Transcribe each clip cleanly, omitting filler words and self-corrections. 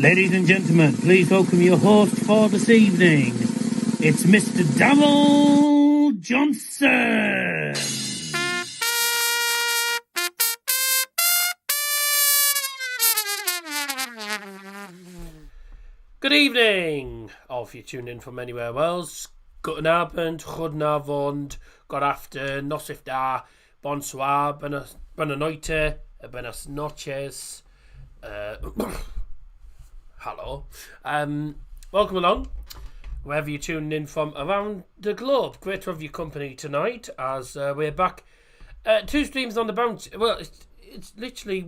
Ladies and gentlemen, please welcome your host for this evening. It's Mr. Darryl Johnson. Good evening, all of you tuned in from anywhere else. Guten Abend, Guten Abend, Good afternoon, Nosif da, Bonsoir, Buenas Noite, Buenas Noches, hello. Welcome along, wherever you're tuning in from around the globe. Great to have your company tonight as we're back. 2 streams on the bounce. Well, it's literally,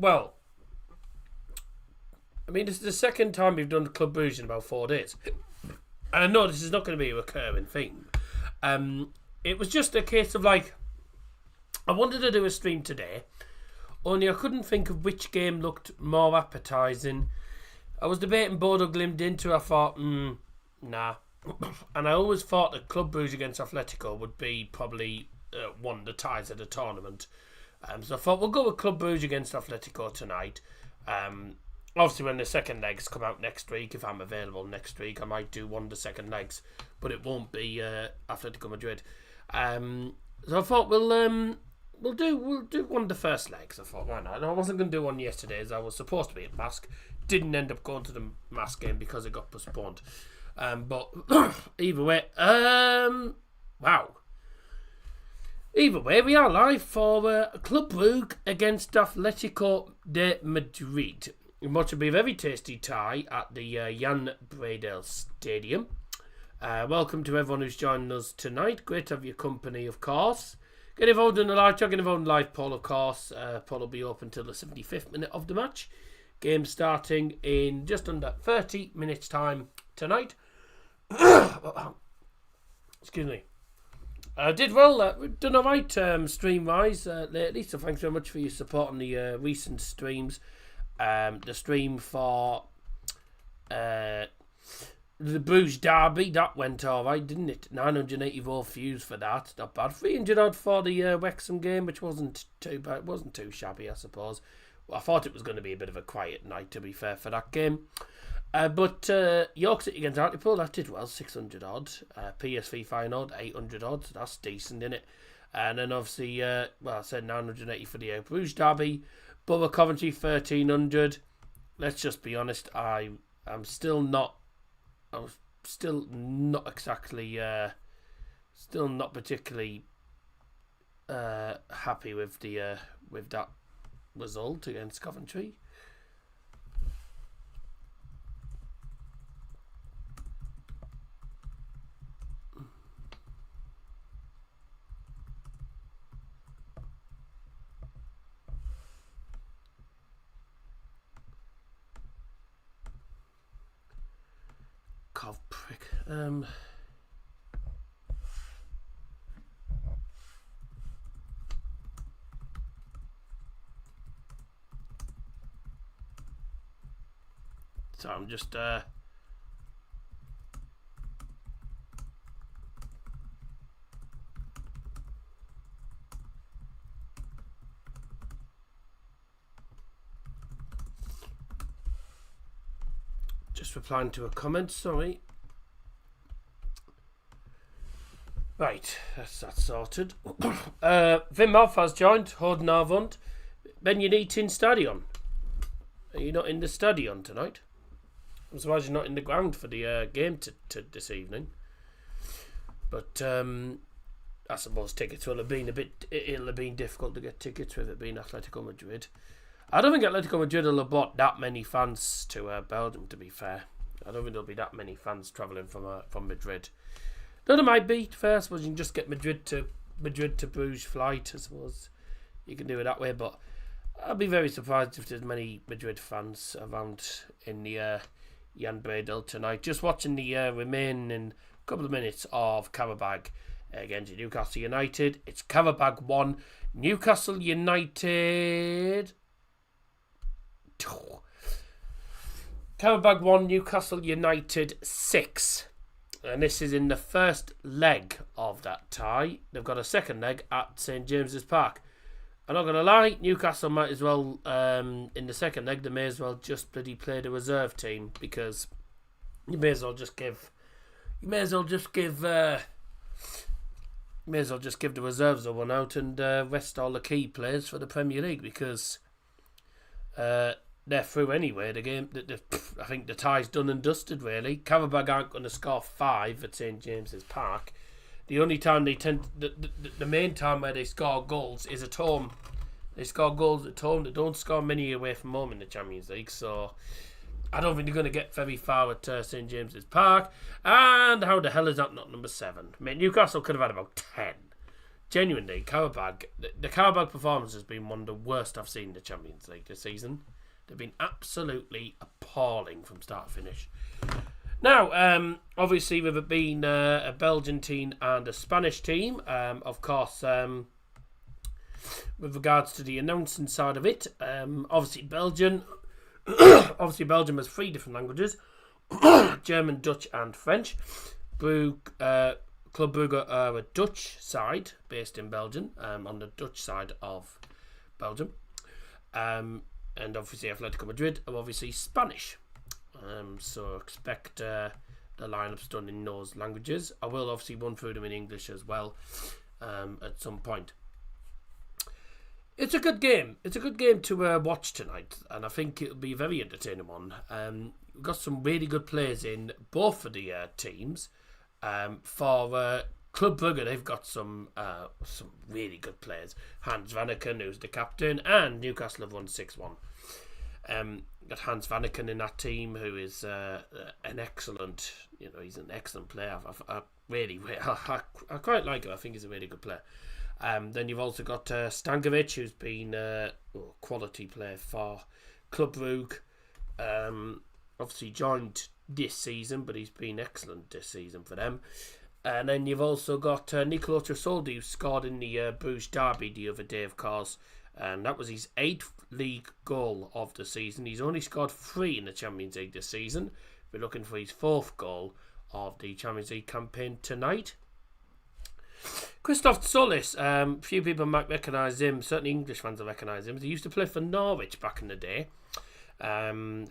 this is the second time we've done Club Brugge in about 4 days. And I know this is not going to be a recurring theme. It was just a case of I wanted to do a stream today, only I couldn't think of which game looked more appetising. I was debating Bodo Glimt into. I thought, nah. And I always thought that Club Brugge against Atletico would be probably one of the ties of the tournament. So I thought we'll go with Club Brugge against Atletico tonight. Obviously, when the second legs come out next week, if I'm available next week, I might do one of the second legs, but it won't be Atletico Madrid. So I thought we'll do one of the first legs. I thought, why not? And I wasn't going to do one yesterday, as I was supposed to be at Mask. Didn't end up going to the Mask game because it got postponed. But either way, wow. Either way, we are live for Club Brugge against Atletico de Madrid. Much will be a very tasty tie at the Jan Breydel Stadium. Welcome to everyone who's joining us tonight. Great to have your company, of course. Get involved in the live chat, get involved in the live poll, of course. Poll will be open till the 75th minute of the match. Game starting in just under 30 minutes' time tonight. Excuse me. Did well. We've done alright stream-wise lately, so thanks very much for your support on the recent streams. The stream for the Bruges derby, that went alright, didn't it? 984 views for that, not bad. 300 odd for the Wrexham game, which wasn't too bad, wasn't too shabby, I suppose. Well, I thought it was going to be a bit of a quiet night, to be fair, for that game. But York City against Hartlepool, that did well, 600 odd. PSV final, 800 odd, so that's decent, isn't it? And then obviously, I said 980 for the Bruges derby. Borough Coventry 1300. Let's just be honest. I'm still not exactly. Still not particularly happy with the with that result against Coventry. Cov prick. So I'm just replying to a comment, sorry. Right, that's that sorted. Wim Hof has joined, Guten Abend. Ben, you need in Stadion. Are you not in the Stadion tonight? I'm surprised you're not in the ground for the game to this evening. But I suppose tickets will have been it'll have been difficult to get tickets with it being Atletico Madrid. I don't think Atletico Madrid will have brought that many fans to Belgium, to be fair. I don't think there'll be that many fans travelling from Madrid. No, there might be, fair. I suppose you can just get Madrid to Bruges flight, I suppose. You can do it that way, but I'd be very surprised if there's many Madrid fans around in the Jan Breydel tonight. Just watching the remaining couple of minutes of Karabag against Newcastle United. It's Karabag 1, Newcastle United... Karabag 1, Newcastle United 6. And this is in the first leg of that tie. They've got a second leg at St James's Park. I'm not going to lie, Newcastle might as well, in the second leg, they may as well just bloody play the reserve team, because you may as well just give the reserves a one out and rest all the key players for the Premier League, because they're through anyway. The game, I think the tie's done and dusted, really. Qarabağ aren't going to score 5 at St James's Park. The only time the main time where they score goals is at home. They score goals at home. They don't score many away from home in the Champions League. So I don't think they're going to get very far at St James's Park. And how the hell is that not number 7? I mean, Newcastle could have had about 10. Genuinely, Qarabağ, the Qarabağ performance has been one of the worst I've seen in the Champions League this season. They've been absolutely appalling from start to finish. Now, obviously, with it being a Belgian team and a Spanish team, of course, with regards to the announcing side of it, obviously Belgium has 3 different languages: German, Dutch, and French. Club Brugge are a Dutch side based in Belgium, on the Dutch side of Belgium, and obviously Atletico Madrid are obviously Spanish. So expect the lineups done in those languages. I will obviously run through them in English as well at some point. It's a good game. It's a good game to watch tonight, and I think it'll be a very entertaining one. We've got some really good players in both of the teams. For Club Brugge, they've got some really good players. Hans Vanaken, who's the captain, and Newcastle have won 6-1. Got Hans Vanaken in that team, who is an excellent, he's an excellent player. I quite like him. I think he's a really good player. Then you've also got Stankovic, who's been a quality player for Club Brugge. Obviously joined this season, but he's been excellent this season for them. And then you've also got Nicolo Tresoldi, who scored in the Bruges derby the other day, of course. And that was his 8th league goal of the season. He's only scored 3 in the Champions League this season. We're looking for his 4th goal of the Champions League campaign tonight. Christoph Solis, few people might recognise him. Certainly English fans will recognise him. He used to play for Norwich back in the day.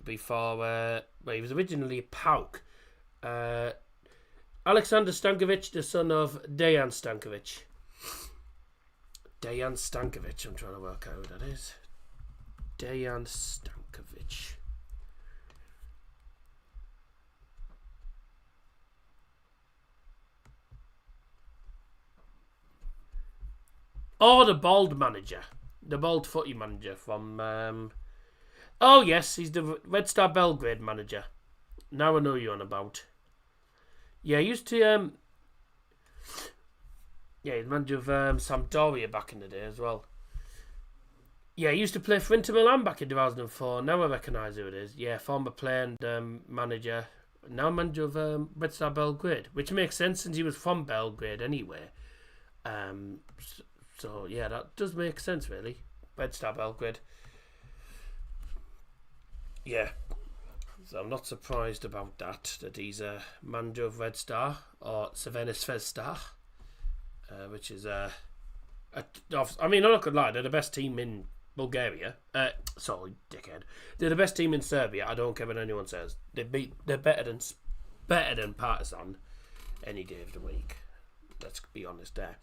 Before, he was originally a PAOK. Alexander Stankovic, the son of Dejan Stankovic. Dejan Stankovic, I'm trying to work out who that is. Dejan Stankovic. Oh, the bald manager. The bald footy manager from... Oh, yes, he's the Red Star Belgrade manager. Now I know you're on about. Yeah, he used to... Yeah, he's manager of Sampdoria back in the day as well. Yeah, he used to play for Inter Milan back in 2004. Now I recognise who it is. Yeah, former player and manager. Now manager of Red Star Belgrade. Which makes sense since he was from Belgrade anyway. So, yeah, that does make sense, really. Red Star Belgrade. Yeah. So I'm not surprised about that he's a manager of Red Star, or Crvena Zvezda, which is I mean, I'm not gonna lie, they're the best team in Bulgaria. Sorry, dickhead. They're the best team in Serbia. I don't care what anyone says. They're better than Partizan any day of the week. Let's be honest there.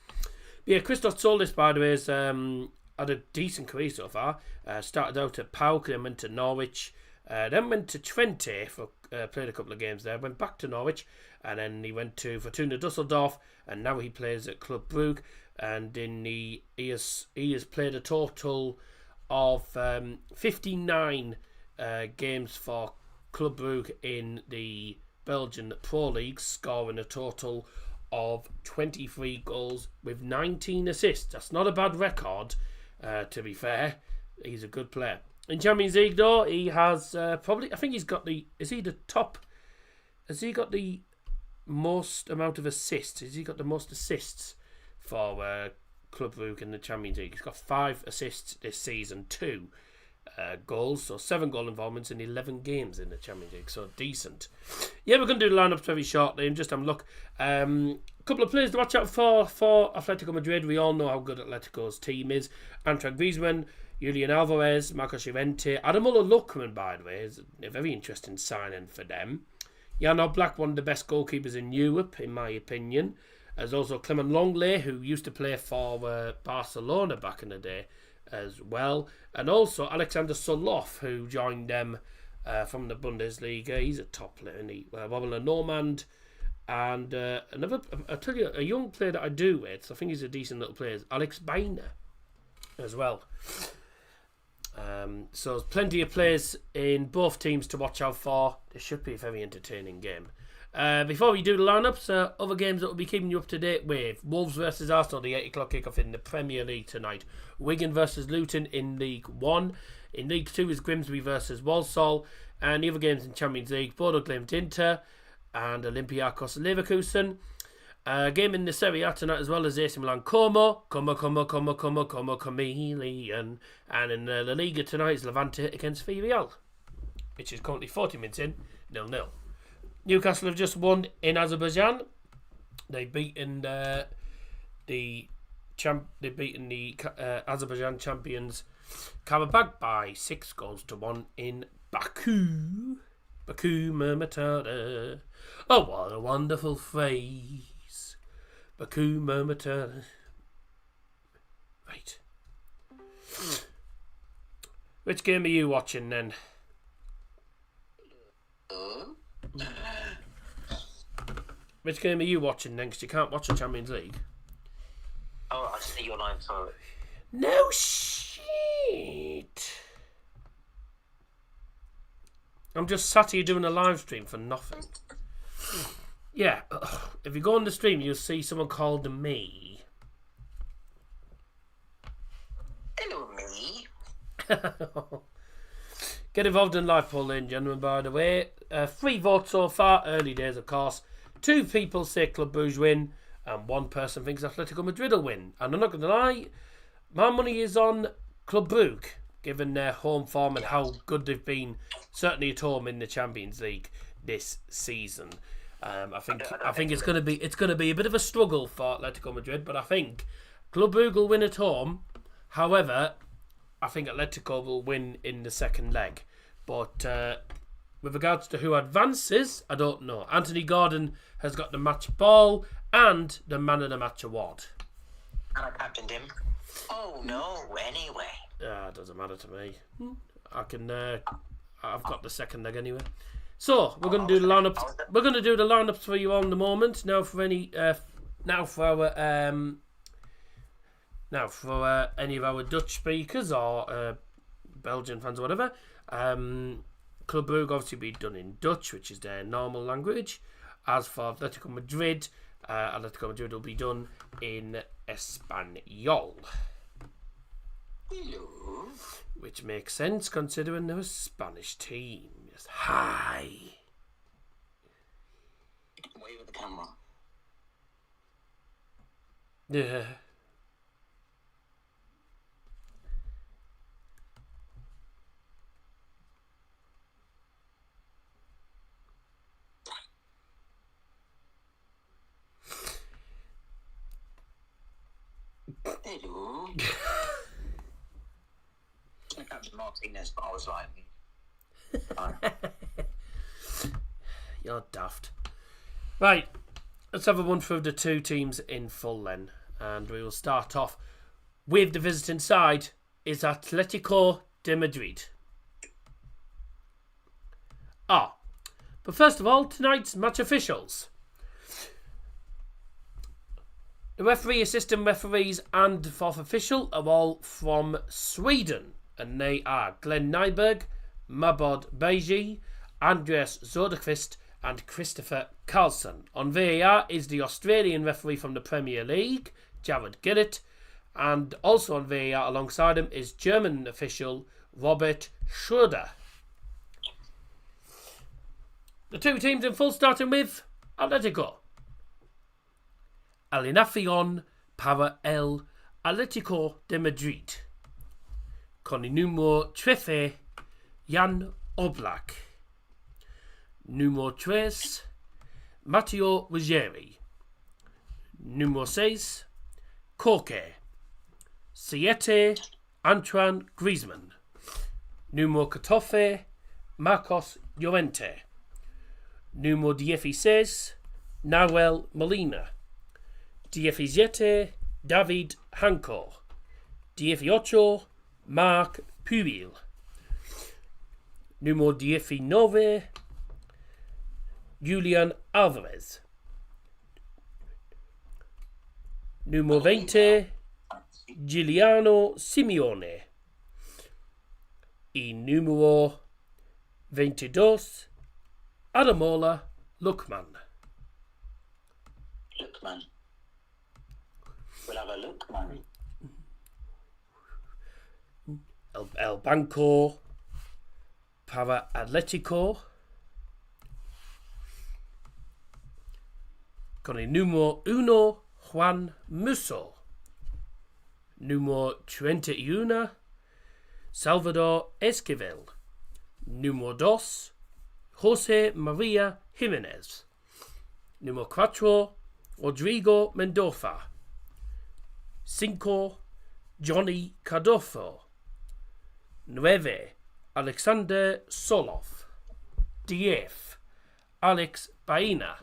But yeah, Christoph Solis, by the way, has had a decent career so far. Started out at PAOK, then went to Norwich. Then went to Twente for played a couple of games there. Went back to Norwich, and then he went to Fortuna Dusseldorf, and now he plays at Club Brugge. And he has played a total of 59 games for Club Brugge in the Belgian Pro League, scoring a total of 23 goals with 19 assists. That's not a bad record, to be fair. He's a good player. In Champions League, though, he has probably... I think he's got the... Is he the top... Has he got the most amount of assists? Has he got the most assists for Club Brugge in the Champions League? He's got 5 assists this season, 2 goals, so 7 goal involvements in 11 games in the Champions League, so decent. Yeah, we're going to do the lineups very shortly and just have a look. Couple of players to watch out for Atletico Madrid. We all know how good Atletico's team is. Antoine Griezmann, Julian Alvarez, Marcos Llorente, Ademola Lookman, by the way, is a very interesting signing for them. Jan Oblak, one of the best goalkeepers in Europe, in my opinion. There's also Clement Longley, who used to play for Barcelona back in the day as well. And also Alexander Soloff, who joined them from the Bundesliga. He's a top player, isn't he? Wobble Normand. And another, I'll tell you, a young player that I do with, I think he's a decent little player, is Alex Bainer as well. So there's plenty of players in both teams to watch out for. This should be a very entertaining game. Before we do the lineups, other games that will be keeping you up to date with: Wolves versus Arsenal, the 8 o'clock kickoff in the Premier League tonight. Wigan versus Luton in League 1. In League 2 is Grimsby versus Walsall. And the other games in Champions League: Bodo Glimt Inter and Olympiacos Leverkusen. Game in the Serie A tonight as well as AC Milan Como Chameleon. And in the La Liga tonight is Levante against Villarreal, which is currently 40 minutes in, 0-0. Newcastle have just won in Azerbaijan. They've beaten the Azerbaijan champions Karabakh by 6-1 in Baku. Baku Murmatana. Oh, what a wonderful phrase. Baku Murmatana. Right. Which game are you watching then? Which game are you watching then? Because you can't watch the Champions League. Oh, I see your line for it. No shit. I'm just sat here doing a live stream for nothing. Yeah, if you go on the stream, you'll see someone called me. Hello, me. Get involved in live poll, ladies and gentlemen, by the way. 3 votes so far, early days, of course. 2 people say Club Brugge win, and 1 person thinks Atletico Madrid will win. And I'm not going to lie, my money is on Club Brugge, given their home form and how good they've been, certainly at home in the Champions League this season. I think it's going to be a bit of a struggle for Atletico Madrid, but I think Club Brugge will win at home. However, I think Atletico will win in the second leg. But with regards to who advances, I don't know. Anthony Gordon has got the match ball and the man of the match award. And I captained him. Oh no! Anyway. It doesn't matter to me. I can. I've got the second leg anyway. So we're going to do the lineups. We're going to do the lineups for you on the moment. Now for any. Now for any of our Dutch speakers or Belgian fans or whatever. Club Brugge obviously be done in Dutch, which is their normal language. As for Atletico Madrid will be done in Espanol. Hello. Which makes sense considering they're a Spanish team. Yes. Hi. Wave at the camera. Yeah. Hello. I captained Martinez, but I was like, You're daft. Right, let's have a run through the 2 teams in full then. And we will start off with the visiting side is Atletico de Madrid. But first of all, tonight's match officials. The referee, assistant referees and 4th official are all from Sweden. And they are Glenn Nyberg, Mabod Beji, Andreas Söderqvist and Christopher Carlson. On VAR is the Australian referee from the Premier League, Jared Gillett. And also on VAR alongside him is German official Robert Schröder. The 2 teams in full, starting with Atletico. Alineación para el Atlético de Madrid. Con il numero 13, Jan Oblak. Numero 3, Matteo Ruggeri. Numero 6, Koke. 7, Antoine Griezmann. Numero 14, Marcos Llorente. Numero 16, Nahuel Molina. 17, David Hanko. 18, Marc Pubil. Número 19, Julian Alvarez. Número 20, Giuliano Simeone. Y número 22, Adamola Lookman. Lookman. We'll have a look, man. El Banco para Atletico. Con el número 1, Juan Musso. Número 31, Salvador Esquivel. Número 2, José María Jiménez. Número 4, Rodrigo Mendoza. 5, Johnny Cardoso. 9, Alexander Solov. 10, Alex Baena.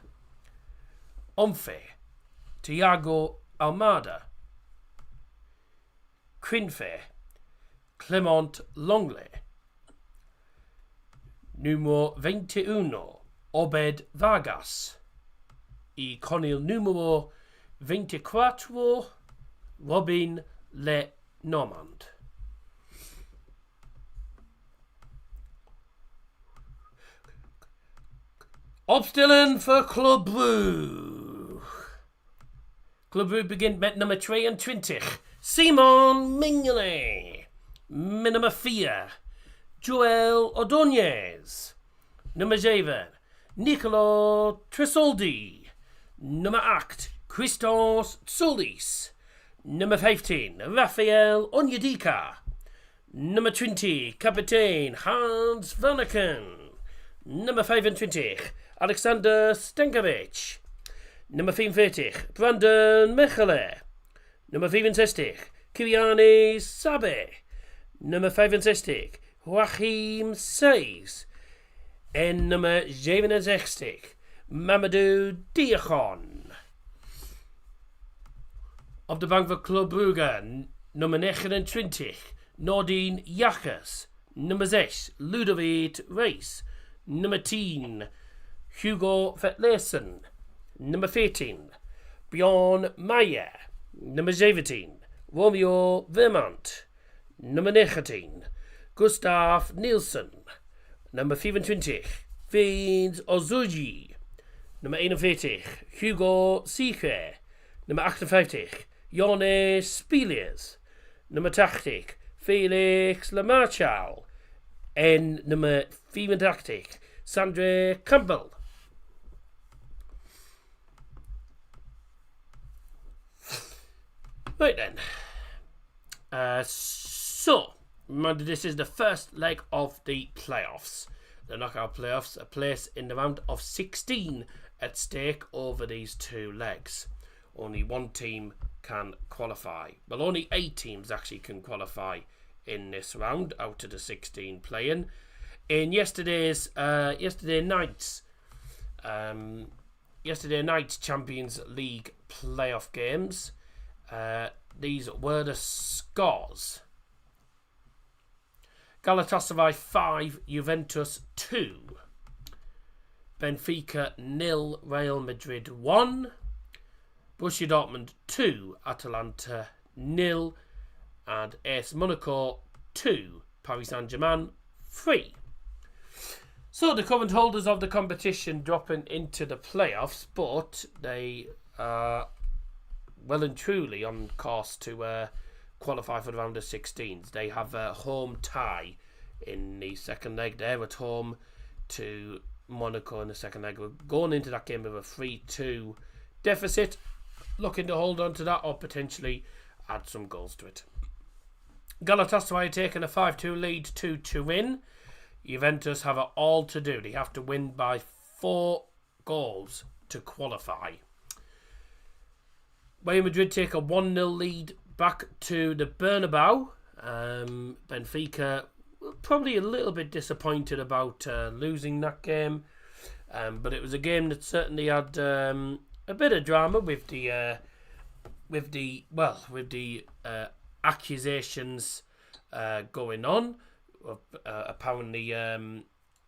11, Thiago Almada. 15, Clement Longley. Número 21, Obed Vargas. Y con el número 24, Robin Le Normand. Opstellen for Club Brugge. Club Brugge begint met nummer 22, Simon Mignolet. Nummer 4, Joel Ordóñez. Nummer 7, Nicolo Tresoldi. Nummer 8, Christos Tsoulis. Nummer 15, Rafael Onyedika. Nummer 20, Kapitein Hans Vanaken. Nummer 25, Alexander Stankovic. Nummer 44, Brandon Mechele. Nummer 64, Kylian Sabe. Nummer 65, Joachim Seys. En nummer 67, Mamadou Diakon. Op de bank van Club Brugge, nummer 29, Nordin Jakkers. Nummer 6, Ludovic Reis. Nummer 10, Hugo Vetlesen. Nummer 14, Bjorn Meijer. Nummer 17, Romeo Vermont. Nummer 19, Gustav Nielsen. Nummer 24, Vince Ozuji. Nummer 41, Hugo Siche. Nummer 58, Jonas Spiliers. Nummer 80, Felix Lamarchal. En nummer 84, Sandra Campbell. Right then. So, remember this is the first leg of the playoffs. The knockout playoffs, a place in the round of 16 at stake over these two legs. Only one team can qualify. Well, only 8 teams actually can qualify in this round out of the 16 playing. In yesterday night's Champions League playoff games, these were the scores. Galatasaray 5, Juventus 2. Benfica 0, Real Madrid 1. Borussia Dortmund 2, Atalanta 0. And AS Monaco 2, Paris Saint-Germain 3. So the current holders of the competition dropping into the playoffs, but they are well and truly on course to qualify for the round of 16s. They have a home tie in the second leg. They're at home to Monaco in the second leg. We're going into that game with a 3-2 deficit, looking to hold on to that or potentially add some goals to it. Galatasaray taking a 5-2 lead to Turin. Juventus have it all to do. They have to win by 4 goals to qualify. Real Madrid take a 1-0 lead back to the Bernabeu. Benfica probably a little bit disappointed about losing that game, but it was a game that certainly had a bit of drama with the accusations going on. Apparently,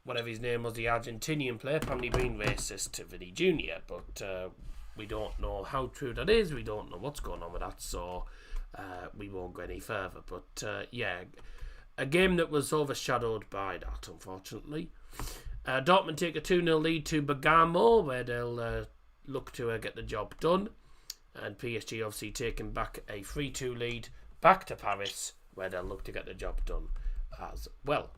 whatever his name was, the Argentinian player, apparently being racist to Vinny Jr., but we don't know how true that is. We don't know what's going on with that, so we won't go any further. But a game that was overshadowed by that, unfortunately. Dortmund take a 2-0 lead to Bergamo, where they'll look to get the job done. And PSG obviously taking back a 3-2 lead back to Paris, where they'll look to get the job done as well.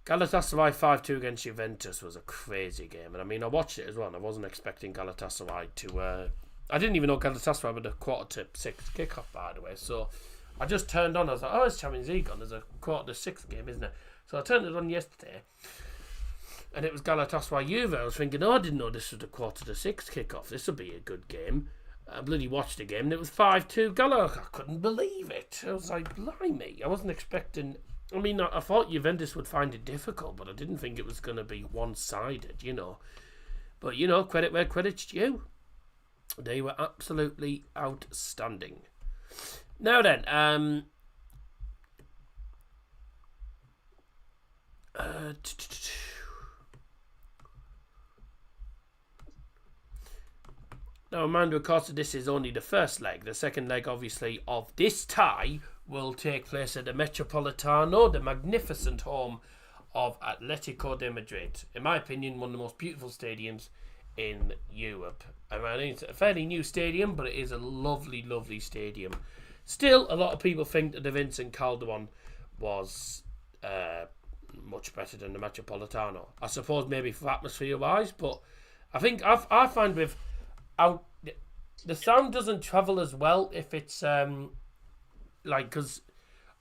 Galatasaray 5-2 against Juventus was a crazy game. And I mean, I watched it as well, and I wasn't expecting Galatasaray to... I didn't even know Galatasaray with a 5:45 kickoff, by the way. So I just turned on. I was like, oh, it's Champions League on. There's a 5:45 game, isn't it? So I turned it on yesterday, and it was Galatasaray Juve. I was thinking, oh, I didn't know this was a 5:45 kickoff. This will be a good game. I bloody watched the game, and it was 5-2 Galatasaray. I couldn't believe it. I was like, blimey. I wasn't expecting... I mean, I thought Juventus would find it difficult, but I didn't think it was going to be one-sided, you know. But, you know, credit where credit's due. They were absolutely outstanding. Now then, now, reminder, of course, this is only the first leg. The second leg, obviously, of this tie will take place at the Metropolitano, the magnificent home of Atletico de Madrid. In my opinion, one of the most beautiful stadiums in Europe. I mean, it's a fairly new stadium, but it is a lovely, lovely stadium. Still, a lot of people think that the Vincent Calderon was much better than the Metropolitano. I suppose maybe for atmosphere-wise, but I think I find with the sound doesn't travel as well if it's because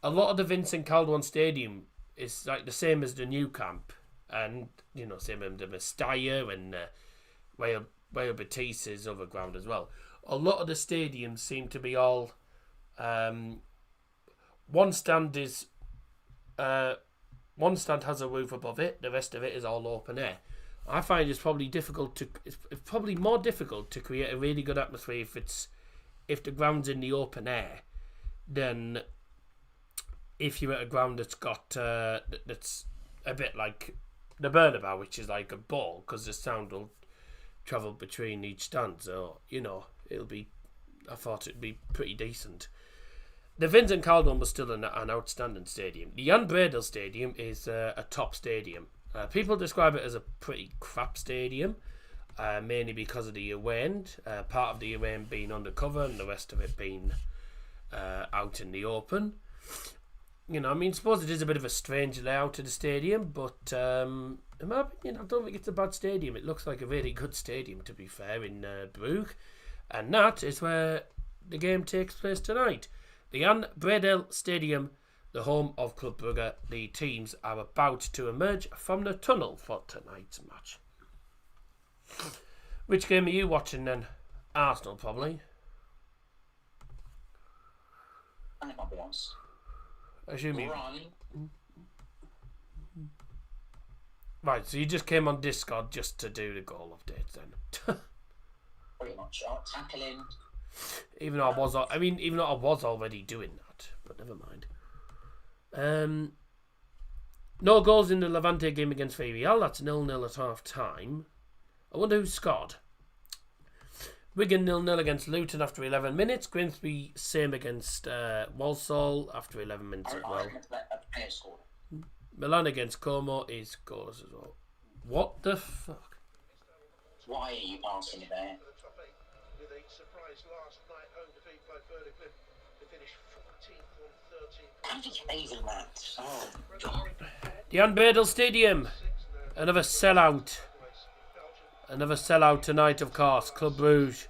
a lot of the Vincent Calderon Stadium is like the same as the new camp, and you know, same as the Mestalla and Real Betis's other ground as well. A lot of the stadiums seem to be all one stand has a roof above it, the rest of it is all open air. I find it's probably more difficult to create a really good atmosphere if the ground's in the open air than if you're at a ground that's got that's a bit like the Bernabeu, which is like a ball, because the sound will travel between each stand. So you know, I thought it'd be pretty decent. The Vincent Calderon was still an outstanding stadium. The Jan Breydel Stadium is a top stadium. People describe it as a pretty crap stadium, mainly because of the away end. Part of the away end being undercover and the rest of it being out in the open. You know, I mean, I suppose it is a bit of a strange layout to the stadium, but in my opinion, I don't think it's a bad stadium. It looks like a really good stadium, to be fair, in Bruges. And that is where the game takes place tonight. The Jan Breydel Stadium, the home of Club Brugge. The teams are about to emerge from the tunnel for tonight's match. Which game are you watching then? Arsenal, probably. I think I'll be honest. Assume you... Right, so you just came on Discord just to do the goal updates then. Pretty much. Tackling. Even though I was already doing that, but never mind. No goals in the Levante game against Villarreal. That's 0-0 at half time. I wonder who scored. Wigan 0-0 against Luton after 11 minutes. Grimsby same against Walsall after 11 minutes as well. Milan against Como is goalless as well. What the fuck? Why are you passing there? How did you even that? Oh, God. Jan Breydel Stadium. Another sellout. Another sellout tonight, of course. Club Brugge.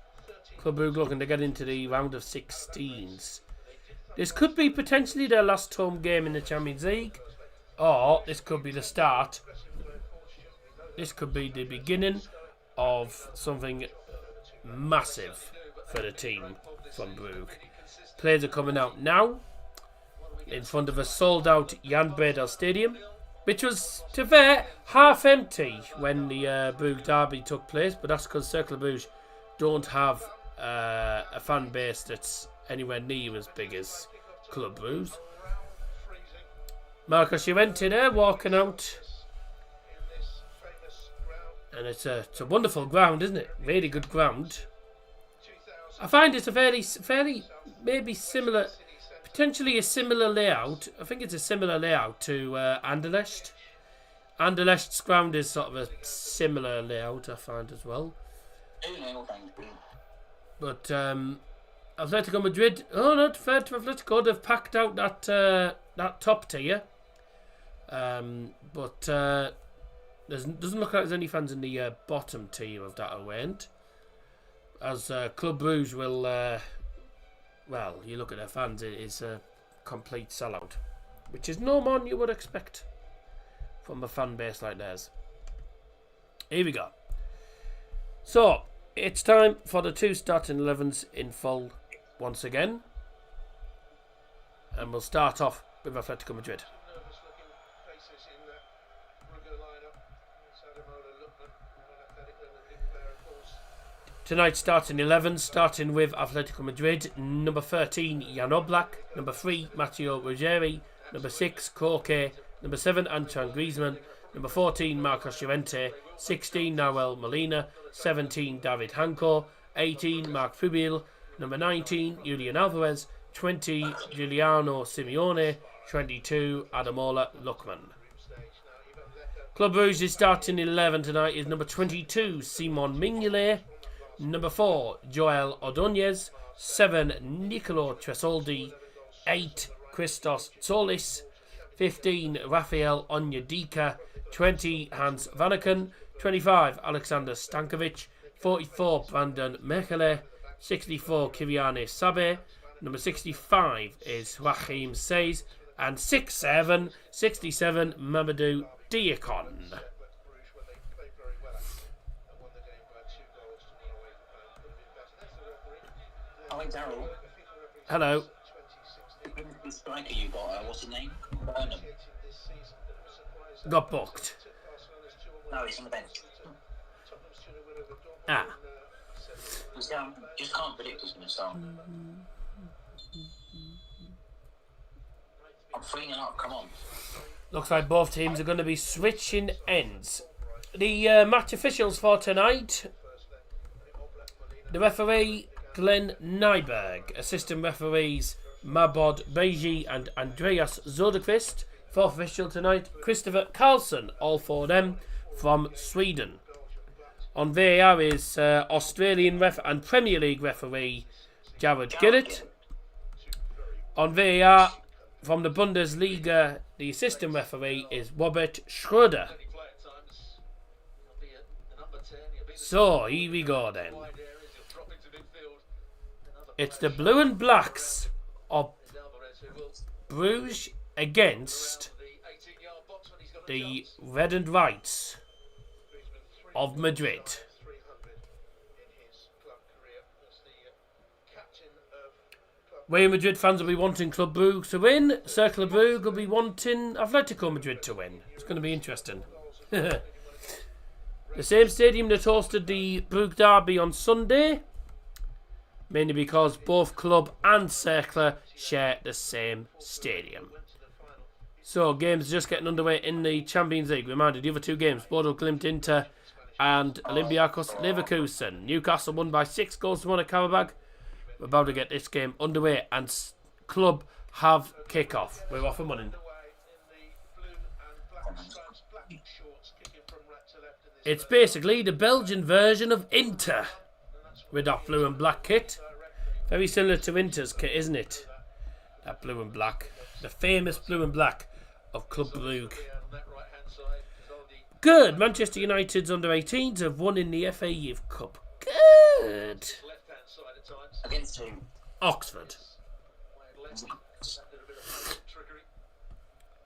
Club Brugge looking to get into the round of 16s. This could be potentially their last home game in the Champions League, or this could be the start. This could be the beginning of something massive for the team from Brugge. Players are coming out now in front of a sold-out Jan Breydel Stadium, which was, to be fair, half empty when the Brugge derby took place, but that's because Cercle Bruges don't have a fan base that's anywhere near as big as Club Brugge. Marcos Llorente there walking out, and it's a wonderful ground, isn't it? Really good ground. I find it's a fairly maybe similar, potentially a similar layout. I think it's a similar layout to Anderlecht. Anderlecht's ground is sort of a similar layout, I find, as well. But Atletico Madrid, not fair to Atletico, they've packed out that top tier. But doesn't look like there's any fans in the bottom tier of that event. As Club Brugge will, you look at their fans, it is a complete sellout, which is no more than you would expect from a fan base like theirs. Here we go. So, it's time for the two starting 11s in full once again. And we'll start off with Atletico Madrid. Tonight's starting 11, starting with Atletico Madrid. Number 13, Jan Oblak. Number 3, Matteo Ruggeri. Number 6, Koke. Number 7, Antoine Griezmann. Number 14, Marcos Llorente. 16, Nahuel Molina. 17, David Hanko. 18, Marc Fubil. Number 19, Julian Alvarez. 20, Giuliano Simeone. 22, Adamola Lookman. Club Brugge's starting 11 tonight is number 22, Simon Mignolet. Number 4, Joel Ordóñez. 7, Nicolo Tresoldi. 8, Christos Tsolis. 15, Rafael Onyedika. 20, Hans Vanaken. 25, Alexander Stankovic. 44, Brandon Mechele. 64, Kylian Sabe. Number 65 is Joachim Seyss. And 67, Mamadou Diakon. Hi, Daryl. Hello. The striker you got, what's his name? Burnham. Got booked. No, he's on the bench. Ah. Just can't predict who's going to start. I'm freeing up, come on. Looks like both teams are going to be switching ends. The match officials for tonight. The referee, Glenn Nyberg. Assistant referees, Mabod Beji and Andreas Zoderqvist. Fourth official tonight, Christopher Carlson. All four of them from Sweden. On VAR is Australian ref and Premier League referee, Jared Gillett. On VAR, from the Bundesliga, the assistant referee is Robert Schroeder. So, here we go then. It's the blue and blacks of Bruges against the red and whites of Madrid. Real Madrid fans will be wanting Club Brugge to win. Cercle Brugge will be wanting Atletico Madrid to win. It's going to be interesting. The same stadium that hosted the Brugge derby on Sunday, mainly because both club and Cercle share the same stadium. So, games just getting underway in the Champions League. Reminder, the other two games, Bodo Glimt Inter and Olympiacos Leverkusen. Newcastle won by 6 goals to 1 at Karabag. We're about to get this game underway and club have kick-off. We're off and running. It's basically the Belgian version of Inter with that blue and black kit. Very similar to Inter's kit, isn't it? That blue and black. The famous blue and black of Club Brugge. Good. Manchester United's under-18s have won in the FA Youth Cup. Good. Against who? Oxford.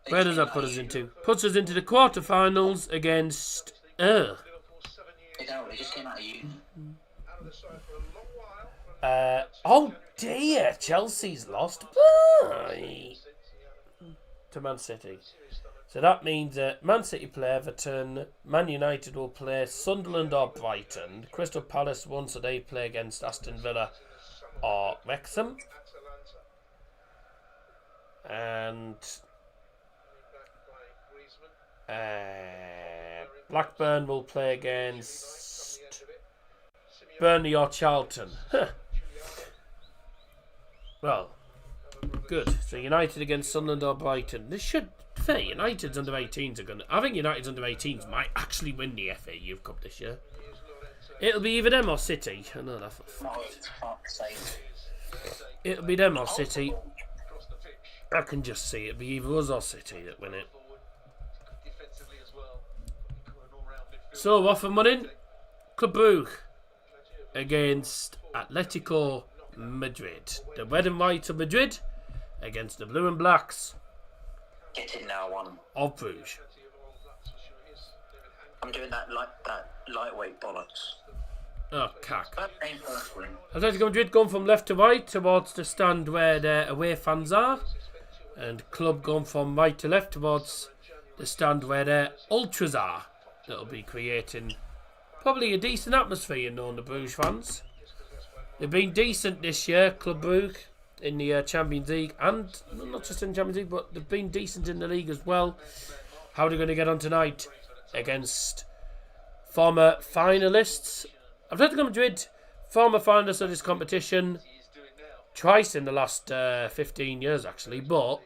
Where does that put us into? Puts us into the quarterfinals against. It just came out of you. Oh dear, Chelsea's lost to Man City. So that means that Man City play Everton, Man United will play Sunderland or Brighton, Crystal Palace once they play against Aston Villa or Wrexham, and Blackburn will play against Burnley or Charlton. Well, good. So United against Sunderland or Brighton. This should fair. United's under 18s are going to. I think United's under 18s might actually win the FA Youth Cup this year. It'll be either them or City. I know that's It'll be them or City. I can just see it be either us or City that win it. So off and running. Club Brugge against Atletico Madrid. The red and white of Madrid against the blue and blacks. Get it now, one. Of Bruges. I'm doing that lightweight bollocks. Oh, cack. Atletico Madrid going from left to right towards the stand where their away fans are, and club going from right to left towards the stand where their ultras are. That'll be creating probably a decent atmosphere, knowing the Bruges fans. They've been decent this year, Club Brugge, in the Champions League, and not just in the Champions League, but they've been decent in the league as well. How are they going to get on tonight against former finalists? Atletico Madrid, former finalists of this competition, twice in the last 15 years actually, but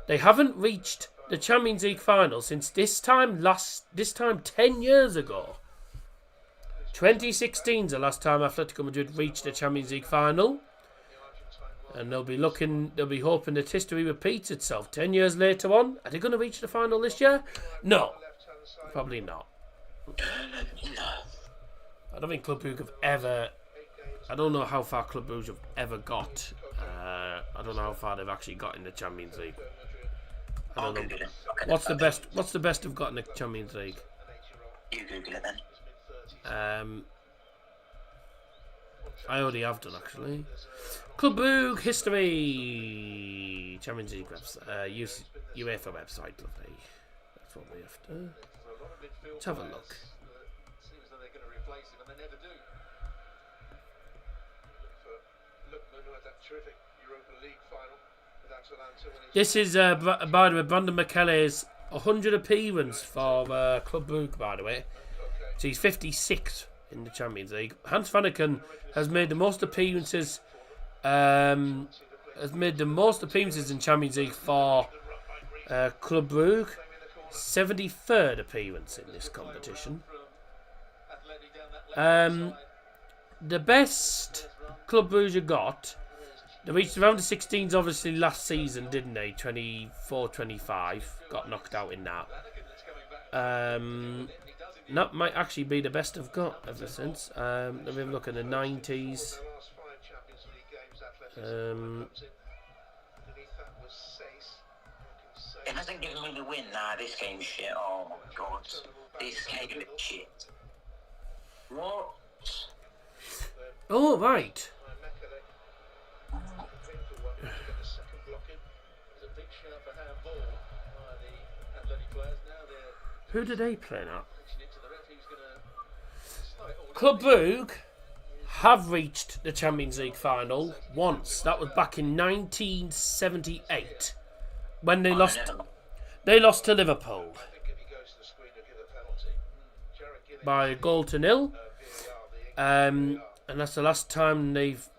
they haven't reached the Champions League final since this time 10 years ago. 2016 is the last time Atletico Madrid reached the Champions League final. And they'll be hoping that history repeats itself 10 years later on. Are they going to reach the final this year? No. Probably not. I don't think Club Brugge have ever... I don't know how far Club Brugge have ever got. I don't know how far they've actually got in the Champions League. I don't know. What's the best they've got in the Champions League? You Google it then. I already have done actually. Club Brugge history, Champions League website, UEFA website. Lovely. That's what we have to. Let's have a look. This is by the way Brandon McKellay's 100 appearance for Club Brugge, by the way. So he's 56 in the Champions League. Hans Vanaken has made the most appearances. In Champions League for Club Brugge. 73rd appearance in this competition. The best Club Brugge got. They reached around the 16s obviously last season, didn't they? 24-25. Got knocked out in that. That might actually be the best I've got ever since. Let me have a look at the 90s. It hasn't given me the win. Nah, this game's shit. Oh my god. This game is shit. What? Oh, right. Who did they play now? Club Brugge have reached the Champions League final once. That was back in 1978 when they lost. They lost to Liverpool by a goal to nil. And that's the last time reached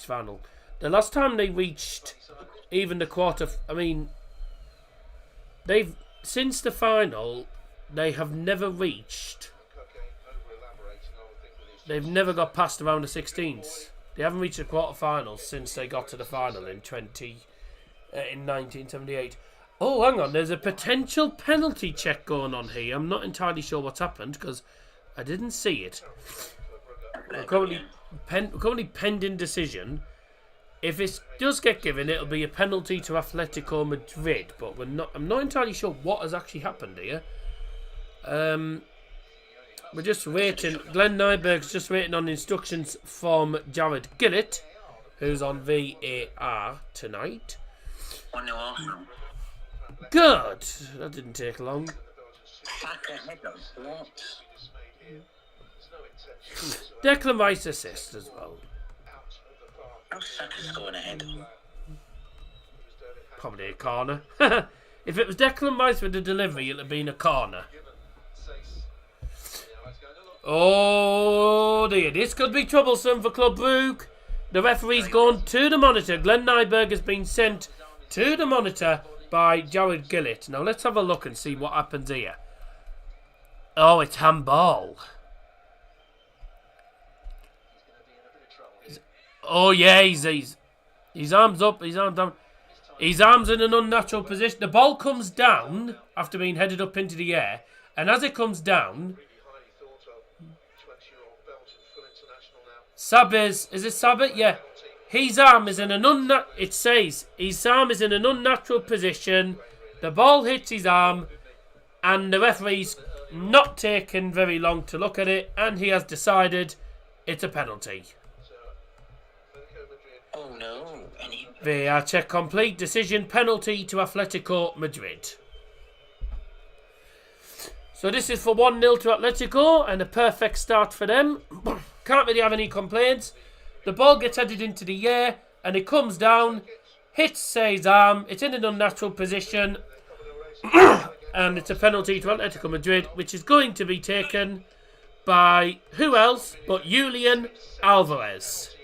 final. The last time they reached even the quarter. I mean, since the final, they have never reached. They've never got past around the 16s. They haven't reached the quarterfinals since they got to the final in 1978. Oh, hang on. There's a potential penalty check going on here. I'm not entirely sure what's happened because I didn't see it. We're currently pending decision. If it does get given, it'll be a penalty to Atletico Madrid, but I'm not entirely sure what has actually happened here. We're just waiting. Glenn Nyberg's just waiting on instructions from Jared Gillett, who's on VAR tonight. 1-0 Arsenal. Good. That didn't take long. Saka header. What? Declan Rice assist as well. How's Saka scoring a header? Probably a corner. If it was Declan Rice with the delivery, it'd have been a corner. Oh dear, this could be troublesome for Club Brugge. The referee's gone to the monitor. Glenn Nyberg has been sent to the monitor by Jared Gillett. Now let's have a look and see what happens here. Oh, it's handball. Oh yeah, his arms up, his arms down. His arms in an unnatural position. The ball comes down after being headed up into the air, and as it comes down, Sabes, is it Sabet? Yeah. His arm is in an it says his arm is in an unnatural position. The ball hits his arm, and the referee's not taken very long to look at it, and he has decided it's a penalty. Oh no. VAR check complete. Decision penalty to Atletico Madrid. So this is for 1-0 to Atletico and a perfect start for them. Can't really have any complaints. The ball gets headed into the air and it comes down, hits Say's arm. It's in an unnatural position and it's a penalty to Atletico Madrid, which is going to be taken by who else but Julian Alvarez.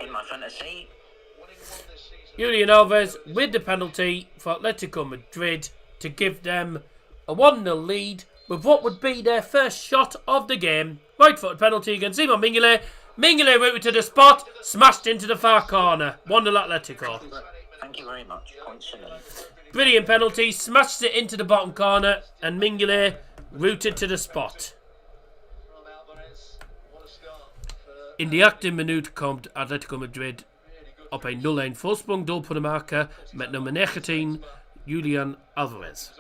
In my fantasy. Julian Alvarez with the penalty for Atletico Madrid to give them a 1-0 lead with what would be their first shot of the game. Right footed penalty against Simon Mignolet. Mignolet routed to the spot, smashed into the far corner. 1-0 Atletico. Thank you very much. Points to me. Brilliant penalty, smashed it into the bottom corner, and Mignolet routed to the spot. In the active minute komt Atletico Madrid op een 0-1 voorsprong. Doelpunt maken met nummer 19, Julian Alvarez.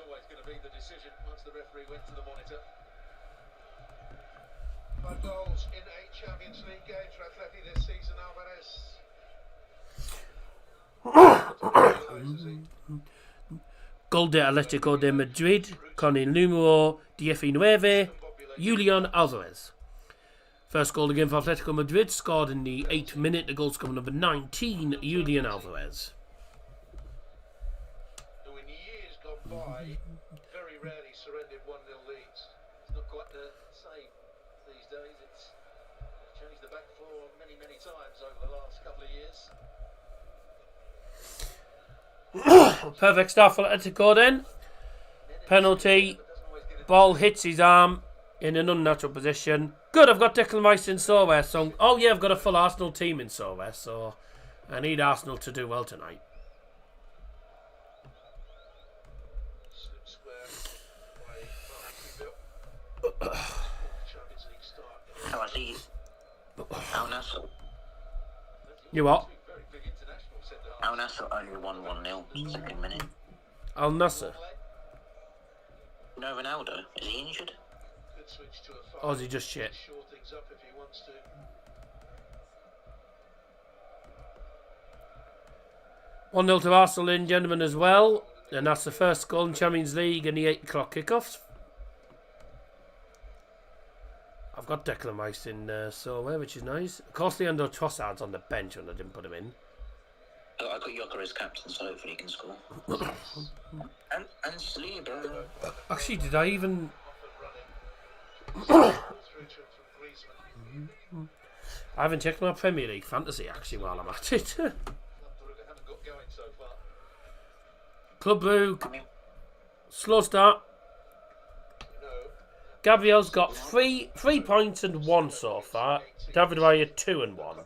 Goals in a Champions League game for Atleti this season, Alvarez. Gol de Atletico de Madrid con el número 19, Julian Alvarez. First goal again for Atletico Madrid, scored in the 8th minute. The goal scorer number 19, Julian Alvarez. Who in years gone by very rarely surrendered 1-0 leads. It's not quite the same these days. It's changed the back four many times over the last couple of years. Perfect start for Atletico then. Penalty. Ball hits his arm in an unnatural position. Good, I've got Declan Rice in Solware. So, oh yeah, I've got a full Arsenal team in Solware. So I need Arsenal to do well tonight. How I see Al Nassr. You what? Al Nassr only won 1-0 second minute. Al Nassr. No Ronaldo. Is he injured? Or is he just shit? 1-0 to Arsenal in, gentlemen, as well. And that's the first goal in Champions League in the 8 o'clock kickoffs. I've got Declan Rice in somewhere, which is nice. Of course, Leandro Trossard's on the bench when I didn't put him in. I got Yoker as captain, so hopefully he can score. and Saliba. Actually, did I even... I haven't checked my Premier League fantasy, actually, while I'm at it. Club Brugge. Slow start. Gabriel's got three points and 1 so far. David Raya 2 and 1.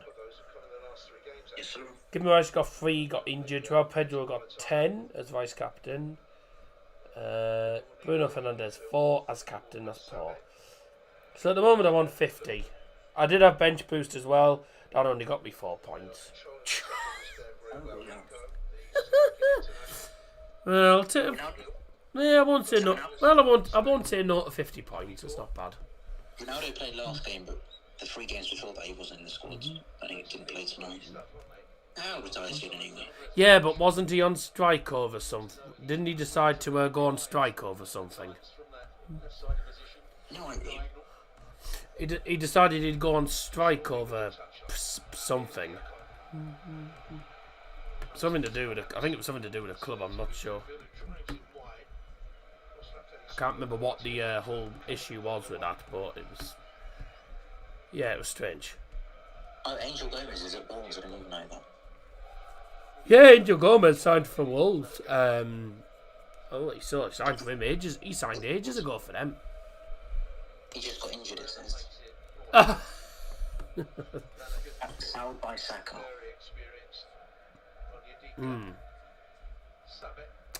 Given Rice got 3, got injured. Joao Pedro got 10 as vice captain. Bruno Fernandes 4 as captain. That's poor. So at the moment I'm on 50. I did have bench boost as well. That only got me 4 points. Well, yeah, I won't say no. Well, I won't say no to 50 points. It's not bad. Ronaldo played last game, but the 3 games before that he wasn't in the squad. I think he didn't play tonight. I'll retire soon anyway. Yeah, but wasn't he on strike over something? Didn't he decide to go on strike over something? No idea. He decided he'd go on strike over something. Something to do with I think it was something to do with a club. I'm not sure. I can't remember what the whole issue was with that, but it was. Yeah, it was strange. Oh, Angel Gomez is at Wolves. I didn't even know that. Yeah, Angel Gomez signed for Wolves. He signed for him ages. He signed ages ago for them. He just got injured, it says. Sold by Saka.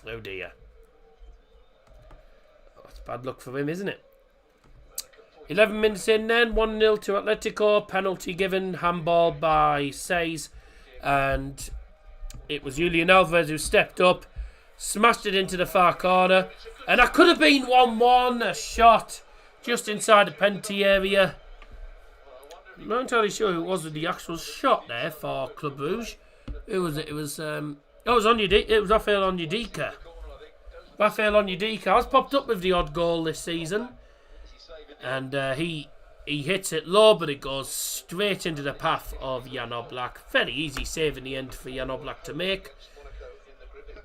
Oh dear. That's bad luck for him, isn't it? 11 minutes in then, 1-0 to Atletico. Penalty given, handball by Says. And it was Julian Alvarez who stepped up, smashed it into the far corner. And that could have been 1-1. A shot just inside the penalty area. I'm not entirely sure who it was with the actual shot there for Club Brugge. It was Onyedika. It was Rafael Onyedika. Rafael Onyedika has popped up with the odd goal this season, and he hits it low, but it goes straight into the path of Jan Oblak. Very easy save in the end for Jan Oblak to make.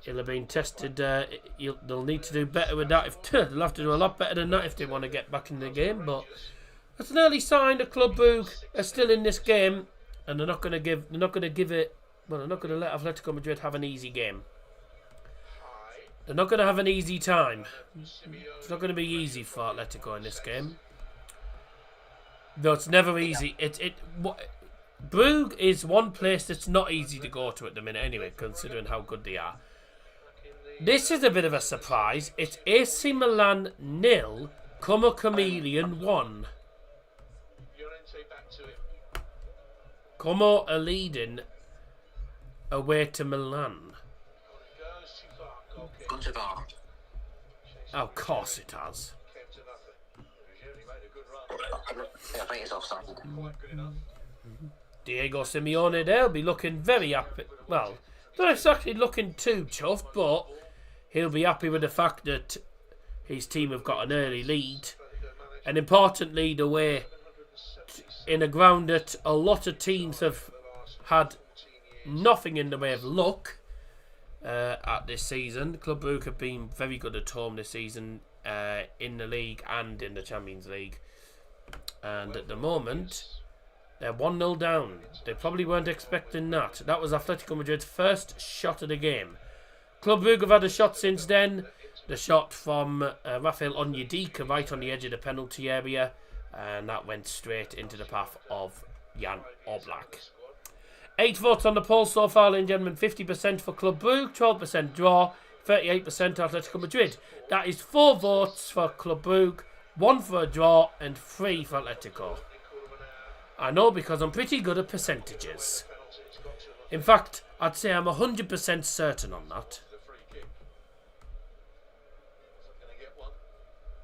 He'll have been tested. They'll need to do better with that. They'll have to do a lot better than that if they want to get back in the game. But it's an early sign that Club Brugge are still in this game, and they're not going to give it. Well, they're not going to let Atletico Madrid have an easy game. They're not going to have an easy time. It's not going to be easy for Atletico in this game. Though it's never easy. Brugge is one place that's not easy to go to at the minute anyway, considering how good they are. This is a bit of a surprise. It's AC Milan 0, Como Chameleon 1. Como are leading away to Milan. Oh, of course it has. I think it's offside. Diego Simeone, they'll be looking very happy. Well, not exactly looking too chuffed, but he'll be happy with the fact that his team have got an early lead. An important lead away in a ground that a lot of teams have had nothing in the way of luck at this season. Club Brugge have been very good at home this season in the league and in the Champions League. And at the moment, they're 1-0 down. They probably weren't expecting that. That was Atletico Madrid's first shot of the game. Club Brugge have had a shot since then. The shot from Rafael Onyedika right on the edge of the penalty area. And that went straight into the path of Jan Oblak. 8 votes on the poll so far, ladies and gentlemen. 50% for Club Brugge, 12% draw, 38% Atletico Madrid. That is 4 votes for Club Brugge, 1 for a draw, and 3 for Atletico. I know because I'm pretty good at percentages. In fact, I'd say I'm 100% certain on that.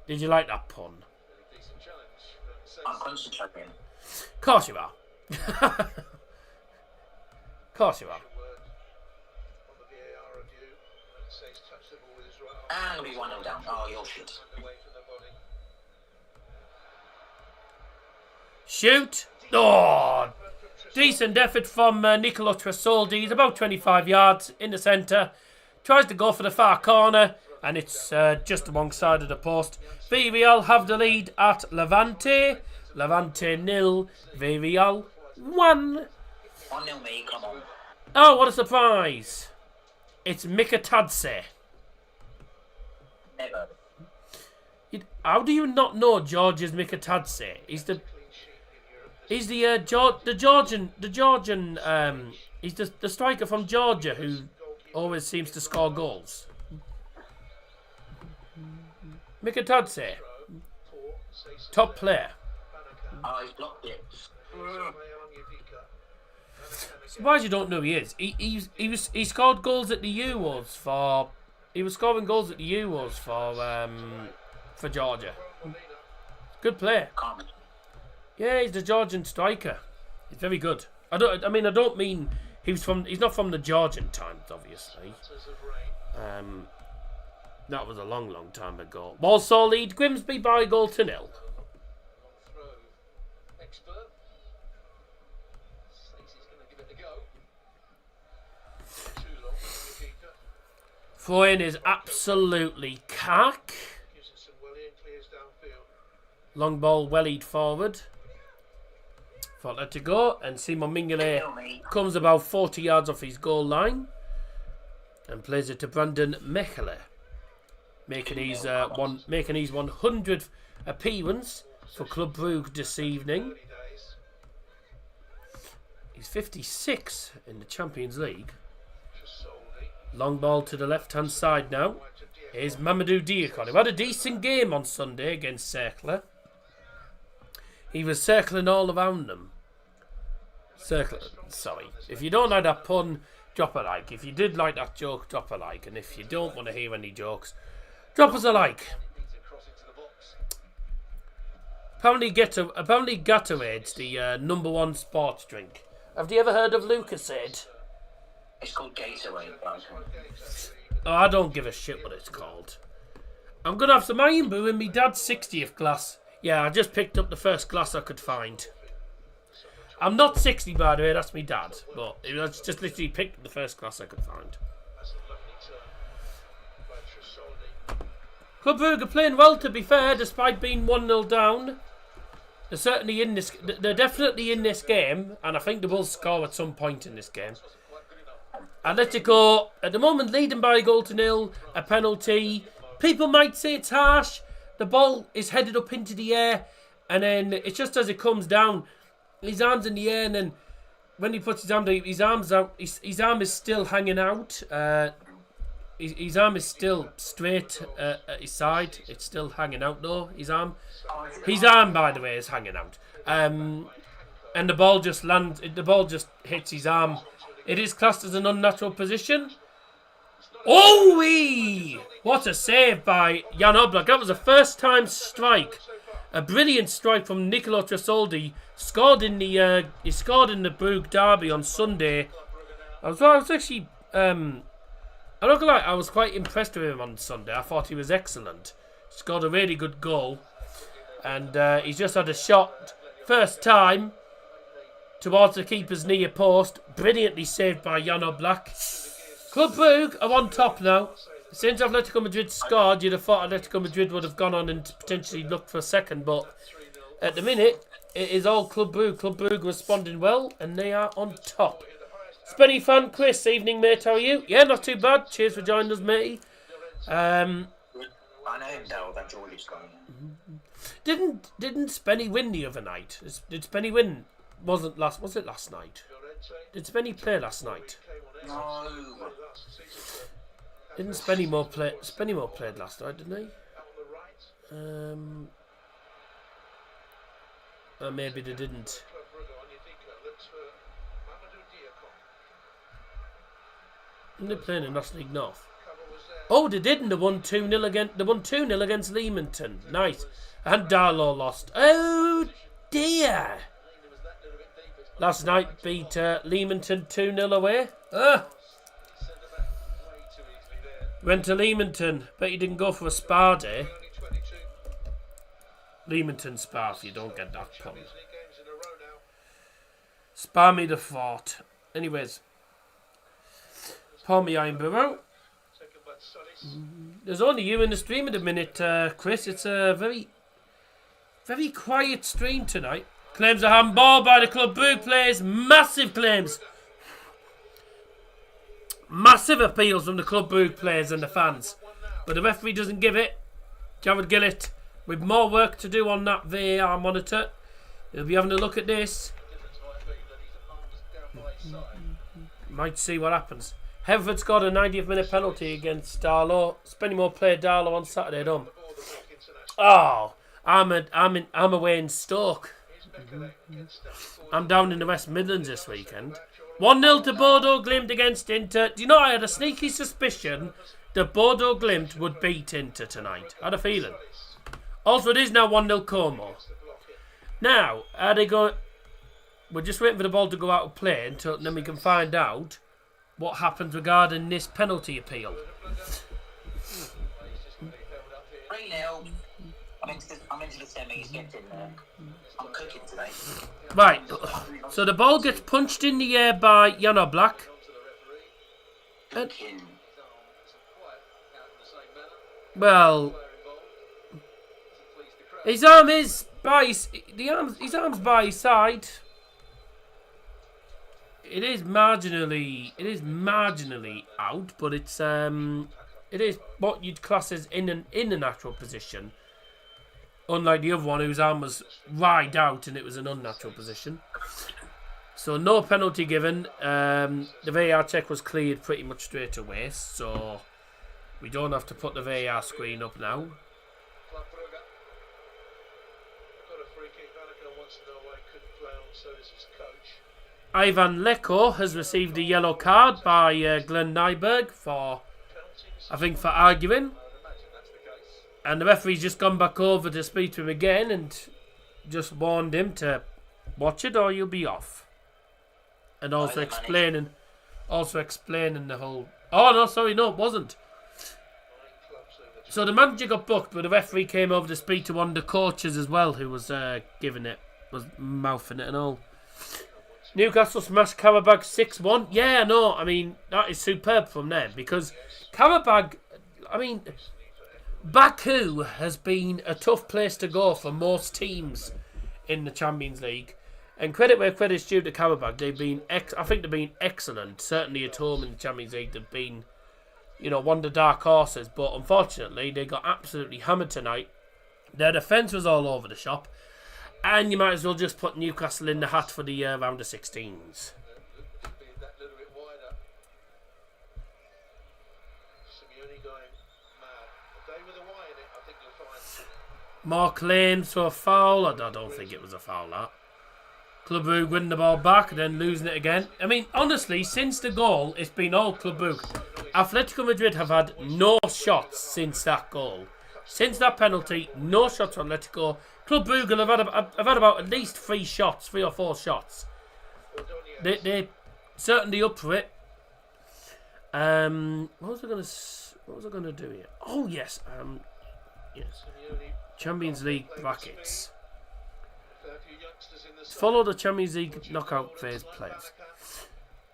Did you like that pun? I'm concentrating. Of course you are. Of course you are. And we 1-0 down. Oh, you're shit. Shoot! Oh! Decent effort from Nicolo Tresoldi. He's about 25 yards in the centre. Tries to go for the far corner, and it's just alongside of the post. Villarreal have the lead at Levante. Levante 0, Villarreal 1. 1-0 me, come on. Oh, what a surprise! It's Mikatadze. Never. How do you not know George's Mikatadze? He's the Georgian he's the striker from Georgia who always seems to score goals. Mikatadze, top player. Oh, he's blocked it. Surprised you don't know who he is. He scored goals at the Euros for. He was scoring goals at the Euros for Georgia. Good player. Yeah, he's the Georgian striker. He's very good. I don't mean he's not from the Georgian times, obviously. That was a long, long time ago. Walsall lead Grimsby by a goal to 0. Throw in is absolutely cack. Long ball wellied forward for Atletico, and Simon Mingele comes about 40 yards off his goal line and plays it to Brandon Mechele, making his 100th appearance for Club Brugge this evening. He's 56 in the Champions League. Long ball to the left-hand side now. Here's Mamadou Diakon, who had a decent game on Sunday against Cercle. He was circling all around them. Sorry. If you don't like that pun, drop a like. If you did like that joke, drop a like. And if you don't want to hear any jokes, drop us a like. Apparently Gatorade's the #1 sports drink. Have you ever heard of Lucasade? It's called Gatorade. Oh, I don't give a shit what it's called. I'm going to have some Iron Brew in my dad's 60th glass. Yeah, I just picked up the first glass I could find. I'm not 60, by the way, that's my dad. But I just literally picked up the first glass I could find. Club Brugge are playing well, to be fair, despite being 1-0 down. They're definitely in this game, and I think they will score at some point in this game. Atletico, at the moment, leading by a goal to 0, a penalty. People might say it's harsh. The ball is headed up into the air, and then it's just as it comes down, his arm's in the air, and then when he puts his arm down, his arm's out. His arm is still hanging out. His arm is still straight at his side. It's still hanging out though. His arm, by the way, is hanging out. And the ball just lands. The ball just hits his arm. It is classed as an unnatural position. Oh wee! What a save by Jan Oblak. That was a first-time strike. A brilliant strike from Nicolo Tresoldi. He scored in the Brugge derby on Sunday. I was actually I'm not gonna lie, I was quite impressed with him on Sunday. I thought he was excellent. Scored a really good goal. And he's just had a shot, first time, towards the keeper's near post. Brilliantly saved by Jan Oblak. Club Brugge are on top now. Since Atletico Madrid scored, you'd have thought Atletico Madrid would have gone on and potentially looked for a second. But at the minute, it is all Club Brugge. Club Brugge responding well, and they are on top. Spenny fan Chris, evening mate, how are you? Yeah, not too bad. Cheers for joining us, matey. I know him, Dale, that Geordie's gone. Didn't Spenny win the other night? Did Spenny win? Was it last night? Did Spenny play last night? No. Didn't Spenny played last night, didn't he? Maybe they didn't. Didn't they play in the National League North? Oh, they didn't. They won 2-0 against. They won 2-0 against Leamington. Nice. And Darlow lost. Oh dear. Last night beat Leamington 2-0 away. Went to Leamington. Bet you didn't go for a spa day. Leamington spa, if you don't get that pun. Spar me the fort. Anyways. Pour me Iron Burrow. There's only you in the stream at the minute, Chris. It's a very, very quiet stream tonight. Claims a handball by the Club Brugge players. Massive claims. Massive appeals from the Club Brugge players and the fans. But the referee doesn't give it. Jared Gillett, with more work to do on that VAR monitor. He'll be having a look at this. Might see what happens. Hereford scored a 90th minute penalty against Darlow. Spennymoor played Darlow on Saturday at home. Oh, I'm away in Stoke. I'm down in the West Midlands this weekend. 1-0 to Bodo Glimt against Inter. Do you know, I had a sneaky suspicion that Bodo Glimt would beat Inter tonight. I had a feeling. Also, it is now 1-0 Como. Now, are they going... We're just waiting for the ball to go out of play until then we can find out what happens regarding this penalty appeal. 3-0. I'm into the semis, getting there. I'm cooking today. Right, so the ball gets punched in the air by Jan Oblak. Cooking. Well, his arm is by his arm's by his side. It is marginally out, but it is what you'd class as in a natural position. Unlike the other one whose arm was right out and it was an unnatural position. So no penalty given. The VAR check was cleared pretty much straight away, so we don't have to put the VAR screen up now. Club Brugge. Got a free kick. Vanaken wants to know why he couldn't play on, so does his coach. Ivan Leko has received a yellow card by Glenn Nyberg for, I think, for arguing. And the referee's just gone back over to speak to him again and just warned him to watch it or you'll be off. And also explaining the whole... Oh, no, sorry, no, it wasn't. So the manager got booked, but the referee came over to speak to one of the coaches as well who was giving it, was mouthing it and all. Newcastle smashed Karabag 6-1. Yeah, no, I mean, that is superb from them because Karabag, I mean... Baku has been a tough place to go for most teams in the Champions League, and credit where credit's due to Karabag. They've been, I think they've been excellent. Certainly at home in the Champions League, they've been, one of the dark horses. But unfortunately, they got absolutely hammered tonight. Their defence was all over the shop, and you might as well just put Newcastle in the hat for the round of 16s. More claims for a foul. I don't think it was a foul, that. Club Brugge winning the ball back and then losing it again. I mean, honestly, since the goal, it's been all Club Brugge. Atletico Madrid have had no shots since that goal. Since that penalty, no shots from Atletico. Club Brugge have had about at least 3 or 4 shots. They're certainly up for it. What was I going to do here? Oh, yes. Yes. Champions League brackets. Follow the Champions League knockout phase players.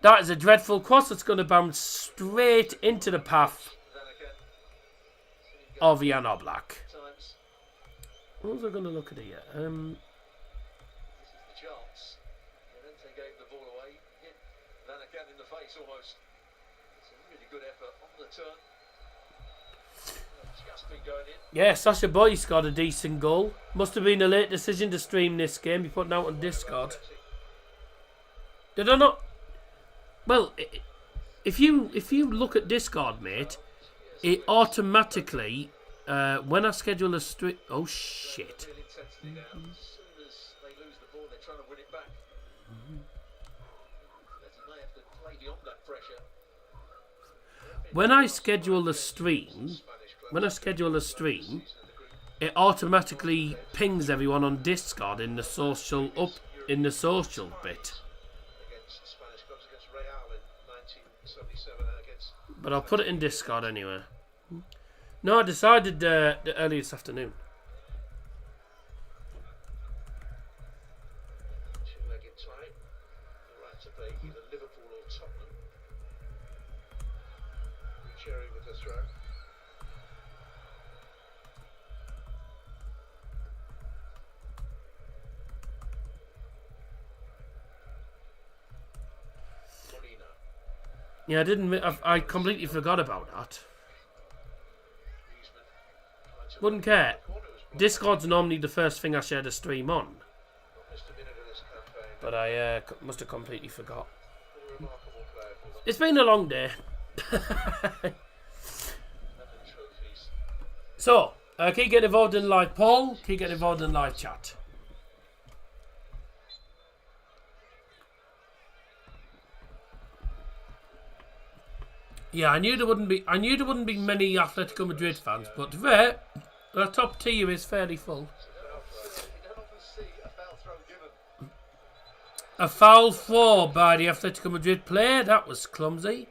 That is a dreadful cross that's going to bounce straight into the path of Jan Oblak. What was I going to look at here? This is the chance. Llorente gave the ball away. Hit Vanaken in the face almost. It's a really good effort on the turn. Yeah, Sasha Boyce got a decent goal. Must have been a late decision to stream this game. Be putting out on Discord. Did I not? Well, if you look at Discord, mate, it automatically when I schedule a stream. Oh shit! When I schedule a stream, it automatically pings everyone on Discord in the social bit. But I'll put it in Discord anyway. No, I decided early this afternoon. Yeah, I completely forgot about that. Wouldn't care. Discord's normally the first thing I share the stream on. But I must have completely forgot. It's been a long day. So, keep getting involved in live poll. Keep getting involved in live chat. Yeah, I knew there wouldn't be many Atletico Madrid fans, but the top tier is fairly full. A foul throw by the Atletico Madrid player. That was clumsy.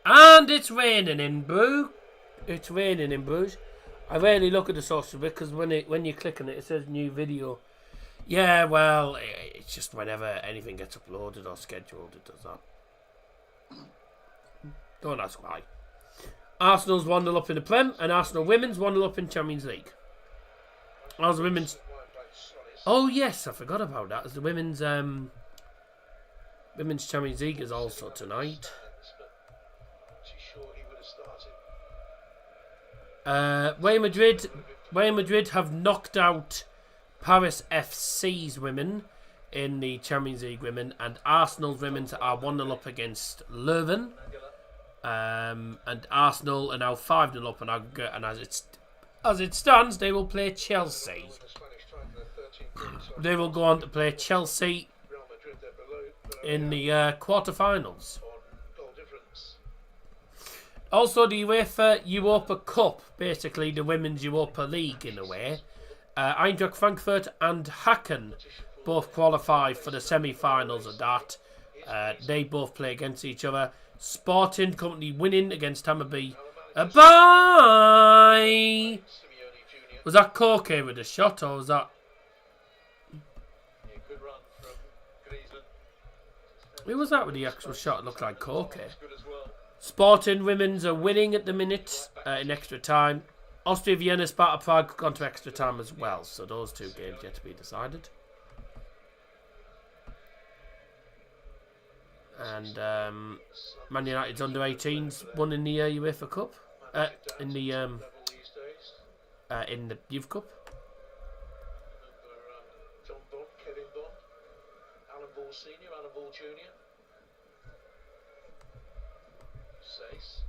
And it's raining in Bruges. I rarely look at the social bit because when you click on it, it says new video. Yeah, well, it's just whenever anything gets uploaded or scheduled, it does that. Don't ask why. Arsenal's 1-0 up in the Prem, and Arsenal women's 1-0 up in Champions League. As the women's... Oh, yes, I forgot about that. As the women's Champions League is also tonight. Real Madrid have knocked out Paris FC's women in the Champions League women, and Arsenal's women are 1-0 up against Leuven. And Arsenal are now 5-0 up on aggregate, and as it stands, they will play Chelsea. They will go on to play Chelsea in the quarterfinals. Also, the Uefa Europa Cup, basically the Women's Europa League in a way. Eintracht Frankfurt and Hacken both qualify for the semi-finals of that. They both play against each other. Sporting currently winning against Hammarby. Bye! Was that Koke with a shot, or was that... Who was that with the actual shot? It looked like Koke. Sporting women's are winning at the minute in extra time. Austria Vienna, Sparta Prague gone to extra time as well. So those two games yet to be decided. And Man United's under-18s won in the UEFA Cup. In the Youth Cup. John Bond, Kevin Bond, Alan Ball Senior, Alan Ball Junior. Sace.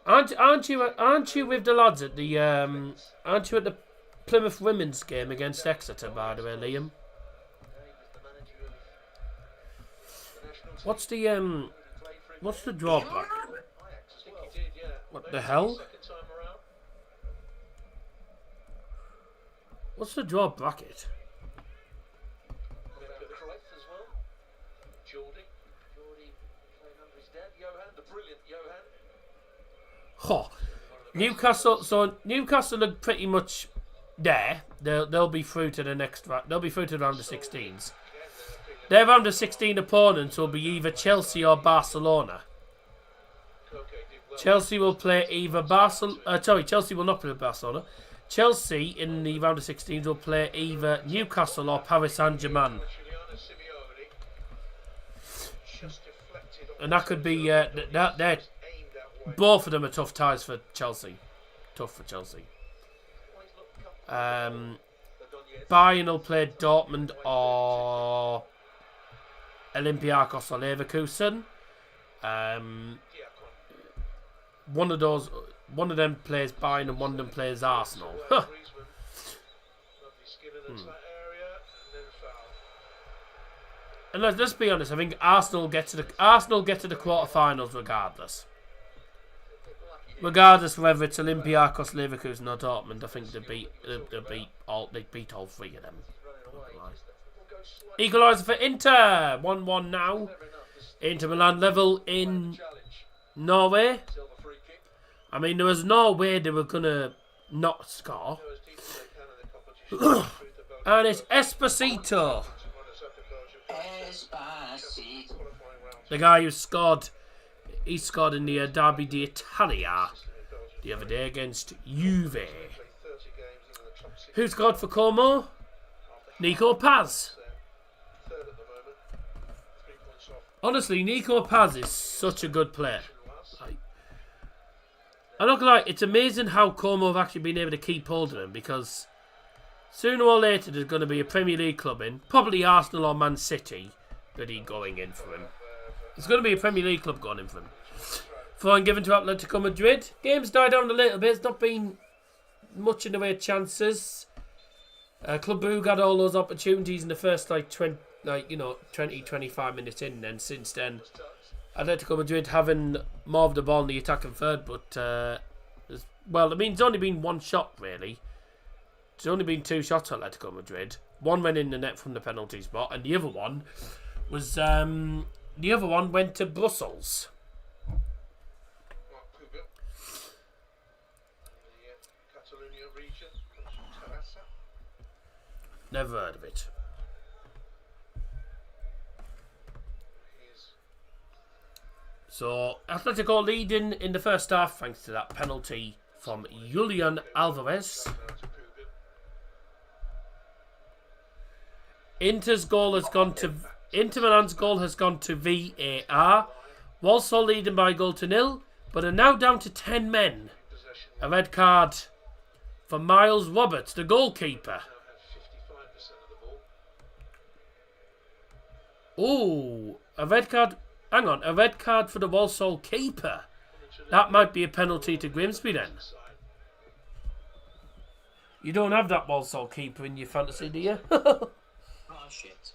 Aren't you with the lads at the aren't you at the Plymouth women's game against Exeter, by the way, Liam? What's the drawback? What the hell? What's the draw bracket? Oh, Newcastle. So Newcastle are pretty much there. They'll be through to the next round. They'll be through to round of 16s. Their round of 16 opponents will be either Chelsea or Barcelona. Chelsea will play either Chelsea will not play Barcelona. Chelsea in the round of 16s will play either Newcastle or Paris Saint-Germain. And that could be both of them are tough ties for Chelsea. Tough for Chelsea. Bayern will play Dortmund or Olympiacos or Leverkusen. One of them plays Bayern and one of them plays Arsenal. And let's be honest, I think Arsenal get to the quarterfinals regardless. Regardless whether it's Olympiacos, Leverkusen or Dortmund, I think they beat all three of them. Equaliser for Inter, 1-1 now. Inter Milan level in Norway. I mean, there was no way they were gonna not score. And it's Esposito. The guy who scored, he scored in the Derby d'Italia the other day against Juve. Who scored for Como? Nico Paz. Honestly, Nico Paz is such a good player. I'm not gonna lie, it's amazing how Como have actually been able to keep hold of him, because sooner or later there's going to be a Premier League club in, probably Arsenal or Man City, that he's going in for him. There's going to be a Premier League club going in for him. Throwing given to Atletico Madrid. Game's died down a little bit. It's not been much in the way of chances. Club Brugge had all those opportunities in the first 20, 25 minutes in, and since then Atletico Madrid having more of the ball in the attacking third, but well, I mean, it's only been one shot really. It's only been 2 shots at Atletico Madrid. One went in the net from the penalty spot, and the other one was went to Brussels. Never heard of it. So Atletico leading in the first half thanks to that penalty from Julian Alvarez. Inter Milan's goal has gone to VAR. Walsall leading by 1-0, but are now down to 10 men. A red card for Miles Roberts, the goalkeeper. Oh, a red card. Hang on, a red card for the Walsall keeper. That might be a penalty to Grimsby then. You don't have that Walsall keeper in your fantasy, do you? Oh, shit.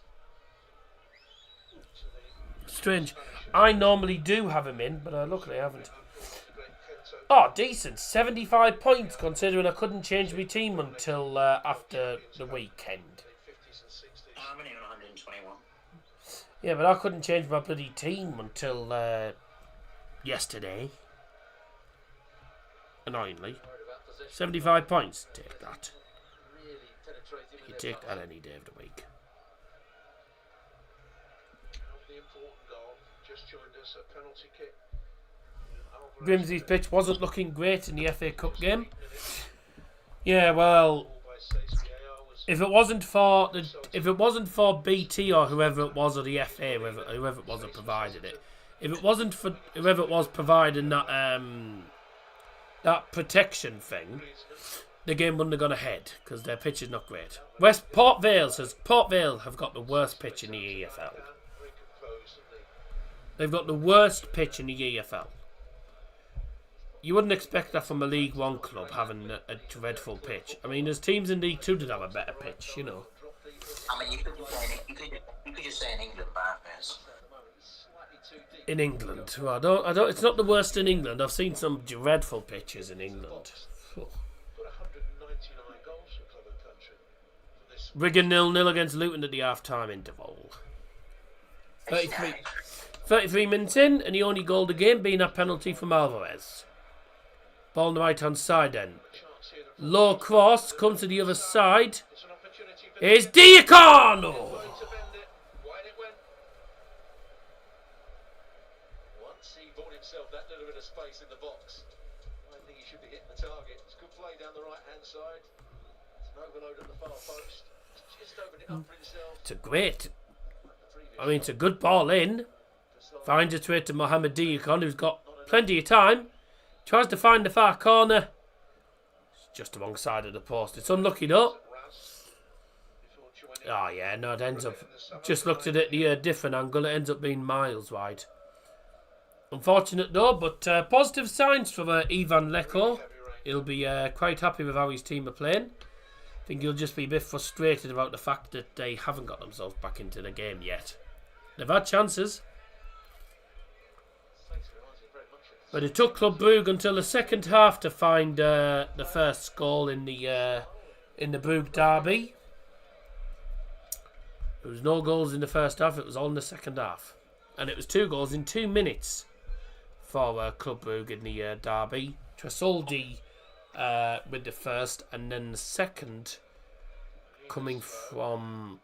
Strange. I normally do have him in, but luckily I haven't. Oh, decent. 75 points, considering I couldn't change my team until after the weekend. I'm only on 121. Yeah, but I couldn't change my bloody team until yesterday. Annoyingly. 75 points. Take that. You take that any day of the week. Grimsby's pitch wasn't looking great in the FA Cup game. Yeah, well, if it wasn't for BT or whoever it was, or the FA, whoever it was that provided it, if it wasn't for whoever it was providing that that protection thing, the game wouldn't have gone ahead because their pitch is not great. Port Vale have got the worst pitch in the EFL. They've got the worst pitch in the EFL. You wouldn't expect that from a League One club having a dreadful pitch. I mean, there's teams in League Two that have a better pitch, you know. I mean, you could just say in England, Barnes. In England, well, I don't. It's not the worst in England. I've seen some dreadful pitches in England. Wigan 0-0 against Luton at the half-time interval. 33 minutes in, and the only goal of the game being a penalty from Alvarez. Ball on the right-hand side then. Low cross, comes to the other side. Here's Diacono! Once he bought himself that little bit of space in the box, I think he should be hitting the target. It's good play down the right-hand side. It's an overload at the far post. Just opened it up for himself. It's a good ball in. Finds its way to Mohamed Diakon, who's got plenty of time. Tries to find the far corner. It's just alongside of the post. It's unlucky though. Oh yeah, no, it ends up... Just looked at it the different angle. It ends up being miles wide. Unfortunate though, but positive signs for Ivan Leko. He'll be quite happy with how his team are playing. I think he'll just be a bit frustrated about the fact that they haven't got themselves back into the game yet. They've had chances. But it took Club Brugge until the second half to find the first goal in the Brugge derby. There was no goals in the first half, it was all in the second half. And it was 2 goals in 2 minutes for Club Brugge in the derby. Tresoldi with the first, and then the second coming from...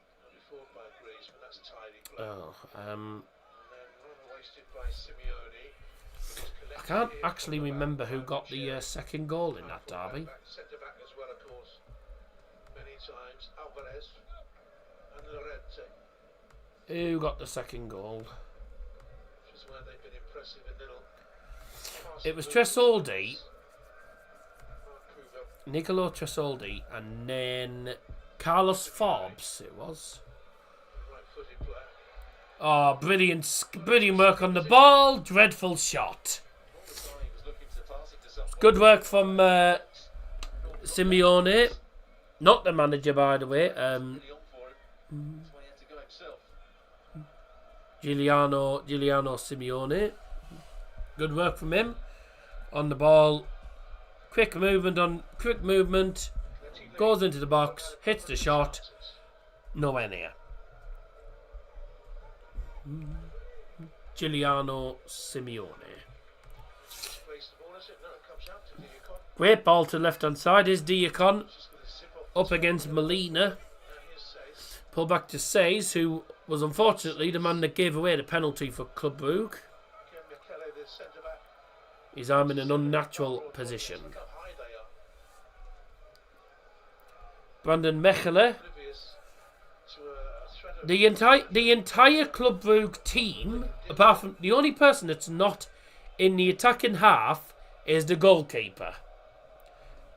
I can't actually remember who got the second goal in that derby. Who got the second goal? It was Tresoldi, Nicolo Tresoldi, and then Carlos Forbes. It was. Oh, brilliant work on the ball. Dreadful shot. Good work from Simeone. Not the manager, by the way. Giuliano Simeone. Good work from him. On the ball. Quick movement. Goes into the box. Hits the shot. Nowhere near. Giuliano Simeone. Great ball to left hand side. Is Diacon up against Molina. Pull back to Says, who was unfortunately the man that gave away the penalty for Club Brugge. His arm in an unnatural position. Brandon Mechele. The entire Club Brugge team, apart from the only person that's not in the attacking half, is the goalkeeper.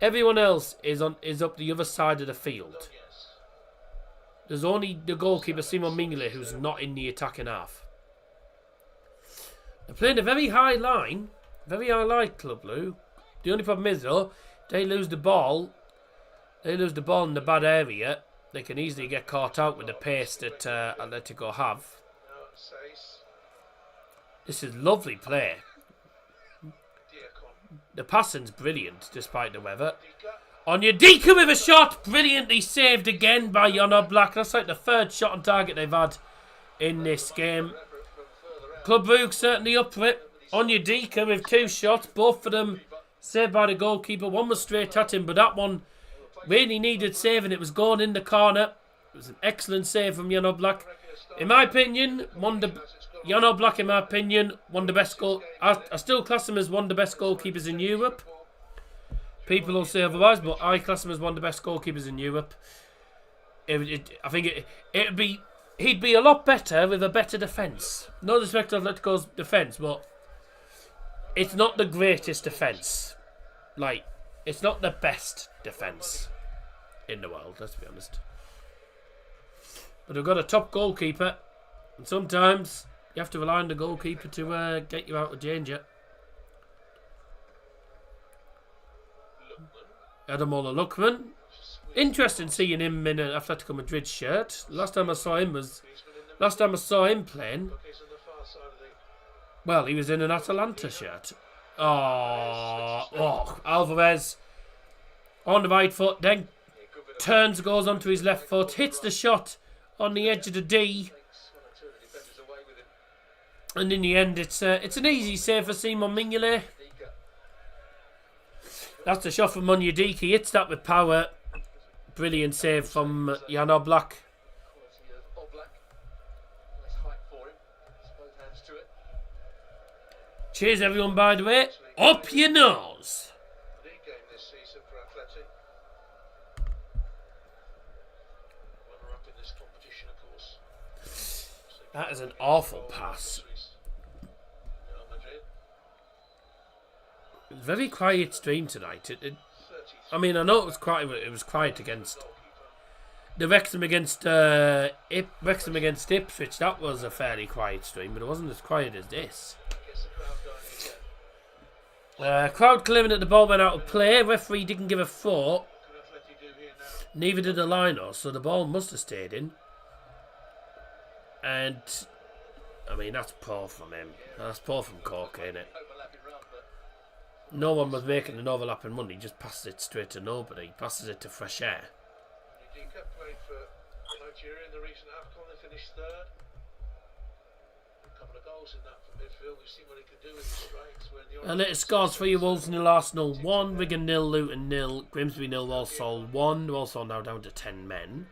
Everyone else is up the other side of the field. There's only the goalkeeper, Simon Mignolet, who's not in the attacking half. They're playing a very high line, Club Brugge. The only problem is, though, they lose the ball in the bad area. They can easily get caught out with the pace that Atletico have. This is lovely play. The passing's brilliant, despite the weather. Onyedika with a shot, brilliantly saved again by Jan Breydel. That's like the third shot on target they've had in this game. Club Brugge certainly up for it. Onyedika with 2 shots, both of them saved by the goalkeeper. One was straight at him, but that one really needed saving. It was going in the corner. It was an excellent save from Jan Breydel. In my opinion, Jan Breydel, in my opinion, one of the best I still class him as one of the best goalkeepers in Europe. People will say otherwise, but I class him as one of the best goalkeepers in Europe. I think he'd be a lot better with a better defence. No disrespect to Atletico's defence, but it's not the greatest defence. Like, it's not the best defence in the world, let's be honest. But they've got a top goalkeeper, and sometimes you have to rely on the goalkeeper to get you out of danger. Ademola Lookman. Interesting seeing him in an Atletico Madrid shirt. Last time I saw him playing, well, he was in an Atalanta shirt. Oh, Alvarez on the right foot, then turns, goes onto his left foot, hits the shot on the edge of the D, and in the end, it's an easy save for Simon Mignolet. That's the shot from Onyedika. He hits that with power. Brilliant save from Jan Breydel. Cheers, everyone, by the way. Up your nose. That is an awful pass. Very quiet stream tonight. I mean, I know it was quiet. It was quiet against the Wrexham against Ipswich. That was a fairly quiet stream, but it wasn't as quiet as this. Crowd claiming that the ball went out of play. Referee didn't give a thought. Neither did the liner, so the ball must have stayed in. And I mean, that's poor from him. That's poor from Cork, ain't it? No one was making an overlapping run. He just passes it straight to nobody. He passes it to fresh air. Played for Nigeria in the recent AFCON. They finished third. A couple of goals in that from midfield. We've seen what he can do with the strikes. And it scores for you. Wolves 0, Arsenal 1, Wigan 0, Luton 0, Grimsby 0, Walsall 1. Walsall now down to 10 men.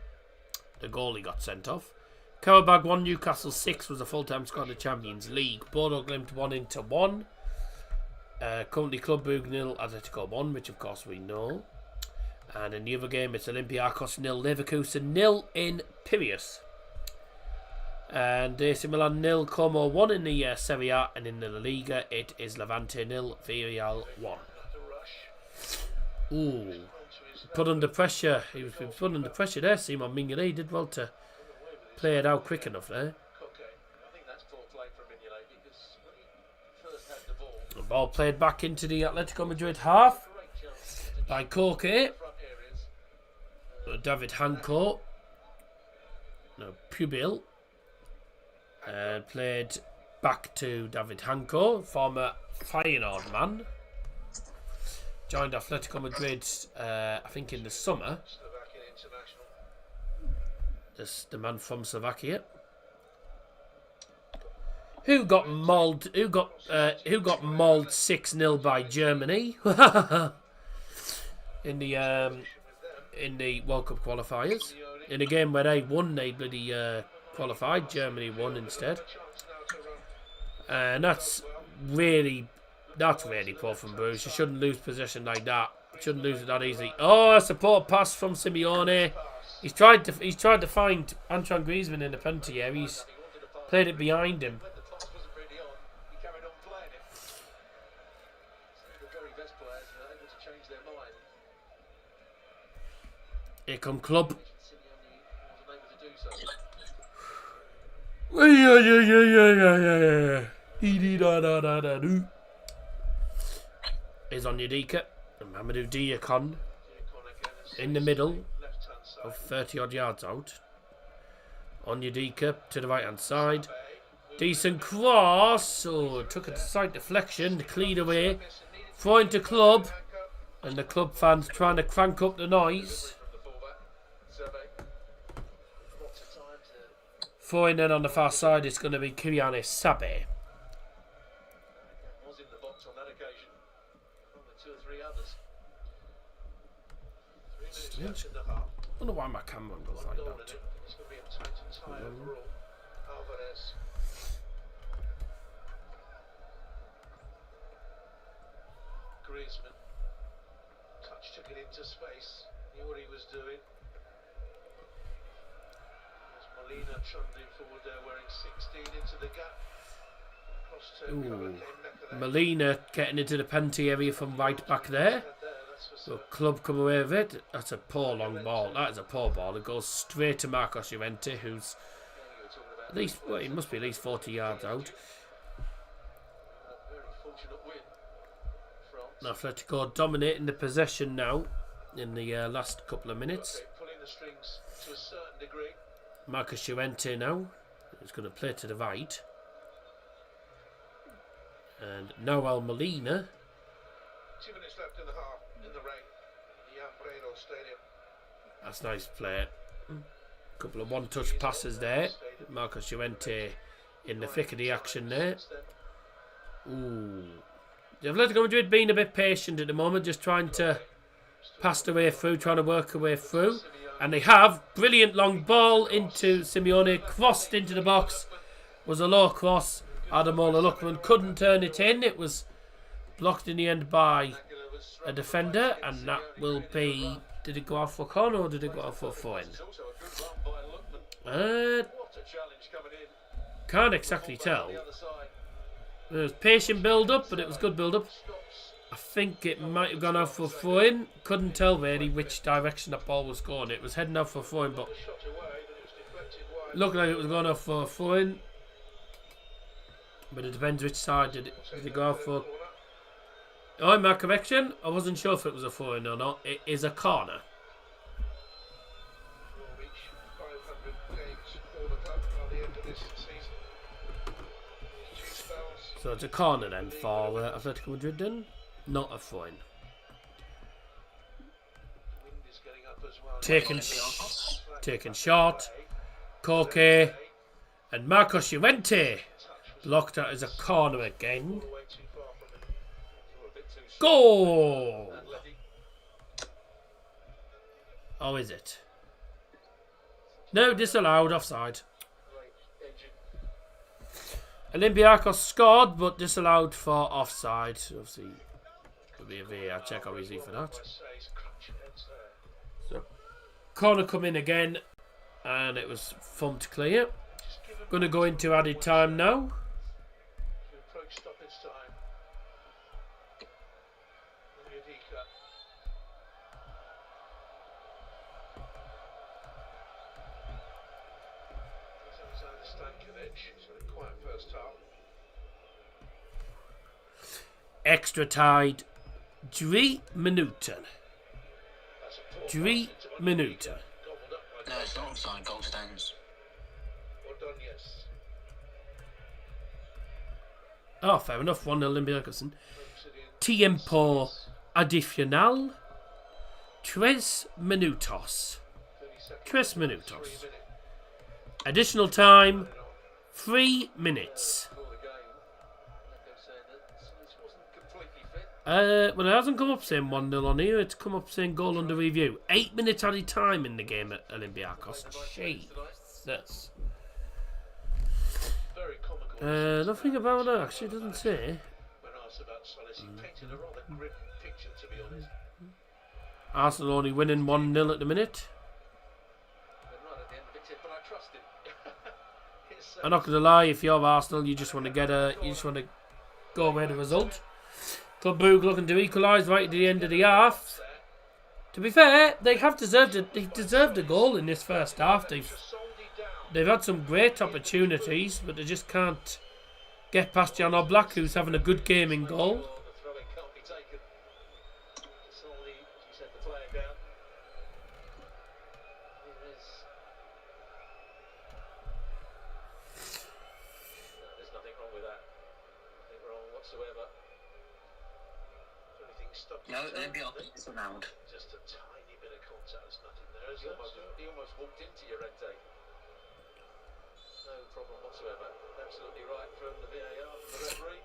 The goalie got sent off. Karabag 1, Newcastle 6 was a full-time squad of the Champions League. Bodo Glimt 1-1. Currently Club Brugge 0, Atletico 1, which of course we know. And in the other game, it's Olympiacos 0, Leverkusen 0 in Piraeus. And AC Milan 0, Como 1 in the Serie A, and in the La Liga, it is Levante 0, Villarreal 1. Ooh, put under pressure. He was put under pressure there. Simon Mignolet, he did well to play it out quick enough there. The ball played back into the Atletico Madrid half by Koke. David Hancock. No, Pubil. Played back to David Hanko, former Feyenoord man. Joined Atletico Madrid, I think in the summer. Slovakian international. This the man from Slovakia. Who got mauled? Who got mauled 6-0 by Germany in the World Cup qualifiers? In a game where they won, they bloody qualified. Germany won instead, and that's really poor from Bruges. You shouldn't lose possession like that. Shouldn't lose it that easily. Oh, a support pass from Simeone. He's tried to find Antoine Griezmann in the penalty area. He's played it behind him. The pass wasn't really on. He carried on playing it. The very best players are able to change their mind. Here come Club. Simeone wasn't able to do so. Is on Yadika and Mamadou Diakon in the middle of 30 odd yards out. On Yadika to the right hand side. Decent cross. Oh, took a slight deflection, cleared away. Throw into Club, and the Club fans trying to crank up the noise. Throwing in on the far side, it's going to be Kylian Sabe. Was in the box on that occasion. From the 2 or 3 others. 3 minutes left in the half. I wonder why my camera goes like Goal in that. it. It's going to be a tight and tie overall. Alvarez. Griezmann. Touch took it into space. Knew what he was doing. There's Molina trundling forward there, wearing 16 into the gap. Across to Ooh. Mecca. Molina getting into the penalty area from right back there. So Club come away with it. That's a poor long ball. That is a poor ball. It goes straight to Marcos Llorente, who's at least, well, he must be at least 40 yards out. Very fortunate win. Atletico dominating the possession now in the last couple of minutes. Pulling the strings to a certain degree. Marcos Llorente now is going to play to the right. And Noel Molina. 2 minutes left in the half, in the rain. Jan Breydel Stadium. That's nice play. Couple of one-touch passes there. Marcos Llorente in the thick of the action there. Ooh. The Atletico Madrid being a bit patient at the moment, just trying to pass their way through, trying to work their way through. And they have. Brilliant long ball into Simeone, crossed into the box. Was a low cross. Ademola Lookman couldn't turn it in. It was blocked in the end by a defender, and that will be... Did it go out for a corner or did it go out for a throw-in? Can't exactly tell. There was patient build-up, but it was good build-up. I think it might have gone out for a throw-in. Couldn't tell really which direction that ball was going. It was heading out for a throw-in, but looked like it was going out for a throw-in. But it depends which side did it go out for. Oh, my correction. I wasn't sure if it was a throw-in or not. It is a corner. So it's a corner then for Atletico Madrid then. Not a throw-in. Taken short. Koke. And Marcos Llorente. Blocked out as a corner again. Goal! Oh, is it? No, disallowed, offside. Olympiacos scored, but disallowed for offside. Obviously, there'll be a VAR check, obviously, for that. So, corner come in again, and it was thumped clear. Going to go into added time now. Extra tied. 3 minuten. 3 minuten. No, it's not offside, goal stands. Well done, yes. Oh, fair enough. 1-0 Olympiacos. Tiempo adicional. 3 minutos. 3 minutos. Additional time. 3 minutes. Well, it hasn't come up saying 1-0 on here. It's come up saying goal under review. 8 minutes added time in the game at Olympiacos. Jesus. Nothing about that. Actually, it doesn't say. Arsenal only winning 1-0 at the minute. I'm not going to lie. If you're Arsenal, you just want to go away the result. Club Brugge looking to equalise right at the end of the half. To be fair, they have deserved it. They deserved a goal in this first half. They've had some great opportunities, but they just can't get past Jan Breydel, who's having a good game in goal. No, Olympiacos is allowed. Just a tiny bit of contact, there's nothing there. He almost walked into Llorente. No problem whatsoever. Absolutely right from the VAR, from the referee.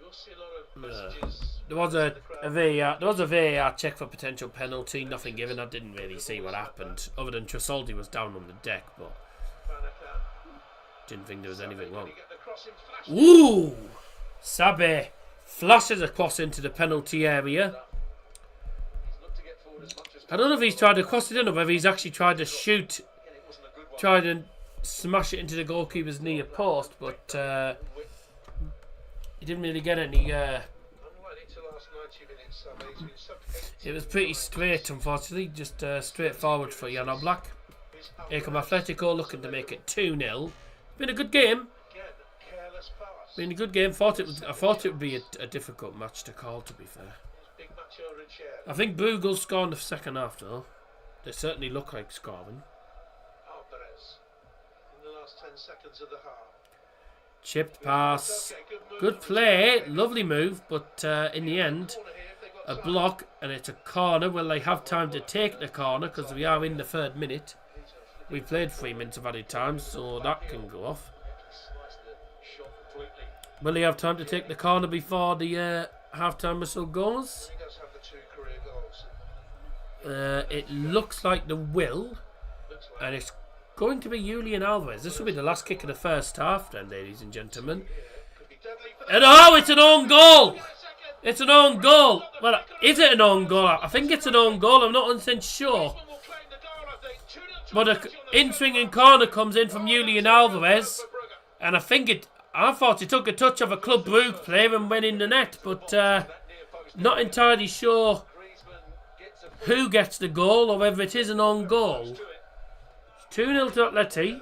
You'll see a lot of messages. There was a VAR check for potential penalty. Nothing given. I didn't really see what happened, other than Tresoldi was down on the deck, but didn't think there was anything wrong. Ooh, Sabe flashes across into the penalty area. I don't know if he's tried to cross it in or whether he's actually tried to shoot, tried to smash it into the goalkeeper's near post, but he didn't really get any. It was pretty straight, unfortunately, just straightforward for Jan Breydel. Here come Atletico looking to make it 2-0. Been a good game. Been a good game. I thought it would be a difficult match to call, to be fair. I think Brugge will score in the second half, though. They certainly look like scoring. Chipped pass. Good play. Lovely move, but in the end, a block, and it's a corner. Well, they have time to take the corner because we are in the 3rd minute. We played 3 minutes of added time, so that can go off. Will they have time to take the corner before the half-time whistle goes? It looks like they will. And it's going to be Julian Alvarez. This will be the last kick of the first half then, ladies and gentlemen. And oh, it's an own goal! It's an own goal! Well, is it an own goal? I think it's an own goal. I'm not 100% sure. But an in-swinging corner comes in from Julian Alvarez. And I thought he took a touch of a Club Brugge player and went in the net, but not entirely sure who gets the goal or whether it is an own goal. 2-0 to Atleti.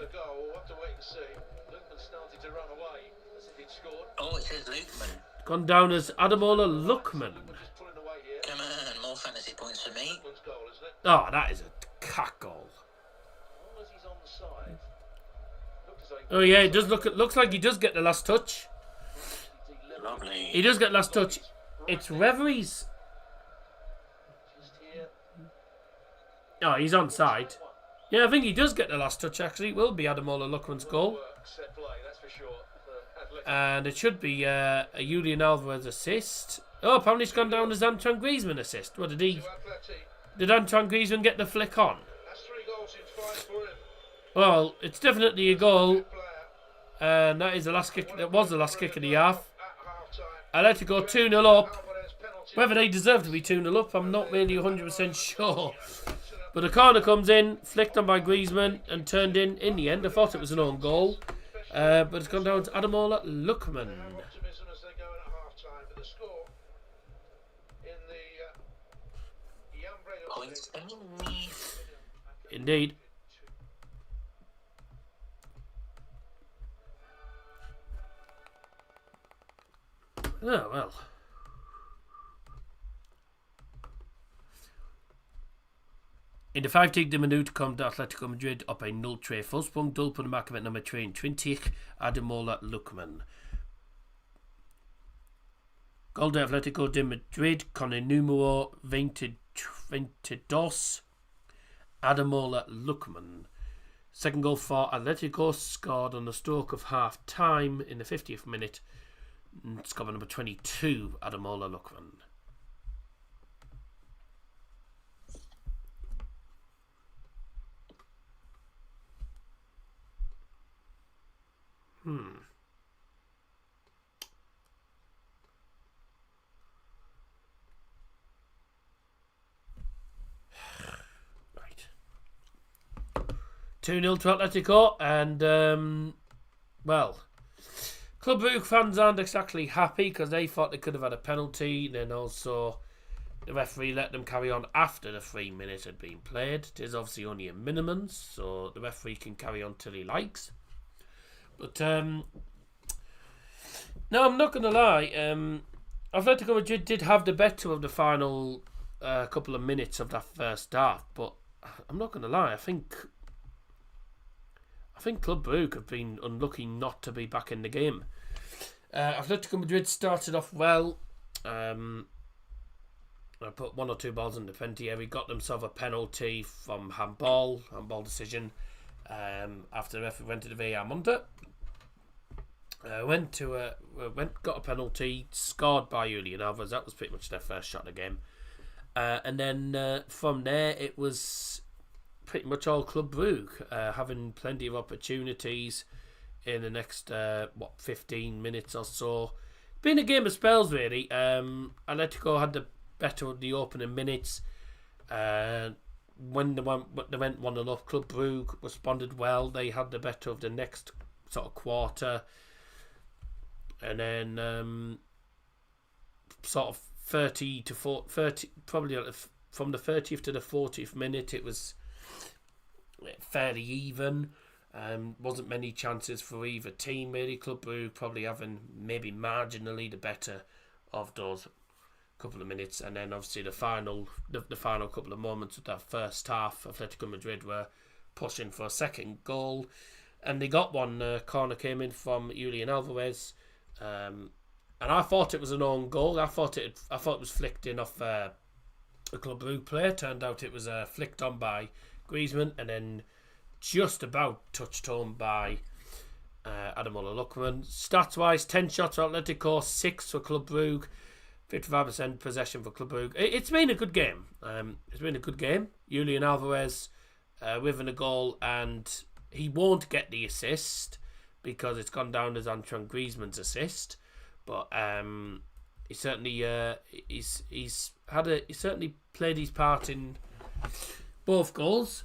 Oh, it says Lukman. Gone down as Ademola Lookman. Come on, more fantasy points for me. Oh, that is a cat goal. Oh yeah, it does looks like he does get the last touch. Lovely. He does get the last touch. It's Reveries. Oh, he's onside. Yeah, I think he does get the last touch, actually. It will be Ademola Lookman's goal. And it should be a Julian Alvarez assist. Oh, apparently it's gone down as Antoine Griezmann assist. What did Antoine Griezmann get the flick on? Well, it's definitely a goal. And that is the last kick. That was the last kick of the half. Atletico 2-0 up. Whether they deserve to be 2-0 up, I'm not really 100% sure. But the corner comes in, flicked on by Griezmann and turned in the end. I thought it was an own goal. But it's gone down to Ademola Lookman. Indeed. Oh, well. In de 15e minuut komt Atletico Madrid op een 0-2 voorsprong. Doelpunt maken met nummer 22, Ademola Lookman. Gol de Atletico de Madrid con el número 22, Ademola Lookman. Second goal for Atletico, scored on the stroke of half time in the 50th minute. Scored by number 22, Ademola Lookman. Right. 2-0 to Atletico, and well, Club Brugge fans aren't exactly happy because they thought they could have had a penalty. Then also the referee let them carry on after the 3 minutes had been played. It is obviously only a minimum, so the referee can carry on till he likes. But no, I'm not going to lie. Atletico Madrid did have the better of the final couple of minutes of that first half, but I'm not going to lie. I think Club Brugge have been unlucky not to be back in the game. Atletico Madrid started off well. I put 1 or 2 balls in the 20 area. Got themselves a penalty from handball decision. After the referee went to the VAR monitor. Got a penalty, scored by Julian Alvarez. That was pretty much their first shot of the game. And then from there, it was pretty much all Club Brugge, having plenty of opportunities in the next 15 minutes or so. Been a game of spells really. Atletico had the better of the opening minutes. When they went 1-0 up, Club Brugge responded well. They had the better of the next sort of quarter, and then sort of 30 to 40, probably from the 30th to the 40th minute, it was fairly even. Wasn't many chances for either team really. Club Brugge probably having maybe marginally the better of those couple of minutes, and then obviously the final couple of moments of that first half, Atletico Madrid were pushing for a second goal, and they got one. Corner came in from Julian Alvarez, and I thought it was an own goal. I thought it was flicked in off a Club Brugge player. Turned out it was flicked on by Griezmann, and then just about touched home by Ademola Lookman. Stats wise, 10 shots for Atletico, 6 for Club Brugge, 55% possession for Club Brugge. It's been a good game. Julian Alvarez with a goal, and he won't get the assist because it's gone down as Antoine Griezmann's assist. But he certainly he's certainly played his part in both goals.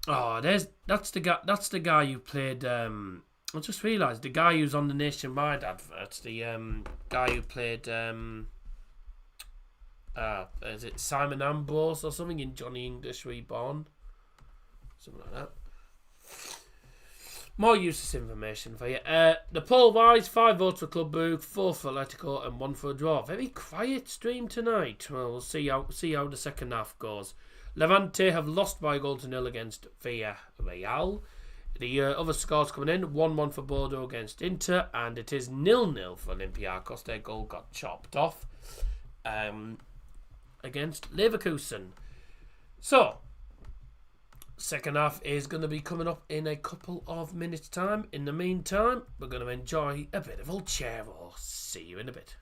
Oh, that's the guy who played. I just realised the guy who's on the Nationwide adverts. The guy who played. Is it Simon Ambrose or something in Johnny English Reborn? Something like that. More useless information for you. The poll wise, 5 votes for Club Brugge, 4 for Atletico, and 1 for a draw. Very quiet stream tonight. Well, we'll see how the second half goes. Levante have lost by a goal to 0 against Villarreal. The other scores coming in: 1-1 for Bordeaux against Inter, and it is 0-0 for Olympiacos. Their goal got chopped off against Leverkusen. So, second half is going to be coming up in a couple of minutes' time. In the meantime, we're going to enjoy a bit of old Chero. See you in a bit.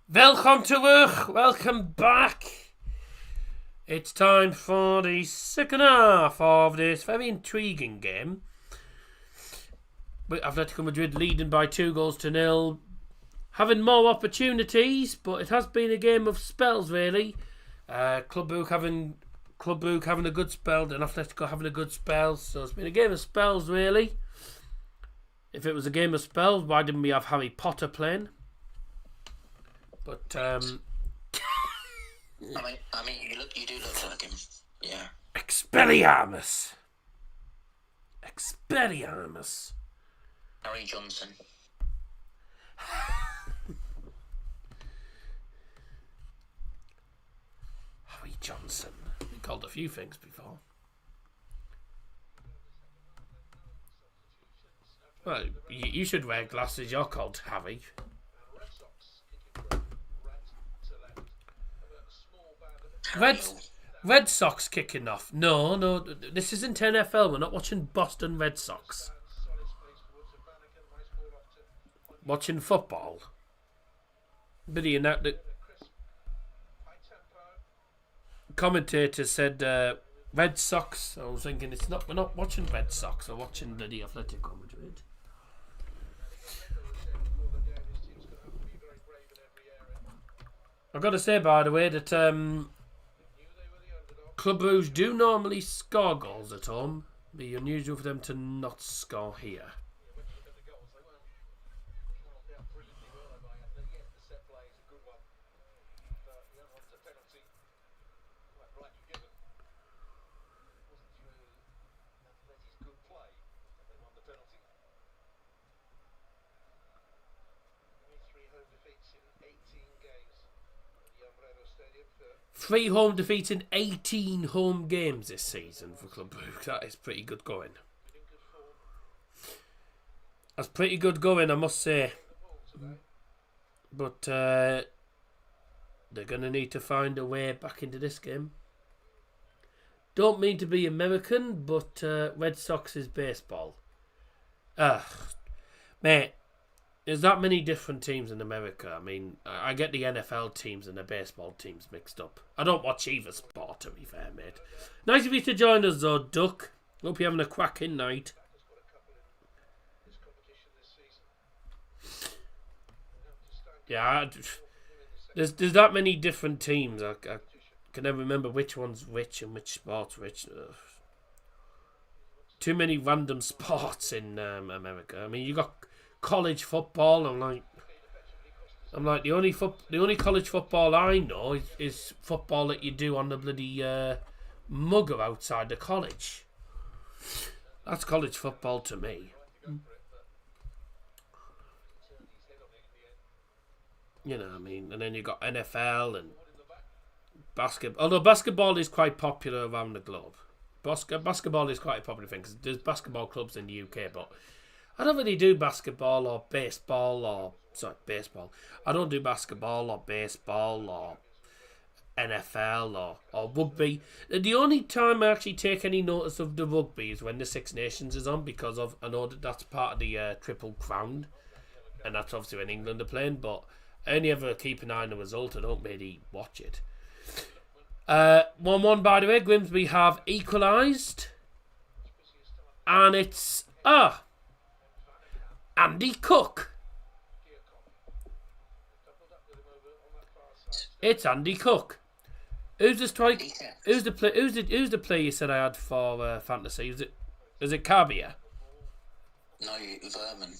Welcome back. It's time for the second half of this very intriguing game. With Atletico Madrid leading by 2-0, having more opportunities, but it has been a game of spells really. Club Brugge having a good spell and Atletico having a good spell, so it's been a game of spells really. If it was a game of spells, why didn't we have Harry Potter playing? But I mean, you do look like him. Yeah. Expelliarmus. Harry Johnson. Harry Johnson. We called a few things before. Well, you should wear glasses. You're called Harry. Red Sox kicking off. No, this isn't NFL. We're not watching Boston Red Sox. Watching football. But the commentator said Red Sox. I was thinking we're not watching Red Sox. We're watching bloody Atletico Madrid. I've got to say, by the way, that Club Brugge do normally score goals at home. It'd be unusual for them to not score here. Three home defeats in 18 home games this season for Club Brugge. That is pretty good going. That's pretty good going, I must say. But they're going to need to find a way back into this game. Don't mean to be American, but Red Sox is baseball. Mate. There's that many different teams in America. I mean, I get the NFL teams and the baseball teams mixed up. I don't watch either sport, to be fair, mate. Nice of you to join us, though, Duck. Hope you're having a cracking night. Yeah, there's that many different teams. I can never remember which one's which and which sport's which. Too many random sports in America. I mean, you got college football. I'm like the only college football I know is football that you do on the bloody mugger outside the college. That's college football to me. You know what I mean? And then you got NFL and basketball. Although basketball is quite popular around the globe. Basketball is quite a popular thing because there's basketball clubs in the UK, but I don't really do basketball or baseball. I don't do basketball or baseball or NFL or rugby. The only time I actually take any notice of the rugby is when the Six Nations is on, because I know that's part of the Triple Crown, and that's obviously when England are playing, but I only ever keep an eye on the result. I don't really watch it. 1-1, by the way. Grimsby have equalised, and it's Andy Cook. It's Andy Cook. Who's the strike? Who's the player you said I had for fantasy? Is it Cabia? No, Vermin.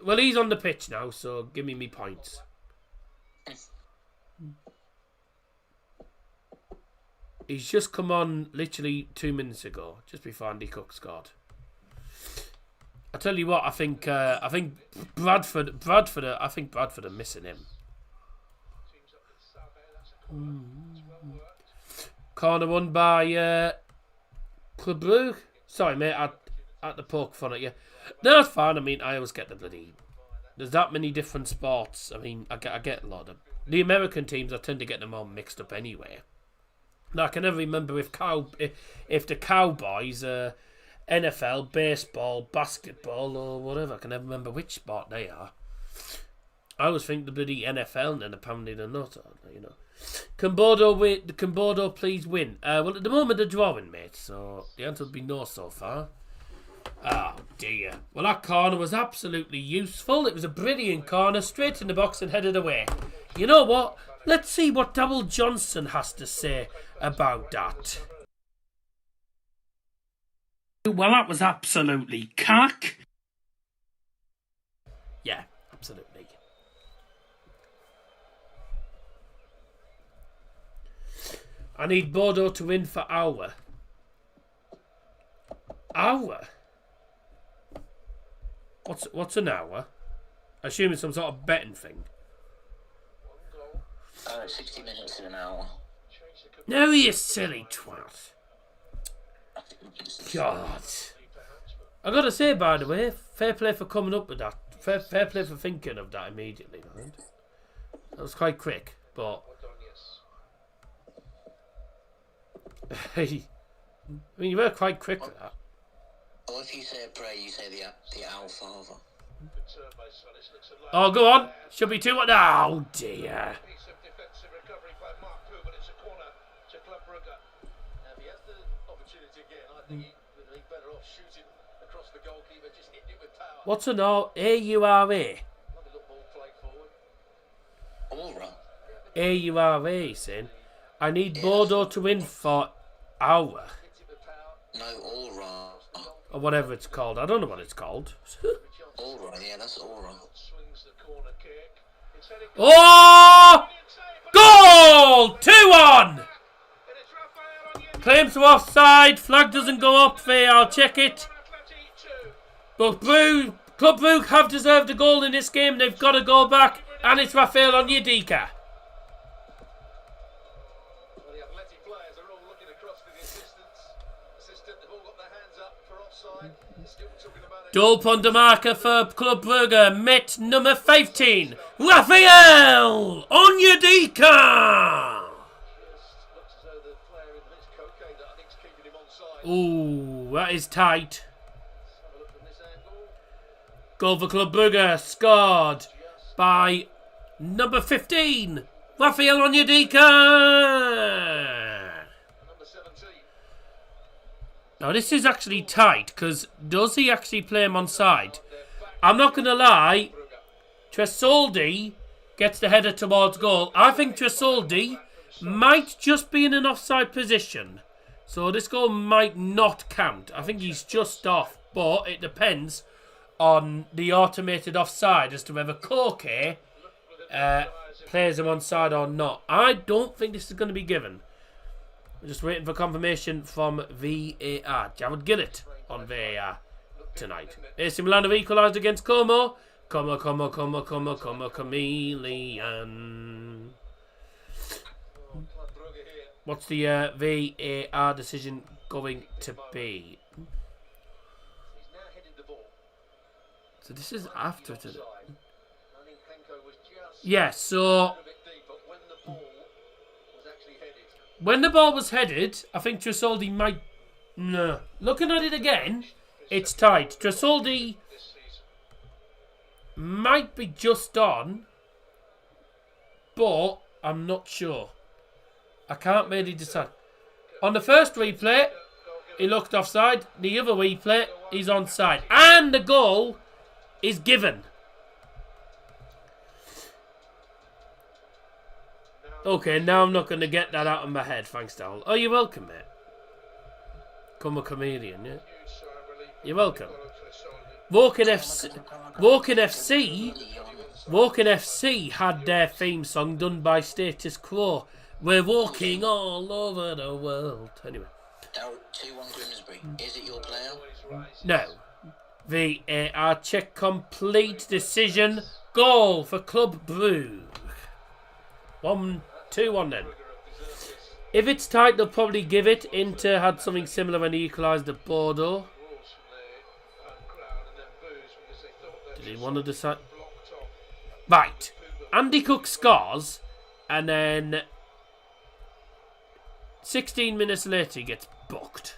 Well, he's on the pitch now, so give me points. He's just come on literally 2 minutes ago, just before Andy Cook scored. I tell you what, I think Bradford are missing him. Corner won by Club Brugge. Sorry, mate, I had to poke fun at you. No, it's fine. I mean, I always get the bloody. There's that many different sports. I mean, I get a lot of the American teams. I tend to get them all mixed up anyway. Now, I can never remember if the Cowboys are NFL, baseball, basketball, or whatever. I can never remember which sport they are. I always think the bloody NFL, and then apparently they're not. You know. Can Bordeaux win? Can Bordeaux please win? Well, at the moment they're drawing, mate. So the answer would be no so far. Oh dear. Well, that corner was absolutely useful. It was a brilliant corner, straight in the box and headed away. You know what? Let's see what Double Johnson has to say about that. Well, that was absolutely cack. Yeah, absolutely. I need Bordeaux to win for hour. Hour? What's an hour? I assume it's some sort of betting thing. 60 minutes in an hour. No, you silly twat. God. I gotta say, by the way, fair play for coming up with that. Fair play for thinking of that immediately, man. That was quite quick, but... Hey, I mean, you were quite quick with that. Or if you say a prayer, you say the Our Father. Oh, go on. Should be 2-1. Oh, dear. Piece of defensive recovery by Mark Fu, but it's a corner to Club Brugge. Now, if he has the opportunity again, I think he would be better off shooting across the goalkeeper, just hitting it with power. What's an A-U-R-A? Lovely little ball played forward. Aura. A-U-R-A, he's saying. I need Bordeaux to win for hour. No, Aura. Or whatever it's called. I don't know what it's called. Aura, yeah, that's Aura. Swings the corner kick. It's heading Oh! Goal! 2-1! and it's Rafael on the Claims to offside. Flag doesn't go up. I'll check it. Atleti 2. But Club Brugge have deserved a goal in this game. They've got to go back. And it's Rafael Onyedika. Well, the Atleti players are all looking across to the assistant. They've all got their hands up for offside. Still talking about it. Goal on the marker for Club Brugge. Met number 15. Rafael Onyedika. Looks as though the player in this cocaine that I think is keeping him onside. Ooh, that is tight. Let's have a look from this angle. Goal for Club Brugge. Scored by number 15. Rafael Onyedika. Number 17. Now this is actually tight because does he actually play him on side? I'm not going to lie. Tresoldi gets the header towards goal. I think Tresoldi might just be in an offside position. So this goal might not count. I think he's just off. But it depends on the automated offside as to whether Koke plays him on side or not. I don't think this is going to be given. We're just waiting for confirmation from VAR. Jared Gillett on VAR tonight. AC Milan have equalised against Como. Como, chameleon. What's the VAR decision going to be? He's now headed the ball. So this is after today. I think Penko was just Yes, so a bit deep, but when the ball was actually headed, when the ball was headed, I think Tresoldi might... No. Looking at it again, it's tight. Tresoldi this season. might be just on, but I'm not sure. I can't really decide. On the first replay, he looked offside. The other replay, he's onside. And the goal is given. Okay, now I'm not going to get that out of my head. Thanks, Dal. Oh, you're welcome, mate. Come a chameleon, yeah? You're welcome. Woking FC had their theme song done by Status Quo. We're walking all over the world. Anyway. 2-1 Grimsby. Is it your player? No. VAR check complete. Decision. Goal for Club Brugge. 2-1 then. If it's tight, they'll probably give it. Inter had something similar when he equalised at Bordeaux. Did he want to decide? Right. Andy Cook scores, and then 16 minutes later he gets booked.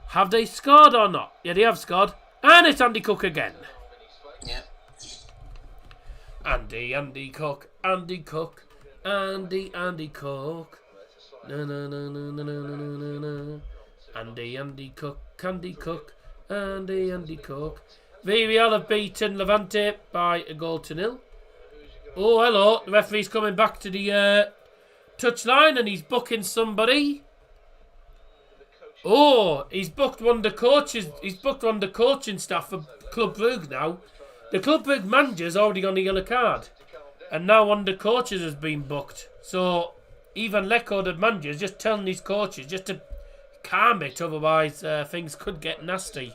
Have they scored or not? Yeah, they have scored. And it's Andy Cook again. Yeah. Andy Cook. Andy Cook. Andy Cook. Na na na na na na na na. Andy Cook. Andy Cook. Andy Cook. Villarreal have beaten Levante by a goal to 0. Oh, hello. The referee's coming back to the touchline and he's booking somebody. Oh, he's booked one of the coaches. He's booked one of the coaching staff for Club Brugge now. The Club Brugge manager's already got a yellow card. And now one of the coaches has been booked. So, Ivan Leko, the manager, is just telling these coaches just to calm it. Otherwise, things could get nasty.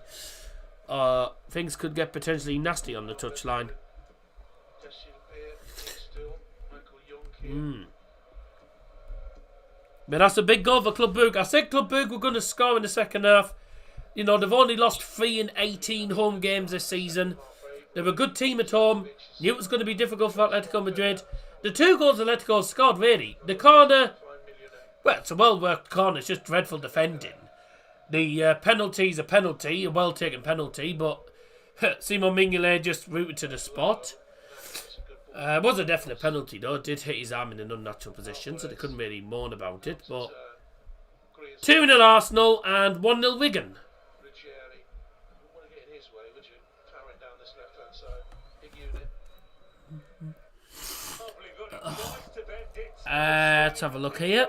Things could get potentially nasty on the touchline. But that's a big goal for Club Brugge. I said Club Brugge were going to score in the second half. You know, they've only lost 3 in 18 home games this season. They're a good team at home. Knew it was going to be difficult for Atletico Madrid. The 2 goals Atletico scored, really. The corner, well, it's a well-worked corner. It's just dreadful defending. The penalty's a penalty, a well-taken penalty, but Simon Mignolet just rooted to the spot. It was a definite penalty, though. It did hit his arm in an unnatural position, so they couldn't really moan about it. But 2-0 Arsenal and 1-0 Wigan. Let's have a look here.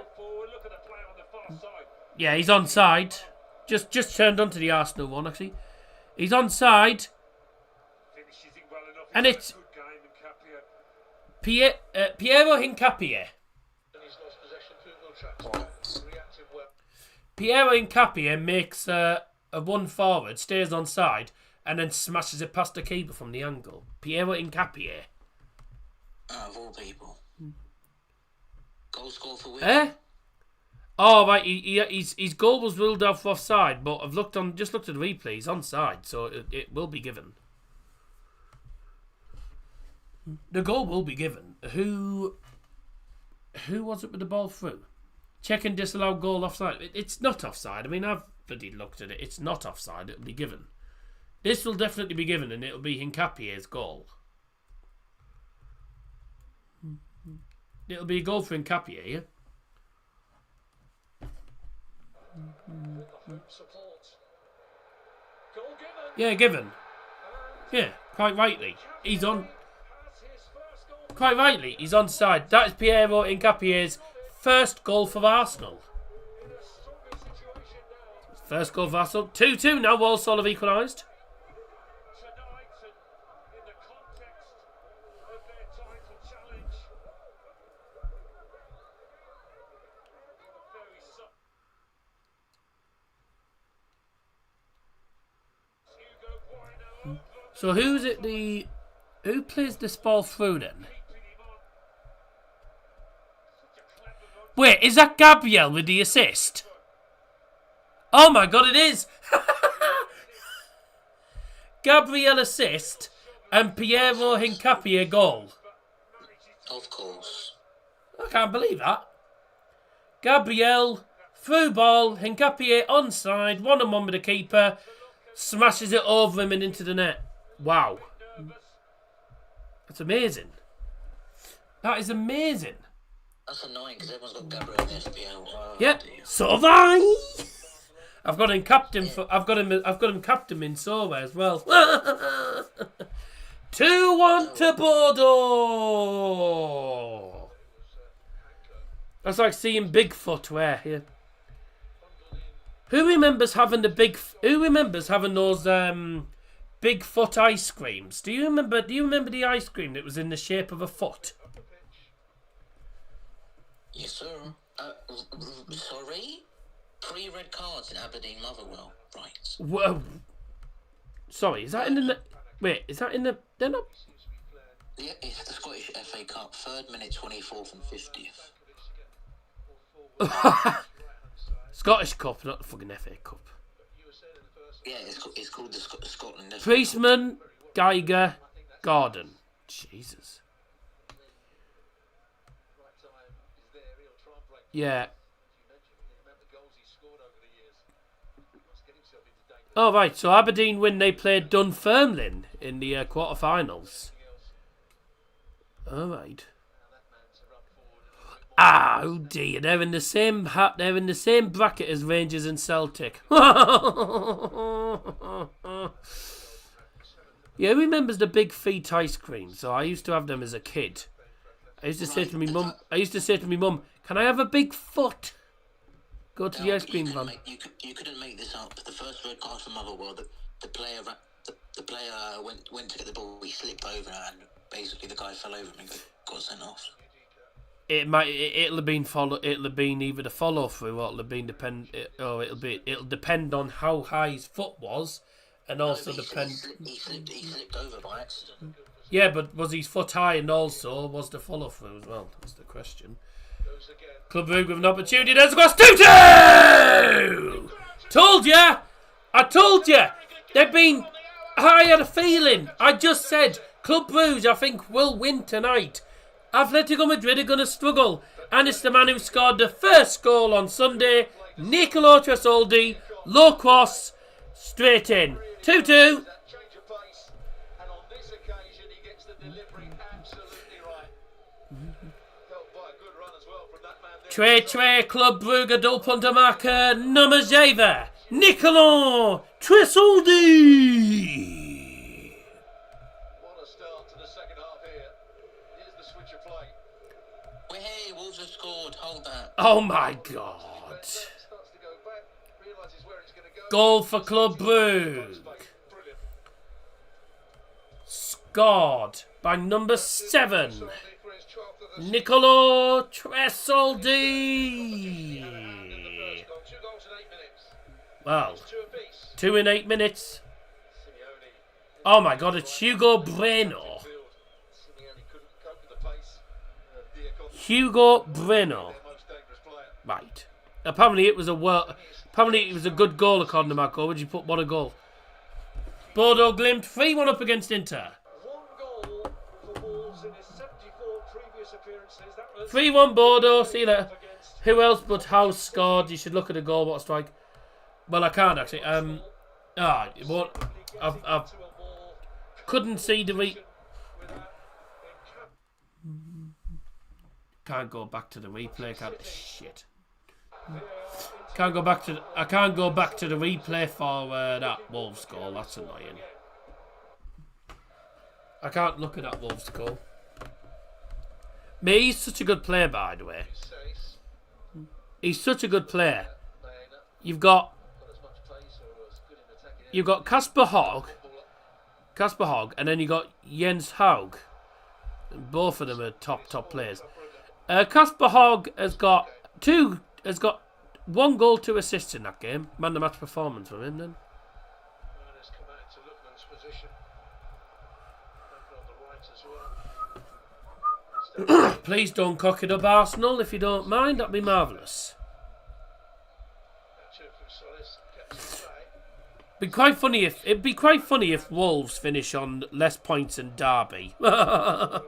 Yeah, he's onside. Just turned onto the Arsenal one, actually. He's onside. And it's Piero Hincapié. Piero Hincapié makes a one forward, stays onside, and then smashes it past the keeper from the angle. Piero Hincapié. Of all people. Goal score for Wigan. Oh right, his goal was ruled off offside, but I've looked at the replay. He's onside, so it will be given. The goal will be given. Who was it with the ball through? Check and disallow goal offside. It's not offside. I mean, I've bloody looked at it. It's not offside. It'll be given. This will definitely be given, and it'll be Hincapié's goal. It'll be a goal for Hincapié, yeah? Yeah, given. Yeah, quite rightly. He's on. Quite rightly, he's onside. That is Piero Hincapié's first goal for Arsenal. First goal for Arsenal. 2-2 now. Walsall have equalised. So who plays this ball through then? Wait, is that Gabriel with the assist? Oh my god, it is! Gabriel assist and Piero Hincapié goal. Of course. I can't believe that. Gabriel, through ball, Hincapié onside, 1-on-1 with the keeper, smashes it over him and into the net. Wow. That's amazing. That is amazing. That's annoying because everyone's got Gabriel in the SPL. Oh, yep. dear. So have I. I've got him captain for. I've got him captain in Sorway as well. 2-1 to Bordeaux. That's like seeing Bigfoot wear here. Who remembers having those Bigfoot ice creams? Do you remember the ice cream that was in the shape of a foot? Yes, sir. Sorry? 3 red cards in Aberdeen Motherwell. Right. Whoa. Sorry, is that in the... Wait, is that in the... They're not... Yeah, it's the Scottish FA Cup. 3rd minute, 24th and 50th. Scottish Cup, not the fucking FA Cup. Yeah, it's called the Scotland FA Cup. Priestman, Geiger, Gordon. Jesus. Yeah. Oh, right. So Aberdeen win. They played Dunfermline in the quarterfinals. All right. Ah, oh dear, they're in the same they're in the same bracket as Rangers and Celtic. Yeah, who remembers the big feet ice cream? So I used to have them as a kid. I used to say to my mum, "Can I have a big foot?" Go to the ice cream van. You couldn't make this up. The first red card from Motherwell, the player went to get the ball, he slipped over, and basically the guy fell over and got sent off. It'll have been either the follow through or it'll depend on how high his foot was, and also He slipped over by accident. Yeah, but was his foot high, and also was the follow through as well? That's the question. Club Brugge with an opportunity. There's across 2-2. I told you. I had a feeling. I just said Club Brugge, I think, will win tonight. Atletico Madrid are going to struggle. And it's the man who scored the first goal on Sunday, Nicolo Tresoldi, low cross, straight in. 2-2. Tre Club Brugge doelpuntenmaker nummer 7, Nicolo Tresoldi. What a start to the second half here. Here's the switch of play. Hey, Wolves have scored. Hold that. Oh my God. Goal for Club Brugge. Scored by number 7. Nicolo Tresoldi. Well, 2 in 8 minutes. Oh my God, it's Hugo Bueno. Hugo Bueno. Right. Apparently it was a good goal according to Marco. Would you put what a goal? Bodo Glimt 3-1 up against Inter. 3-1 Bodo. See that? Who else but House scored? You should look at the goal. What a strike! Well, I can't actually. I couldn't see the Can't go back to the replay. Shit. I can't go back to the replay for that Wolves goal. That's annoying. I can't look at that Wolves goal. He's such a good player, by the way. He's such a good player. You've got Kasper Hogg, and then you got Jens Haug. Both of them are top players. Kasper Hogg has got 1 goal, 2 assists in that game. Man of the match performance from him then. Please don't cock it up, Arsenal, if you don't mind. That'd be marvellous. It'd be quite funny if Wolves finish on less points than Derby. Do you know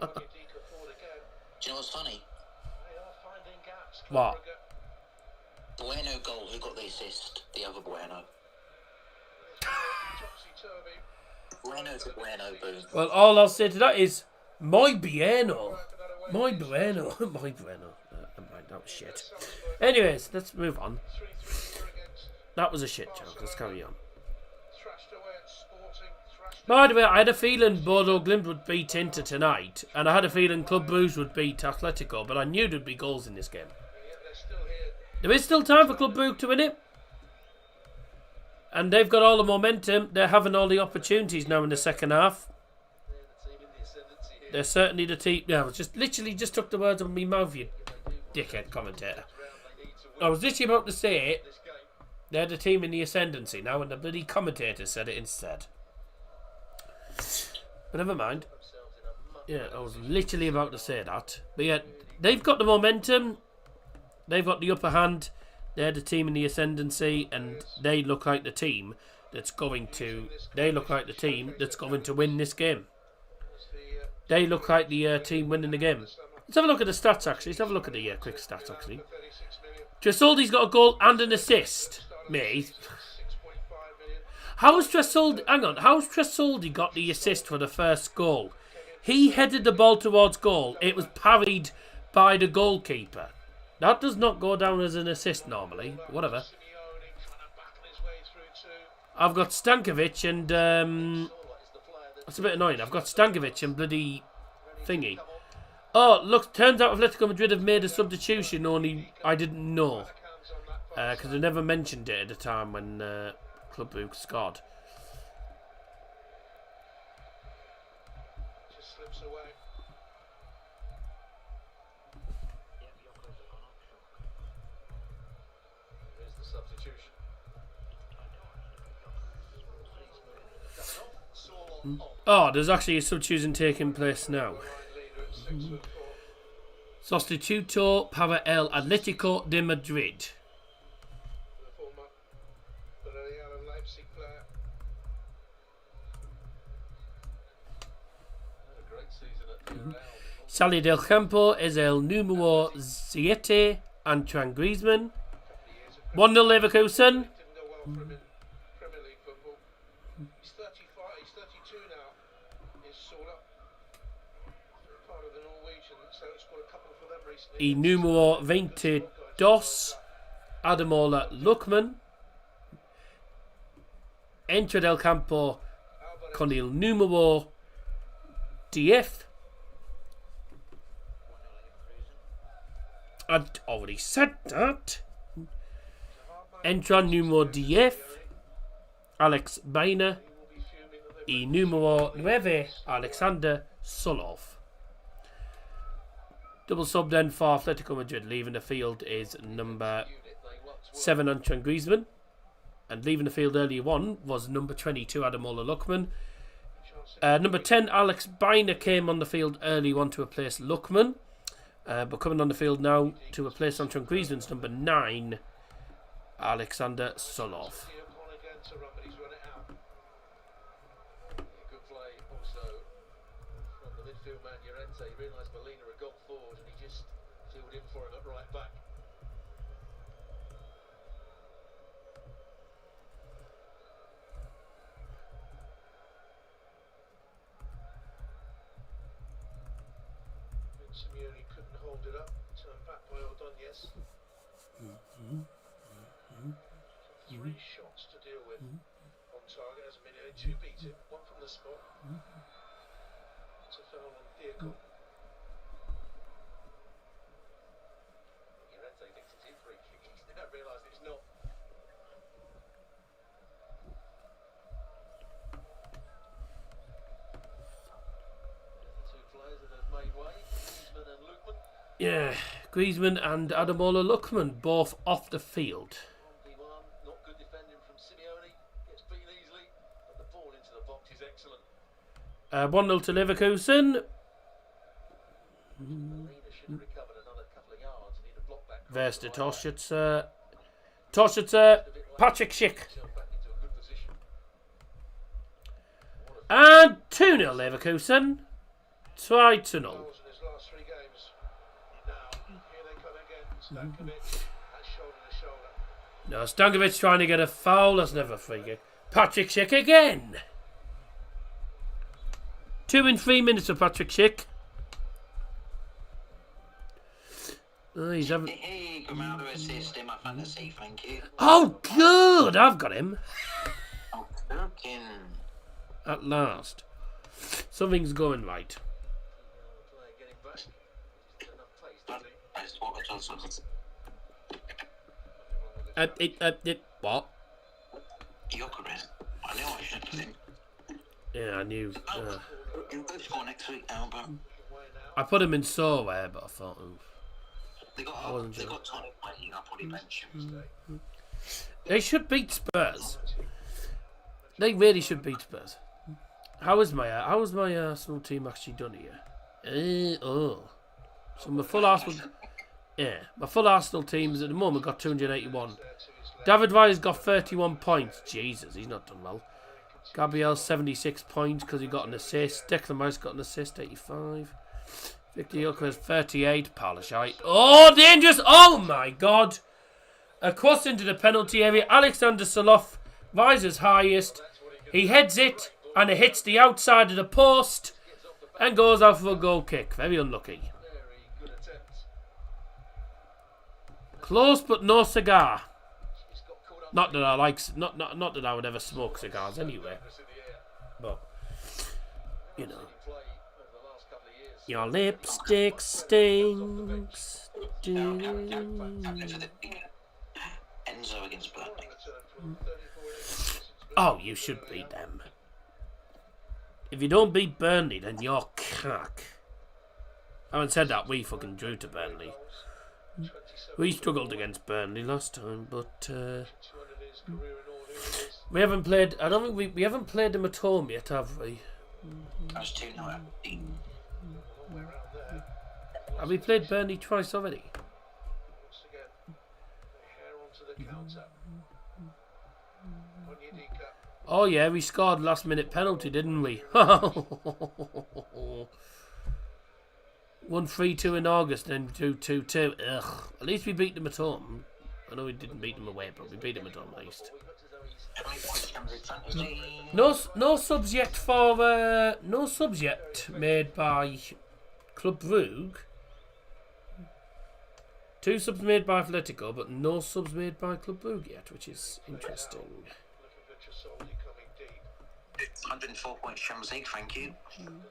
what's funny? What? Bueno goal. Who got the assist? The other Bueno. Bueno to Bueno, boom. Well, all I'll say to that is, muy bueno. Muy bueno. Muy bueno. That was shit. Anyways, let's move on. That was a shit joke. Let's carry on. By the way, I had a feeling Bodo Glimt would beat Inter tonight, and I had a feeling Club Brugge would beat Atletico, but I knew there'd be goals in this game. There is still time for Club Brugge to win it. And they've got all the momentum. They're having all the opportunities now in the second half. They're certainly the team. Yeah, I was literally took the words out of my mouth, you dickhead commentator. I was literally about to say it. They're the team in the ascendancy now, and the bloody commentator said it instead. But never mind. Yeah, I was literally about to say that. But yeah, they've got the momentum. They've got the upper hand. They're the team in the ascendancy, and they look like the team that's going to. They look like the team that's going to win this game. They look like the team winning the game. Let's have a look at the stats. Actually, let's have a look at the quick stats. Actually, Tresoldi's got a goal and an assist. Mate, how's Tresoldi? Hang on, how's Tresoldi got the assist for the first goal? He headed the ball towards goal. It was parried by the goalkeeper. That does not go down as an assist normally. Whatever. I've got Stankovic and... that's a bit annoying. I've got Stankovic and bloody thingy. Oh, look, turns out Atletico Madrid have made a substitution, only I didn't know. Because I never mentioned it at the time when Club Brugge scored. Just slips away. Here's the substitution. Oh, there's actually a substitution taking place now. Sostituto para el Atletico de Madrid. The former Leipzig player. Had a great season at Real. Sale del campo es el número 7, Antoine Griezmann. 1-0 Leverkusen. Didn't go well for him in Premier League football. He's 35, he's 32 now. He's Sola. Part of the Norwegian, so it's got a couple for them recently. Y número 22, Ademola Lookman. Entra del campo con el número 10. I'd already said that. Entra número 10, Alex Baina. Y número 9, Alexander Solov. Double sub then for Atletico Madrid. Leaving the field is number 7, Antoine Griezmann. And leaving the field earlier on was number 22, Ademola Lookman. Number 10, Alex Baina came on the field early on to replace Lookman. But coming on the field now to replace Antoine Griezmann's number 9, Alexander Solov. Good play also from the midfield man Llorente. He realised Molina had got forward and he just filled in for him at right back. Simeone couldn't hold it up. Turned back by Ordóñez. 3 shots to deal with on target as Simeone. 2 beat him, 1 from the spot. It's a foul on Diego. Llorente thinks it's in free kick. He's now realised it's not. The 2 players that have made way, Griezmann and Lookman. Yeah, Griezmann and Ademola Lookman both off the field. 1v1, not good defending from Simeone. Gets beaten easily, but the ball into the box is excellent. 1-0 to Leverkusen. Molina should have recovered another couple of yards. Need a block back. There's the Torschütze, Patrick Schick. Back into a good position. And 2-0 Leverkusen. 2-0. Goals in his last 3 games. Now, here they come again. Stankovic, that's shoulder to shoulder. No, Stankovic trying to get a foul. That's never a free kick. Patrick Schick again. 2 in 3 minutes of Patrick Schick. Oh, he's having... Hey, Grimaldo assist in my fantasy, thank you. Oh, good! I've got him. Oh, looking. At last. Something's going right. Player getting back. Just enough pace, But doesn't he? that's what it also is. What? Gyökeres. I knew I should put him. Yeah, I knew. He'll go score next week now, but I put him in Sorware, but I thought, oof. they got Tonic waiting. I'll probably bench him. They should beat Spurs. They really should beat Spurs. How is my Arsenal team actually done here? So my full Arsenal, my full Arsenal teams at the moment got 281. David Raya's got 31 points. Jesus, he's not done well. Gabriel's 76 points because he got an assist. Declan Rice got an assist, 85. Victor Gyökeres 38. Palashite. Oh, dangerous! Oh my God! A cross into the penalty area. Alexander Solov rises highest. He heads it and it hits the outside of the post. And goes out for a goal kick. Very unlucky. Very good attempt. Close but no cigar. He's got caught up Not that I like, not that I would ever smoke cigars anyway. in the air. But you know, Play over the last couple of years. your lipstick stinks. Enzo against Burnley. Oh, you should beat them. If you don't beat Burnley, then you're crack. Having said that, we fucking drew to Burnley. We struggled against Burnley last time, but we haven't played. I don't think we haven't played them at home yet, have we? That's 2-0 out of 15. Have we played Burnley twice already? Once again, hair onto the counter. Onyedika. Oh yeah, we scored last minute penalty, didn't we? 1-3-2 in August, then 2-2-2. Ugh. At least we beat them at home. I know we didn't beat them away, but we beat them at home at least. 20 points Champions Fantasy. No subs yet for no subs yet made by Club Brugge. 2 subs made by Atletico, but no subs made by Club Brugge yet, which is interesting. Looking for Chasoli coming deep. 104 points Champions League, thank you.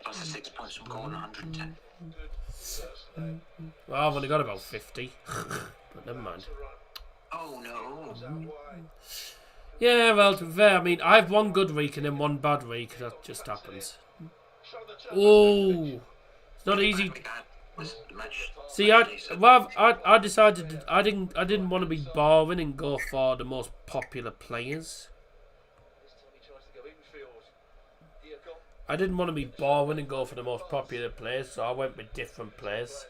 Plus the 6 points from goal and 110. Well, I've only got about 50, but never mind. Oh no. Yeah, well, to be fair, I mean, I have one good week and then one bad week. That just happens. Oh, it's not easy. See, I decided I didn't want to be boring and go for the most popular players. I didn't want to be boring and go for the most popular players, so I went with different players.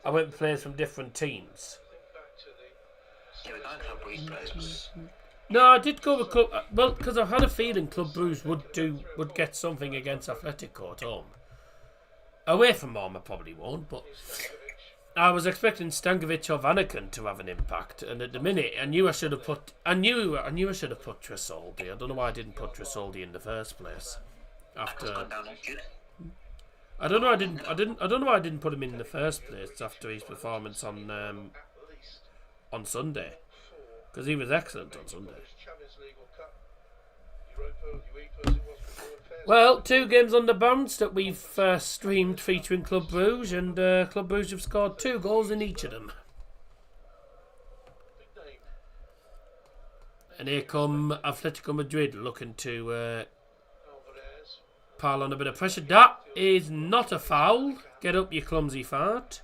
I went with players from different teams. Yeah, we're going Club Brugge players. No, I did go with Club. Well, because I had a feeling Club Brugge would get something against Atletico at home. Away from home, I probably won't, but I was expecting Stankovic or Vanaken to have an impact, and at the minute, I knew I should have put Tresoldi. I don't know why I didn't put Tresoldi in the first place. After I don't know why I didn't put him in the first place after his performance on Sunday, because he was excellent on Sunday. Well, 2 games on the bounce that we've streamed featuring Club Brugge, and Club Brugge have scored 2 goals in each of them. And here come Atletico Madrid looking to pile on a bit of pressure. That is not a foul. Get up, you clumsy fart.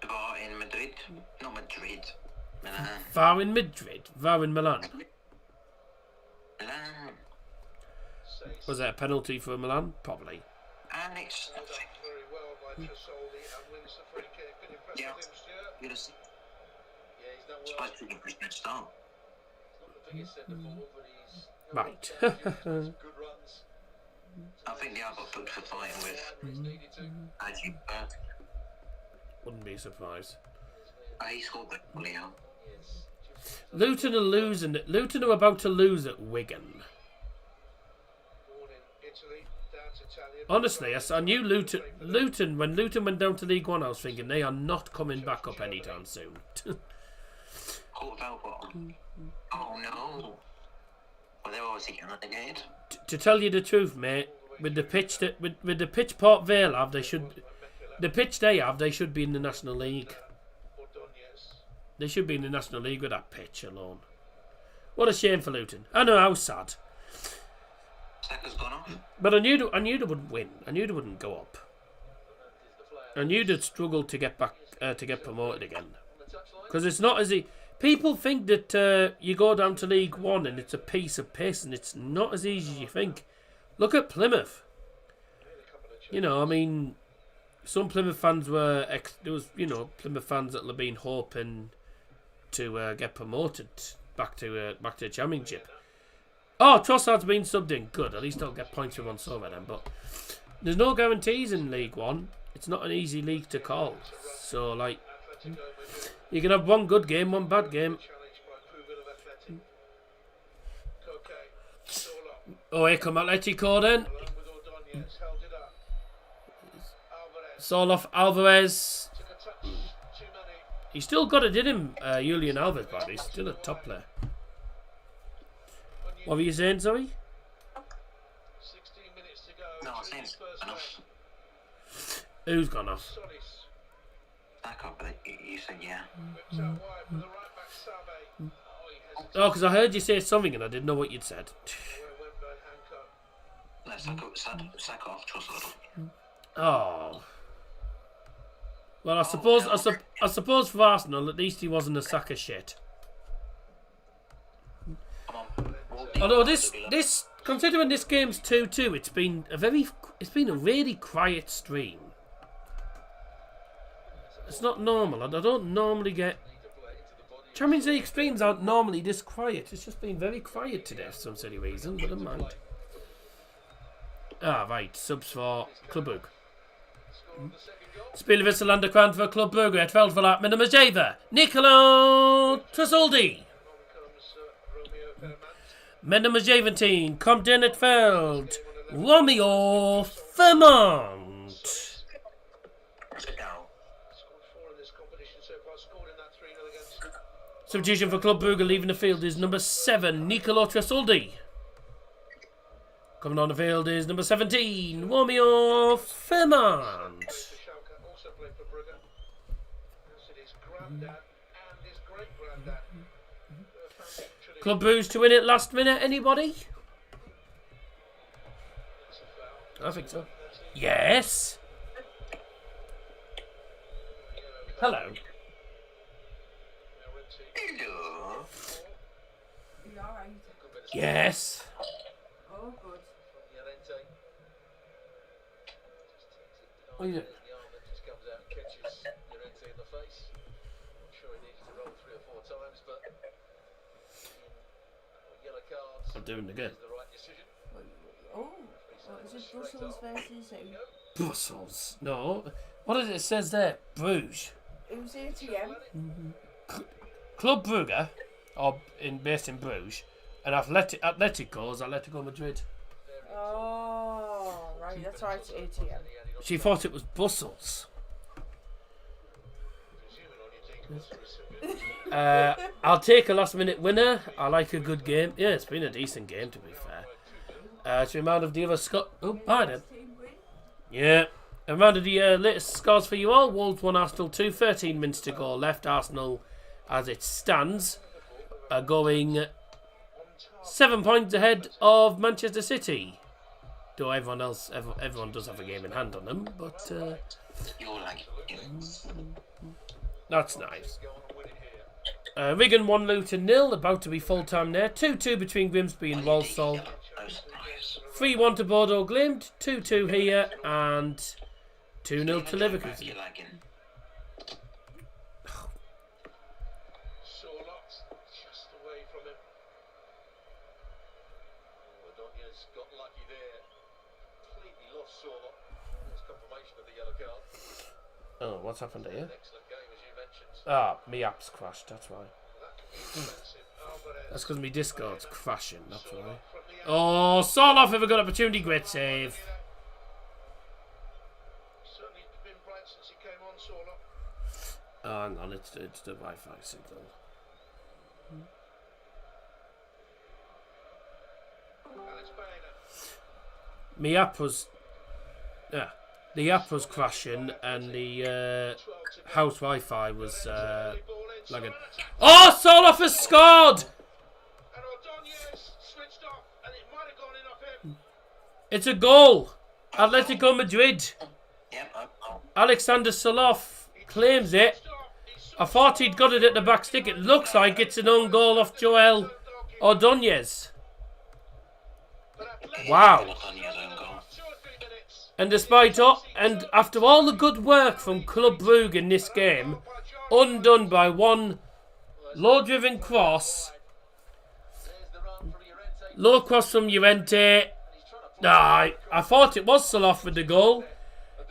VAR in Madrid. Not Madrid. Milan. VAR in Madrid. VAR in Milan. Milan. Was that a penalty for Milan? Probably. And it's... Very well by Chasoli and wins the free kick. Good impression Yeah. of him, Stuart. You're gonna see. Yeah, he's done well. Supposed to be a pretty good start. Not the biggest centre forward, but he's Right. good runs. I think the other booked for fighting with He's needed to. Ajib. Wouldn't be surprised. He scored the goal, yeah. Yes. Luton are losing. Luton are about to lose at Wigan. Born in Italy, down to Italian. Honestly, I knew Luton. When Luton went down to League One, I was thinking they are not coming back up anytime soon. Caught bell bottom. Oh no. Well, they're obviously getting relegated. To tell you the truth, mate, with the pitch with the pitch Port Vale have, they should be in the National League. They should be in the National League with that pitch alone. What a shame for Luton. I know, how sad. Saka's gone off. But I knew they wouldn't win. I knew they wouldn't go up. I knew they'd struggle to get back to get promoted again. Because it's not as people think that you go down to League One and it's a piece of piss, and it's not as easy as you think. Look at Plymouth. You know, I mean, some Plymouth fans there was Plymouth fans that have been hoping to get promoted back to the Championship. Oh, Trossard's been subbed in. Good, at least I'll get points for once over then. But there's no guarantees in League One. It's not an easy league to call. So, like, you can have one good game, one bad game. Oh, here come Atletico then. Ordonez held it up. Alvarez Soloff, Alvarez. took a touch too many. He's still got it in him, Julian Alvarez, but he's still a top player. What were you saying, Zoe? 16 minutes to go. No, I'm to saying the first enough. leg. Who's gone off? Solis Back up, but you said yeah. whipped out wide for the right back Sabe. Oh, he hesitated. Oh, because I heard you say something and I didn't know what you'd said. Where went by Hancock. No, sack off, Trossard. Oh. Well, I suppose for Arsenal, at least he wasn't a sack of shit. Come on. Although this, considering this game's 2-2, it's been a really quiet stream. It's not normal. I don't normally get Champions League streams aren't normally this quiet. It's just been very quiet today for some silly reason, but never mind. Ah, right. Subs for Club Brugge. Spelar för Landerkvarn för Club Brugge. Ett fältförlag med nummer 7. Nicolo Tresoldi. Med nummer 17 kom in ett fält. Romeo Vermont. Sit down. Scored 4 in this competition so far. Scored in that 3-0 against. Substitution for Club Brugge leaving the field is number 7, Nicolo Tresoldi. Coming on the field is number 17, Romeo Vermont. Also played for Brugge. As it is granddad and his great granddad. Club Brugge to win it last minute, anybody? I think so. Yes. Hello. Hello. You alright? Yes. Oh, good. What are you doing? The arm that just comes out and catches Llorente in the face. I'm sure he needs to roll 3 or 4 times, but yellow cards I'm doing it again. is the right decision. Oh, what is it? Brussels versus who? Brussels. No. What is it? It says there? Bruges. Who's ATM? Club Brugge, based in Bruges, and Atletico is Atletico Madrid. Oh, right, that's right, it's ATM. She thought it was Brussels. I'll take a last minute winner. I like a good game. Yeah, it's been a decent game to be fair. To remind of the other pardon. Yeah. A reminder of the latest scores for you all. Wolves 1, Arsenal 2. 13 minutes to go left. Arsenal, as it stands, are going 7 points ahead of Manchester City. Though everyone does have a game in hand on them, but You're like, that's nice. Wigan 1, Luton 0. About to be full time there. 2-2 between Grimsby and Walsall. no surprise. 3-1 to Bordeaux Glimt. 2-2 here and 2-0 to Leverkusen. You're lagging. Sorlock just away from him. Ordonez got lucky there. Completely lost Sorlock. There's confirmation of the yellow card. Oh, what's happened here? Excellent game as you mentioned. Ah, my app's crashed, that's why. Defensive. Alvarez. That's because my Discord's crashing, that's why. From the Oh, Soloff have a good opportunity, great save. certainly been playing since he came on, Sorlock. Oh, hang on, it's the Wi-Fi signal. Alex Baena. My app was... Yeah, the app was crashing and the house Wi-Fi was lagging. Oh, Soloff has scored! And Ordonez switched off, and it might have gone in off him. It's a goal! Atletico Madrid. Yep, Alexander Soloff claims it. I thought he'd got it at the back stick. It looks like it's an own goal off Joel Ordonez. Wow. look on your own goal. 2 or 3 minutes. And after all the good work from Club Brugge in this game, undone by one low-driven cross, low cross from Llorente. I thought it was Soloff with the goal.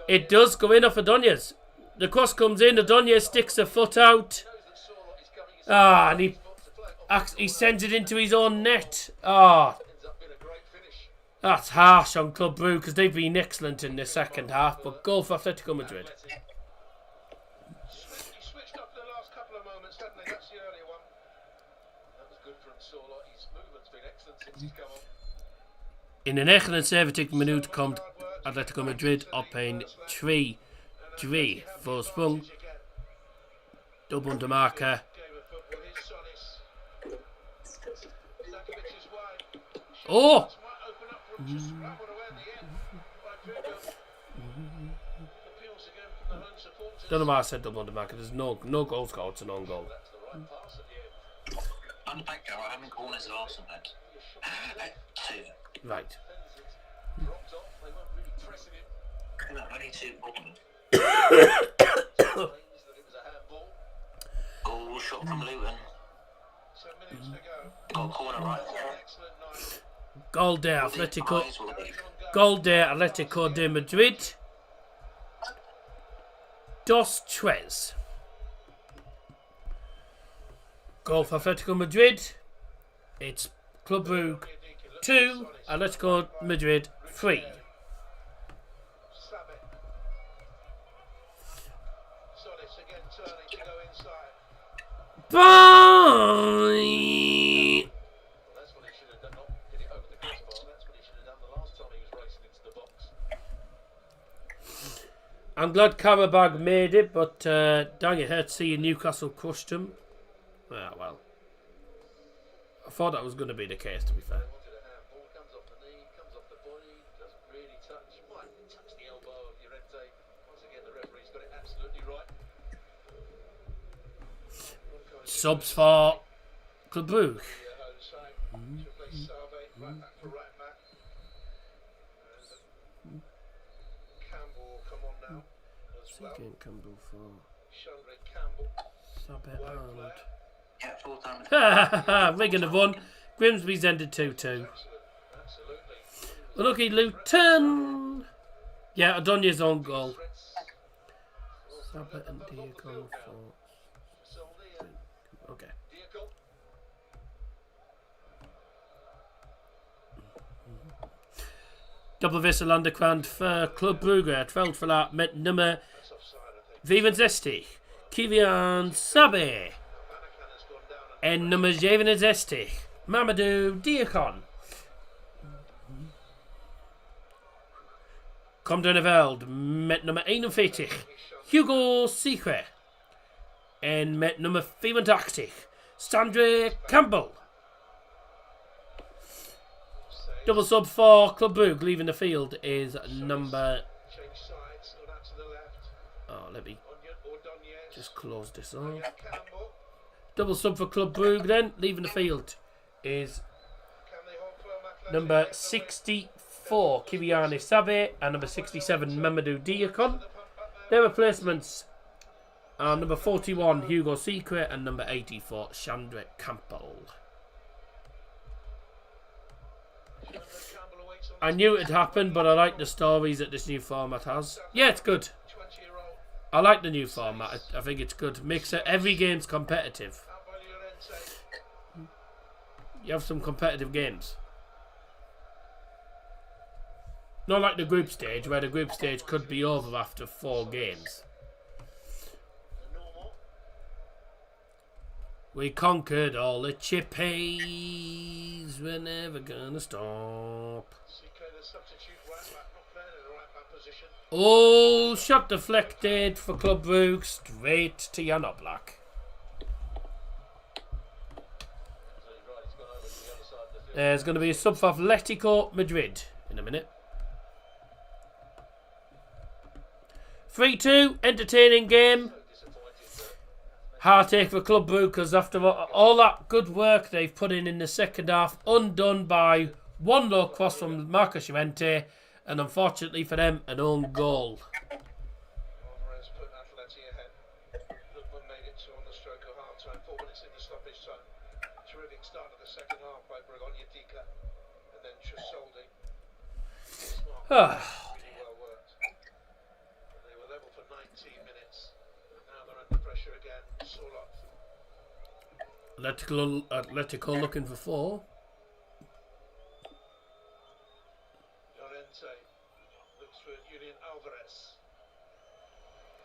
It does go in off Ordonez. The cross comes in, Ordonez sticks a foot out. Ah, and he sends it into his own net. Ah, Ends up being a great finish. That's harsh on Club Brugge because they've been excellent in the second half, but goal for Atletico Madrid. He switched up the last couple of moments, hadn't he? That's the earlier one. That was good from Sorloth. His movement's been excellent since he's come on. In de 79e minuut komt Atletico Madrid op een 2-3 voorsprong. Doelpunt te maken. Oh! Don't know why I said doelpunt te maken. There's no goal scored. It's an own goal. On the back goal, how many corners have Arsenal had? 2. Right. No, only 2 corners. Goal shot from Luton. Got a corner right there. Goal de Atletico. Goal de Atletico de Madrid. 2-3. Goal for Atletico Madrid. It's Club Brugge 2, Atletico Madrid 3. Bye! That's what he should have done. Not get it over the crossbar. That's what he should have done the last time he was racing into the box. I'm glad Karabag made it, but dang, it hurt seeing Newcastle crushed him. Ah, well. I thought that was going to be the case, to be fair. Wanted a handball, comes off the knee, comes off the body, doesn't really touch. Might touch the elbow of Llorente. Once again, the referee's got it absolutely right. Subs for Club Brugge. Campbell, come on now. As well. Campbell for Chandra Campbell. Sabet Yeah, 4 times. and Wigan have won. Grimsby's ended 2-2. Absolutely. Unlucky Luton. Yeah, Adonya's own goal. Sabet and Diacon for. Okay. Double wissel aan de kant voor Club Brugge. Het veld verlaat met nummer 65. Kylian Sabe. En nummer 67. Mamadou Diacon. Komt in het veld met nummer 41. Hugo Sigre. En met nummer 84. Sandra Campbell. Double sub for Club Brugge leaving the field is number... Oh, let me just close this off. Double sub for Club Brugge then, leaving the field is number 64, Kylian Sabe, and number 67, Mamadou Diacon. Their replacements are number 41, Hugo Secret, and number 84, Chandra Campbell. I knew it'd happen, but I like the stories that this new format has. Yeah, it's good. I like the new format. I think it's good. Makes it, every game's competitive. You have some competitive games. Not like the group stage, where the group stage could be over after 4 games. We conquered all the chippies. We're never gonna stop. Oh, shot deflected for Club Brugge. Straight to Jan Oblak. There's going to be a sub for Atletico Madrid in a minute. 3-2, entertaining game. Heartache for Club Brugge because after all that good work they've put in the second half, undone by one low cross from Marcus Llorente, and unfortunately for them, an own goal. Alvarez put Atleti ahead. Lookman made it 2 on the stroke of half time, 4 minutes in the stoppage time. Terrific start of the second half by Brugge, and then Tresoldi. Well worked. And they were level for 19 minutes. And now they're under pressure again. Sorloth. Atletico looking for 4.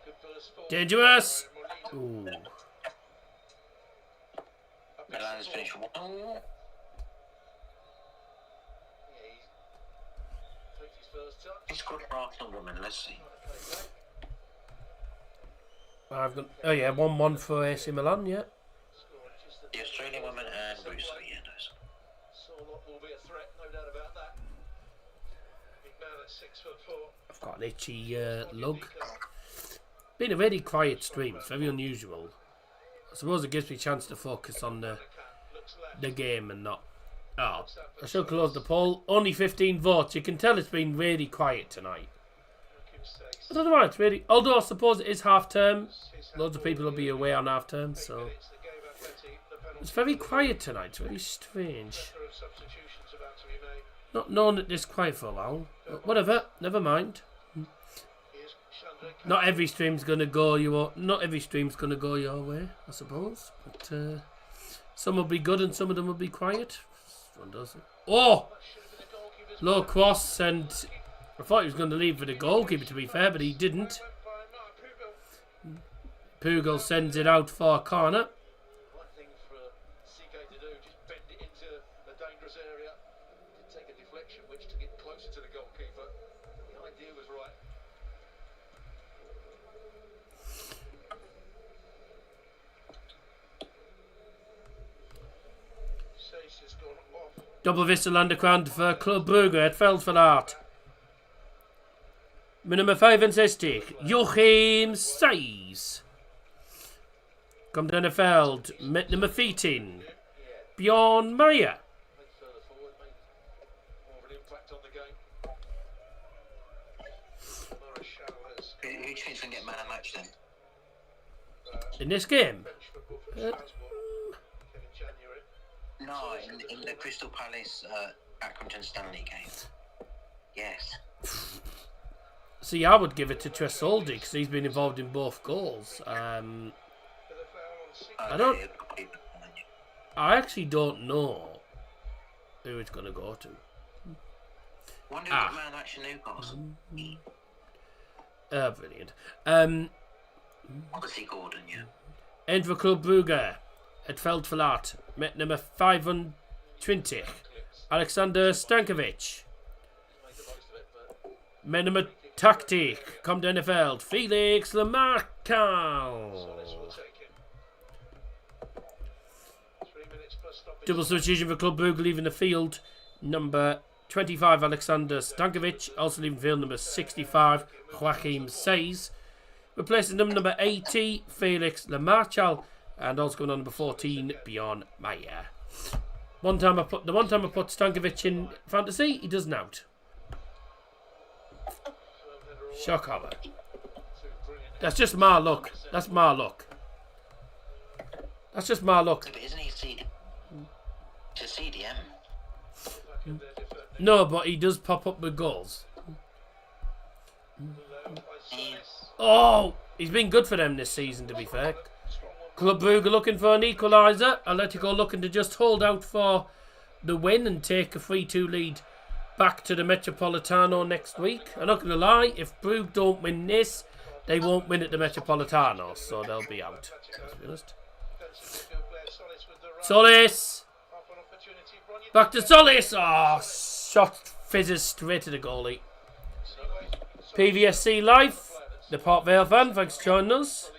Good burst forward. Dangerous. Ooh. Milan's finished 1-1. Yeah, he takes his first touch. He scored for Arsenal woman, let's see. I've got. Oh yeah, 1-1 for AC Milan. Yeah. The Australian woman and Bruce, yeah, those. Sorlock will be a threat, no doubt about that. Big man at 6'4". I've got an itchy lug. Been a very quiet stream. It's very unusual. I suppose it gives me a chance to focus on the game and not. Oh, I should close the poll. Only 15 votes. You can tell it's been really quiet tonight. I don't know why it's really. Although I suppose it is half term. Loads of people will be away on half term, so it's very quiet tonight. It's very strange. Not known it this quiet for a while. But whatever. Never mind. Not every stream's gonna go not every stream's gonna go your way, I suppose. But some will be good and some of them will be quiet. One does it. Oh, low cross, and I thought he was going to leave for the goalkeeper, to be fair, but he didn't. Pugel sends it out for a corner. Right thing for CK to do, just bend it into the dangerous area. Did take a deflection, which took it closer to the goalkeeper. The idea was right. Sace has gone off. Double whistle underground for Club Brugge at Veldverlaat. Met nummer 65, Joachim Says. Komt aan het veld met nummer 14, Bjorn Meijer. Further forward, made more of an impact on the game. Marshall has Who do you think's going to get man of match then? In this game? bench for Kevin January. No, in the Crystal Palace Accrington Stanley game. Yes. See, I would give it to Tresoldi because he's been involved in both goals. I don't. I actually don't know who it's going to go to. Wonder who got man of match in Newcastle. Brilliant. Obviously Gordon, yeah. Eind voor Club Brugge. Het veld verlaat met nummer 25, Alexander Stankovic. Met nummer 80 komt in het veld, Felix Lamarcal. Double substitution for Club Brugge leaving the field. Number 25, Alexander Stankovic. Also leaving the field, number 65, Joachim Says. Replacing them, number 80, Felix Lamarcal. And also going on number 14, Bjorn Meijer. One time I put Stankovic in fantasy, he doesn't out. Shock horror. That's just my luck. That's my luck. That's just my luck. But isn't he CD? It's a CDM. No, but he does pop up with goals. Oh, he's been good for them this season, to be fair. Club Brugge looking for an equaliser. Atletico looking to just hold out for the win and take a 3-2 lead back to the Metropolitano next week. I'm not going to lie, if Brugge don't win this, they won't win at the Metropolitano, so they'll be out. Let's be honest. Solis! Back to Solis! Oh, shot fizzes straight to the goalie. PVSC Live, the Port Vale fan, thanks for joining us.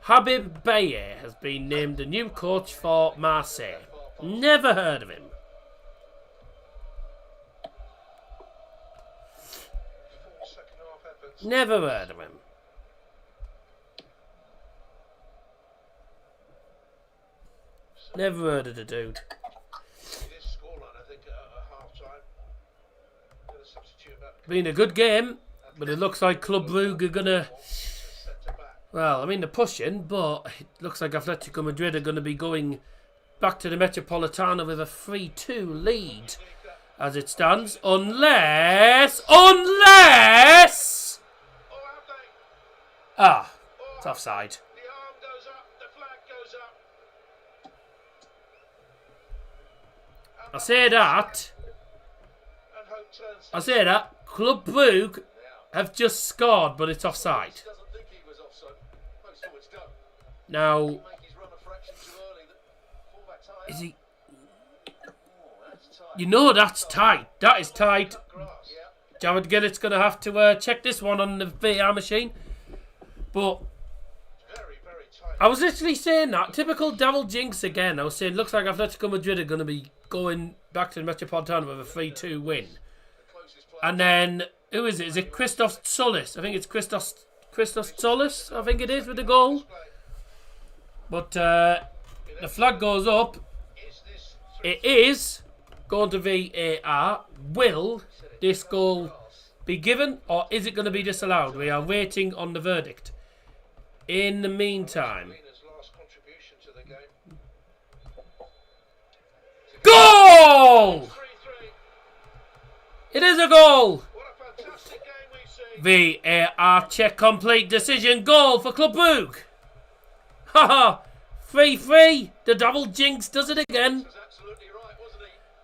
Habib Beye has been named the new coach for Marseille. Never heard of him. Never heard of him. Never heard of the dude. Been a good game, but it looks like Club Brugge are gonna. Well, I mean they're pushing, but it looks like Atletico Madrid are going to be going back to the Metropolitano with a 3-2 lead as it stands, unless it's offside. I say that, I say that Club Brugge have just scored, but it's offside. Now, is he? You know that's tight. That is tight. Jared Gillett's going to have to check this one on the VAR machine. But I was literally saying that. Typical devil jinx again. I was saying, looks like Atletico Madrid are going to be going back to the Metropolitano with a 3-2 win. And then, who is it? Is it Christos Solis? I think it's Christos Solis, I think it is, with the goal. But the flag goes up. It is going to VAR. Will this goal be given, or is it going to be disallowed? We are waiting on the verdict. In the meantime, goal! It is a goal. VAR check complete. Decision goal for Club Brugge. Haha, 3-3. The double jinx does it again.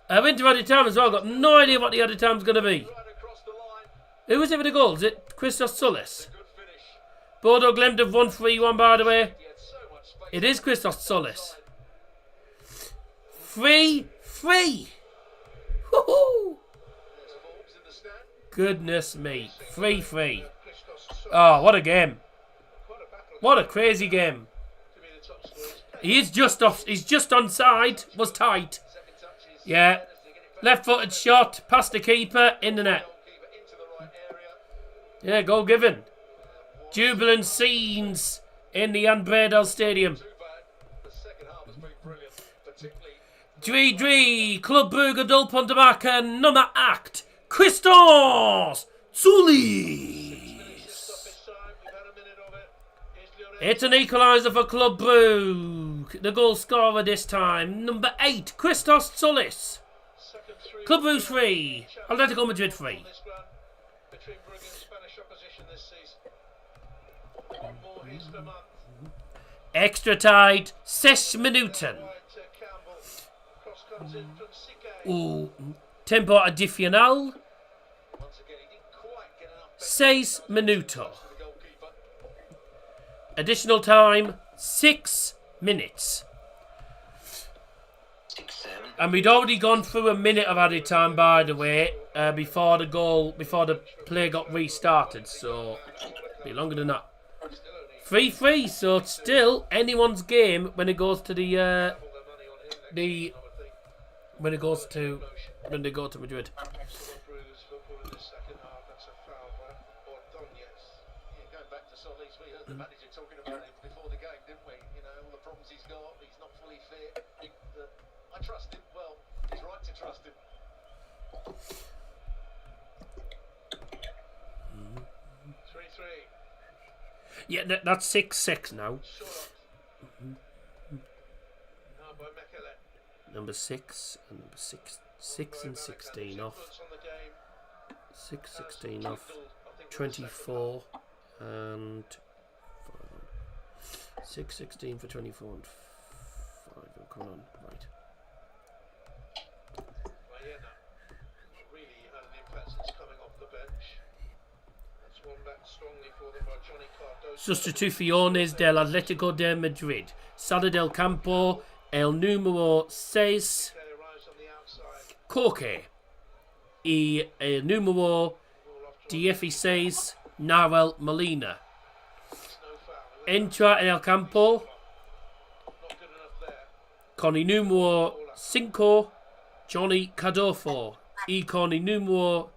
Into added time as well. Got no idea what the added time's going to be. Who was it for the goal? Is it Christos Solis? Bodo Glimt have won 3-1, by the way. It is Christos Solis. 3-3. Woohoo! Goodness me. 3-3. Oh, what a game. What a crazy game. He is just off. He's just onside. Was tight. Yeah. Left-footed shot. Past the keeper. In the net. Yeah, goal given. Jubilant scenes in the Jan Breydel Stadium. 3-3. Club Brugge Dulpon de Marca. Nummer 8. Christos Solis. It's an equaliser for Club Brugge. The goal scorer this time, number 8, Christos Solis. Club Brugge 3, Atletico Madrid 3. Extra tight, 6 Minuten. Tempo addicional. 6 minutos. Additional time, 6 minutes. And we'd already gone through a minute of added time, by the way, before the play got restarted. So, it'll be longer than that. 3-3, so it's still anyone's game when it goes to when they go to Madrid. I trust him. Well, he's right to trust him. Yeah, that's 6-6 now. Number 6 and number 6 and 16 off. 6-16 off. 24 and 6-16 for 24 and 5. Come on, right. Sustituciones del Atletico de Madrid. Sala del Campo, el número 6, Koke. Y el número 16, Nahuel Molina. Entra en el campo con el número 5, Johnny Cadolfo. Y con el número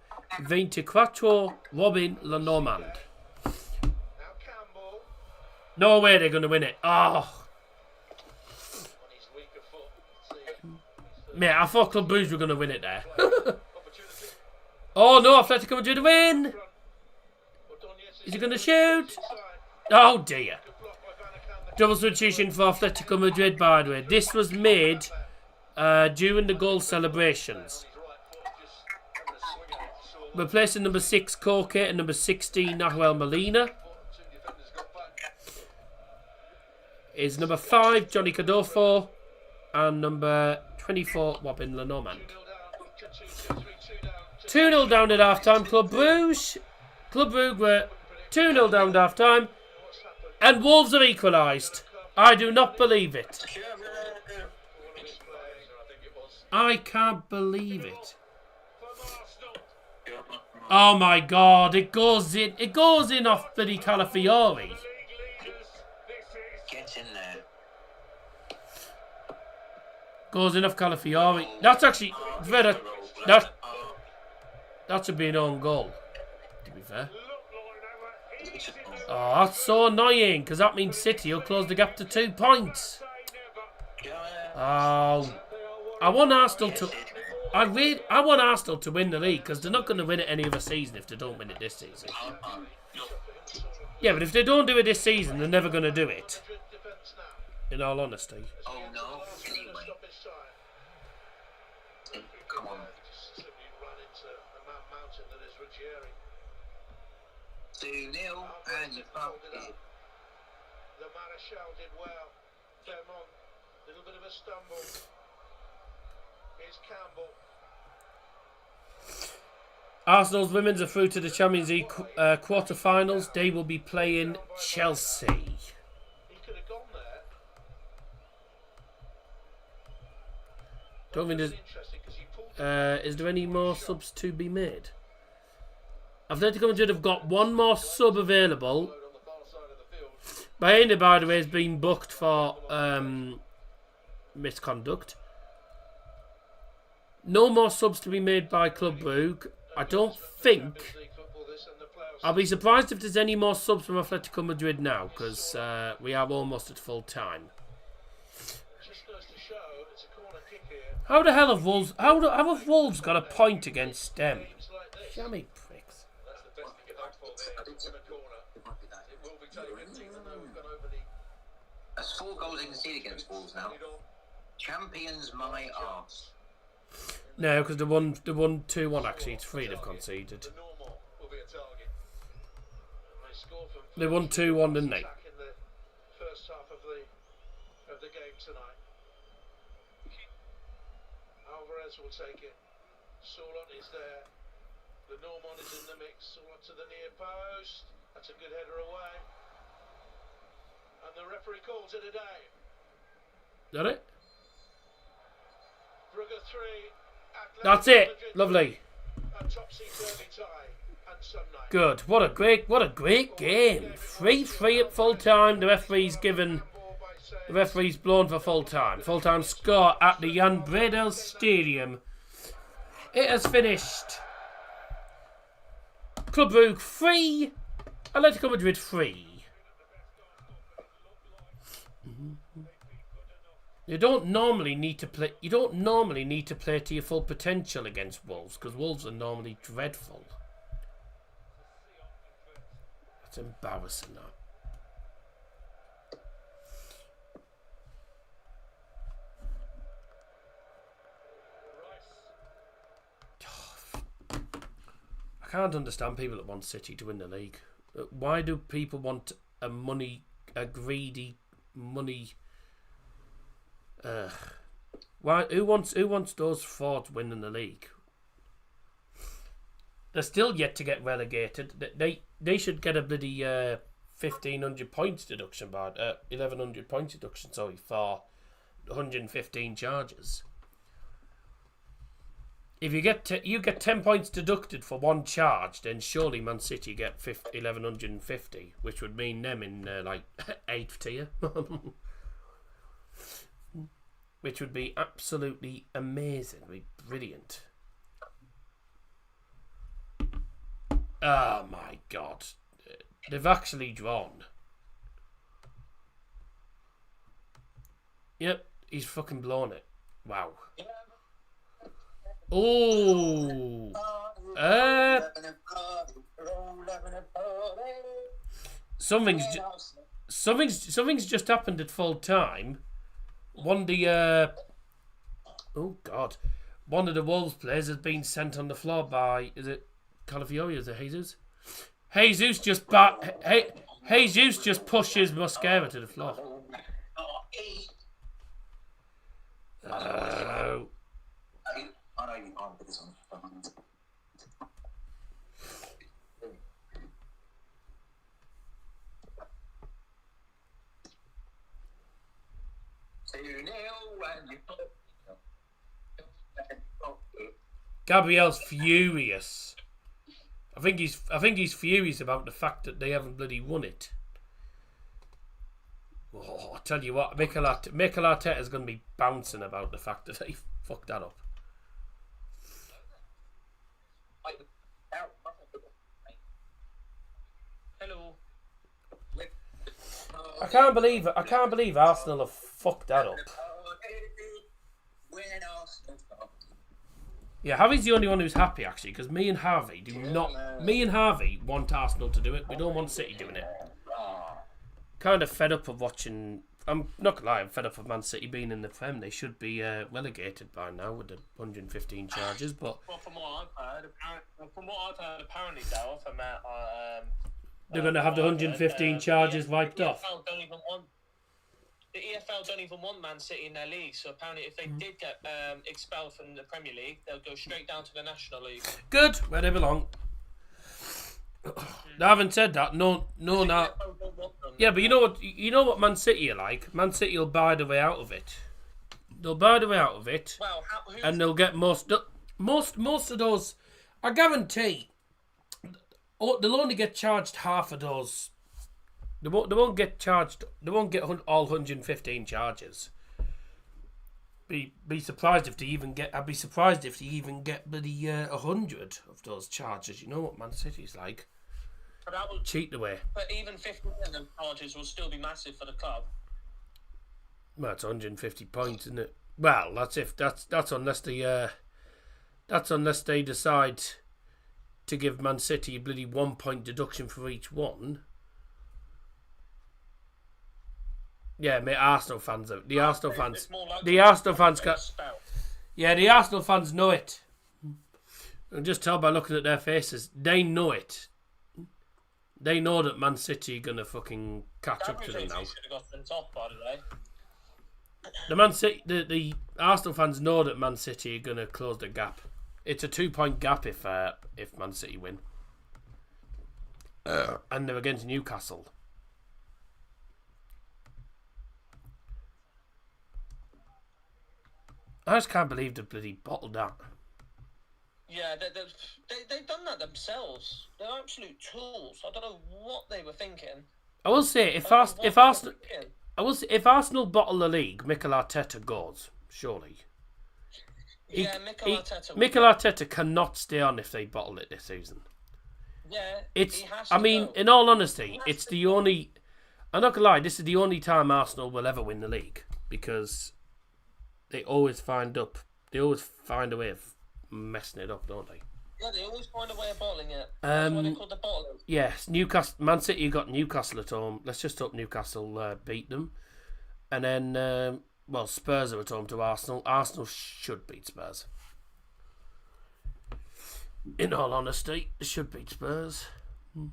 24, Robin Lenormand. No way they're going to win it. Oh. Mate, I thought Club Brugge were going to win it there. Oh no, Atletico Madrid win. Is he going to shoot? Oh dear. Double substitution for Atletico Madrid, by the way. This was made during the goal celebrations. Replacing number 6, Koke, and number 16, Nahuel Molina. Is number 5, Johnny Cadolfo, and number 24, Robin Lenormand. 2-0 down at half-time. Club Brugge were 2-0 down at half-time. And Wolves have equalised. I do not believe it. I can't believe it. Oh my God! It goes in. It goes in off bloody Calafiori. Get in there. Goes in off Calafiori. That's actually very. That should be an own goal. To be fair. Oh, that's so annoying because that means City will close the gap to 2 points. Oh, I want Arsenal to. I want Arsenal to win the league because they're not going to win it any other season if they don't win it this season. Yeah, but if they don't do it this season, they're never going to do it. In all honesty. Oh no! Anyway, come on. 2-0 and you bumped it. The Marechal did well. Vermont, little bit of a stumble. Here's Campbell. Arsenal's women's are through to the Champions League quarter-finals. They will be playing Chelsea. He could have gone there. Don't think there's. Is there any more subs to be made? Atletico Madrid have got one more sub available. Baena, by the way, has been booked for misconduct. No more subs to be made by Club Brugge. I don't think. I'll be surprised if there's any more subs from Atletico Madrid now, because we are almost at full time. How the hell have Wolves? How have Wolves got a point against them? Shammy pricks. That's 4 goals conceded against Wolves now. Champions my arse. No, because they won 2-1 actually. It's 3 they've conceded. They won 2-1, didn't they? First half of the game tonight. Alvarez will take it. Soulon is there. The Normand is in the mix. Soulon to the near post. That's a good header away. And the referee calls it a day. Got it? Brugge 3. That's it. Lovely. A topsy-turvy tie. And some night. Good. What a great game. 3-3 at full time. The referee's blown for full time. Full time score at the Jan Breydel Stadium. It has finished. Club Brugge 3, Atletico Madrid 3. You don't normally need to play. You don't normally need to play to your full potential against Wolves because Wolves are normally dreadful. That's embarrassing. That. I can't understand people that want City to win the league. Why do people want a greedy money? Why? Who wants those frauds winning the league? They're still yet to get relegated. They should get a bloody 1,500 points deduction, 1,100 points deduction. Sorry, for 115 charges. If you get 10 points deducted for one charge, then surely Man City get 1,150, which would mean them in like 8th tier. Which would be absolutely amazing. Would be brilliant. Oh my God. They've actually drawn. Yep, he's fucking blown it. Wow. Oh. Something's just happened at full time. One of the Wolves players has been sent on the floor by, is it Calafiori? Is it Jesus? Jesus just pushes Mosquera to the floor. Oh. Gabriel's furious. I think he's furious about the fact that they haven't bloody won it. Oh, I tell you what, Mikel Arteta's going to be bouncing about the fact that they fucked that up. Hello. I can't believe Arsenal have fucked that up. Yeah, Harvey's the only one who's happy actually, because me and Harvey want Arsenal to do it. We don't want City doing it. Kind of fed up of watching. I'm not gonna lie, I'm fed up of Man City being in the Prem. They should be relegated by now with the 115 charges. But well, from what I've heard, apparently, Dale, from they're going to have the 115 charges wiped off. The EFL don't even want Man City in their league, so apparently if they did get expelled from the Premier League, they'll go straight down to the National League. Good, where they belong. I haven't said that. No. Yeah, but you know what Man City are like. Man City will buy the way out of it. They'll buy the way out of it, and they'll get most of those. I guarantee. They'll only get charged half of those. They won't get charged. They won't get all 115 charges. Be surprised if they even get. I'd be surprised if they even get bloody 100 of those charges. You know what Man City's like. Cheat the way. But even 50% of charges will still be massive for the club. Well, it's 150 points, isn't it? Well, that's unless they decide to give Man City a bloody 1 point deduction for each one. Yeah, mate, Arsenal fans know it. The Arsenal fans know it. And just tell by looking at their faces, they know it. They know that Man City are gonna fucking catch up to them now. Should have got them off, by the way. The Arsenal fans know that Man City are gonna close the gap. It's a 2 point gap if Man City win, and they're against Newcastle. I just can't believe they bloody bottled that. Yeah, they've done that themselves. They're absolute tools. I don't know what they were thinking. I will say if Arsenal bottle the league, Mikel Arteta goes surely. Mikel Arteta cannot stay on if they bottle it this season. Yeah, in all honesty, it's the only. I'm not gonna lie. This is the only time Arsenal will ever win the league because they always find a way of messing it up, don't they? Yeah, they always find a way of bottling it. That's what they call the bottlers. Yes, Man City got Newcastle at home. Let's just hope Newcastle beat them. And then, Spurs are at home to Arsenal. Arsenal should beat Spurs. In all honesty, they should beat Spurs. No,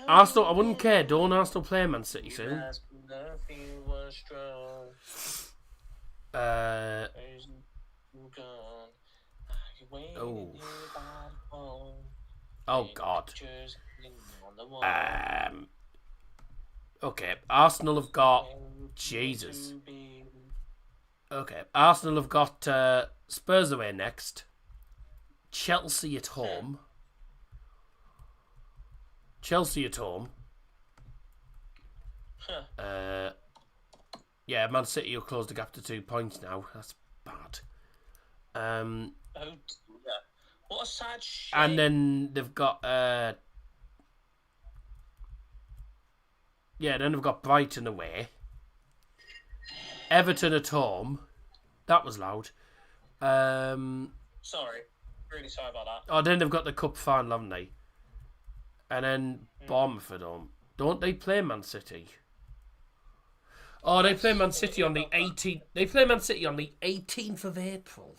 Arsenal, I wouldn't care. Don't Arsenal play Man City soon? Oh God. Okay, Arsenal have got Jesus. Okay, Arsenal have got Spurs away next. Chelsea at home. Yeah, Man City will close the gap to 2 points now. That's bad. What a sad shame. And then they've got then they've got Brighton away. Everton at home. That was loud. Sorry. Really sorry about that. Oh, then they've got the cup final, haven't they? And then Bournemouth at home. Don't they play Man City? Oh, they play Man City on the 18th. They play Man City on the 18th of April.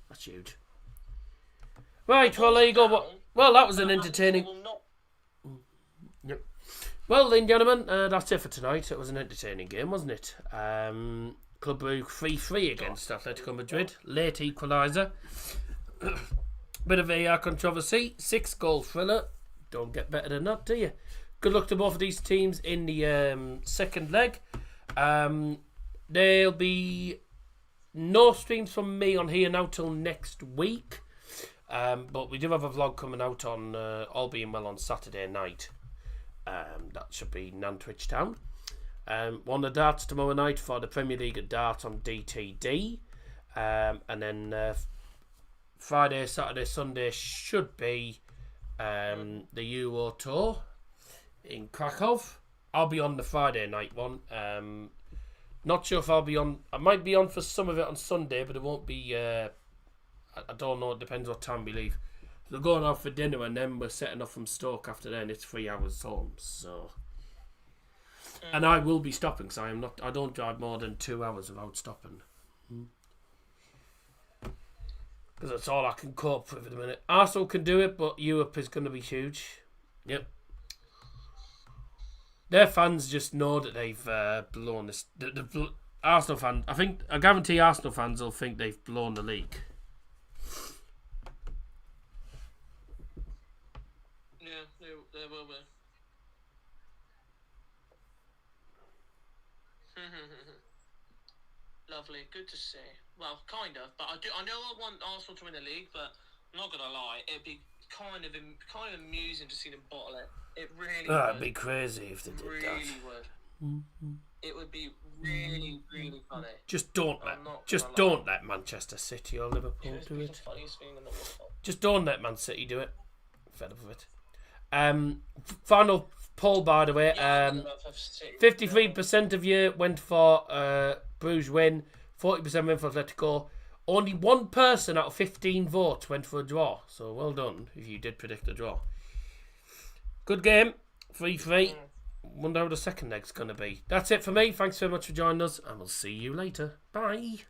That's huge. Right, well, there you go. Well, that was an entertaining. Yep. Well, then, gentlemen, that's it for tonight. It was an entertaining game, wasn't it? Club Brugge 3-3 against Atletico Madrid. Late equaliser. Bit of VAR controversy. 6-goal thriller. Don't get better than that, do you? Good luck to both of these teams in the second leg. They'll be no streams from me on here now till next week. But we do have a vlog coming out on, all being well, on Saturday night. That should be Nantwich Town. One of the darts tomorrow night for the Premier League at Dart on DTD. And then Friday, Saturday, Sunday should be the Euro Tour in Krakow. I'll be on the Friday night one. Not sure if I'll be on. I might be on for some of it on Sunday, but it won't be. I don't know. It depends what time we leave. We're going out for dinner and then we're setting off from Stoke after then. It's 3 hours home, so. And I will be stopping, because I don't drive more than 2 hours without stopping. Because that's all I can cope with at the minute. Arsenal can do it, but Europe is going to be huge. Yep. Their fans just know that they've blown this. The Arsenal fans, I guarantee Arsenal fans will think they've blown the league. Yeah, they will be. Lovely, good to see. Well, kind of, but I know I want Arsenal to win the league, but I'm not gonna lie, it'd be kind of amusing to see them bottle it. It really would. It'd be crazy if they did really that. Would. It would be really, really funny. Just don't let Manchester City or Liverpool do it. Just don't let Man City do it. Fed up with it. Final poll, by the way. 53% of you went for Bruges win. 40% went for Atletico. Only one person out of 15 votes went for a draw. So well done if you did predict a draw. Good game. 3-3. Wonder how the second leg's going to be. That's it for me. Thanks very much for joining us, and we'll see you later. Bye.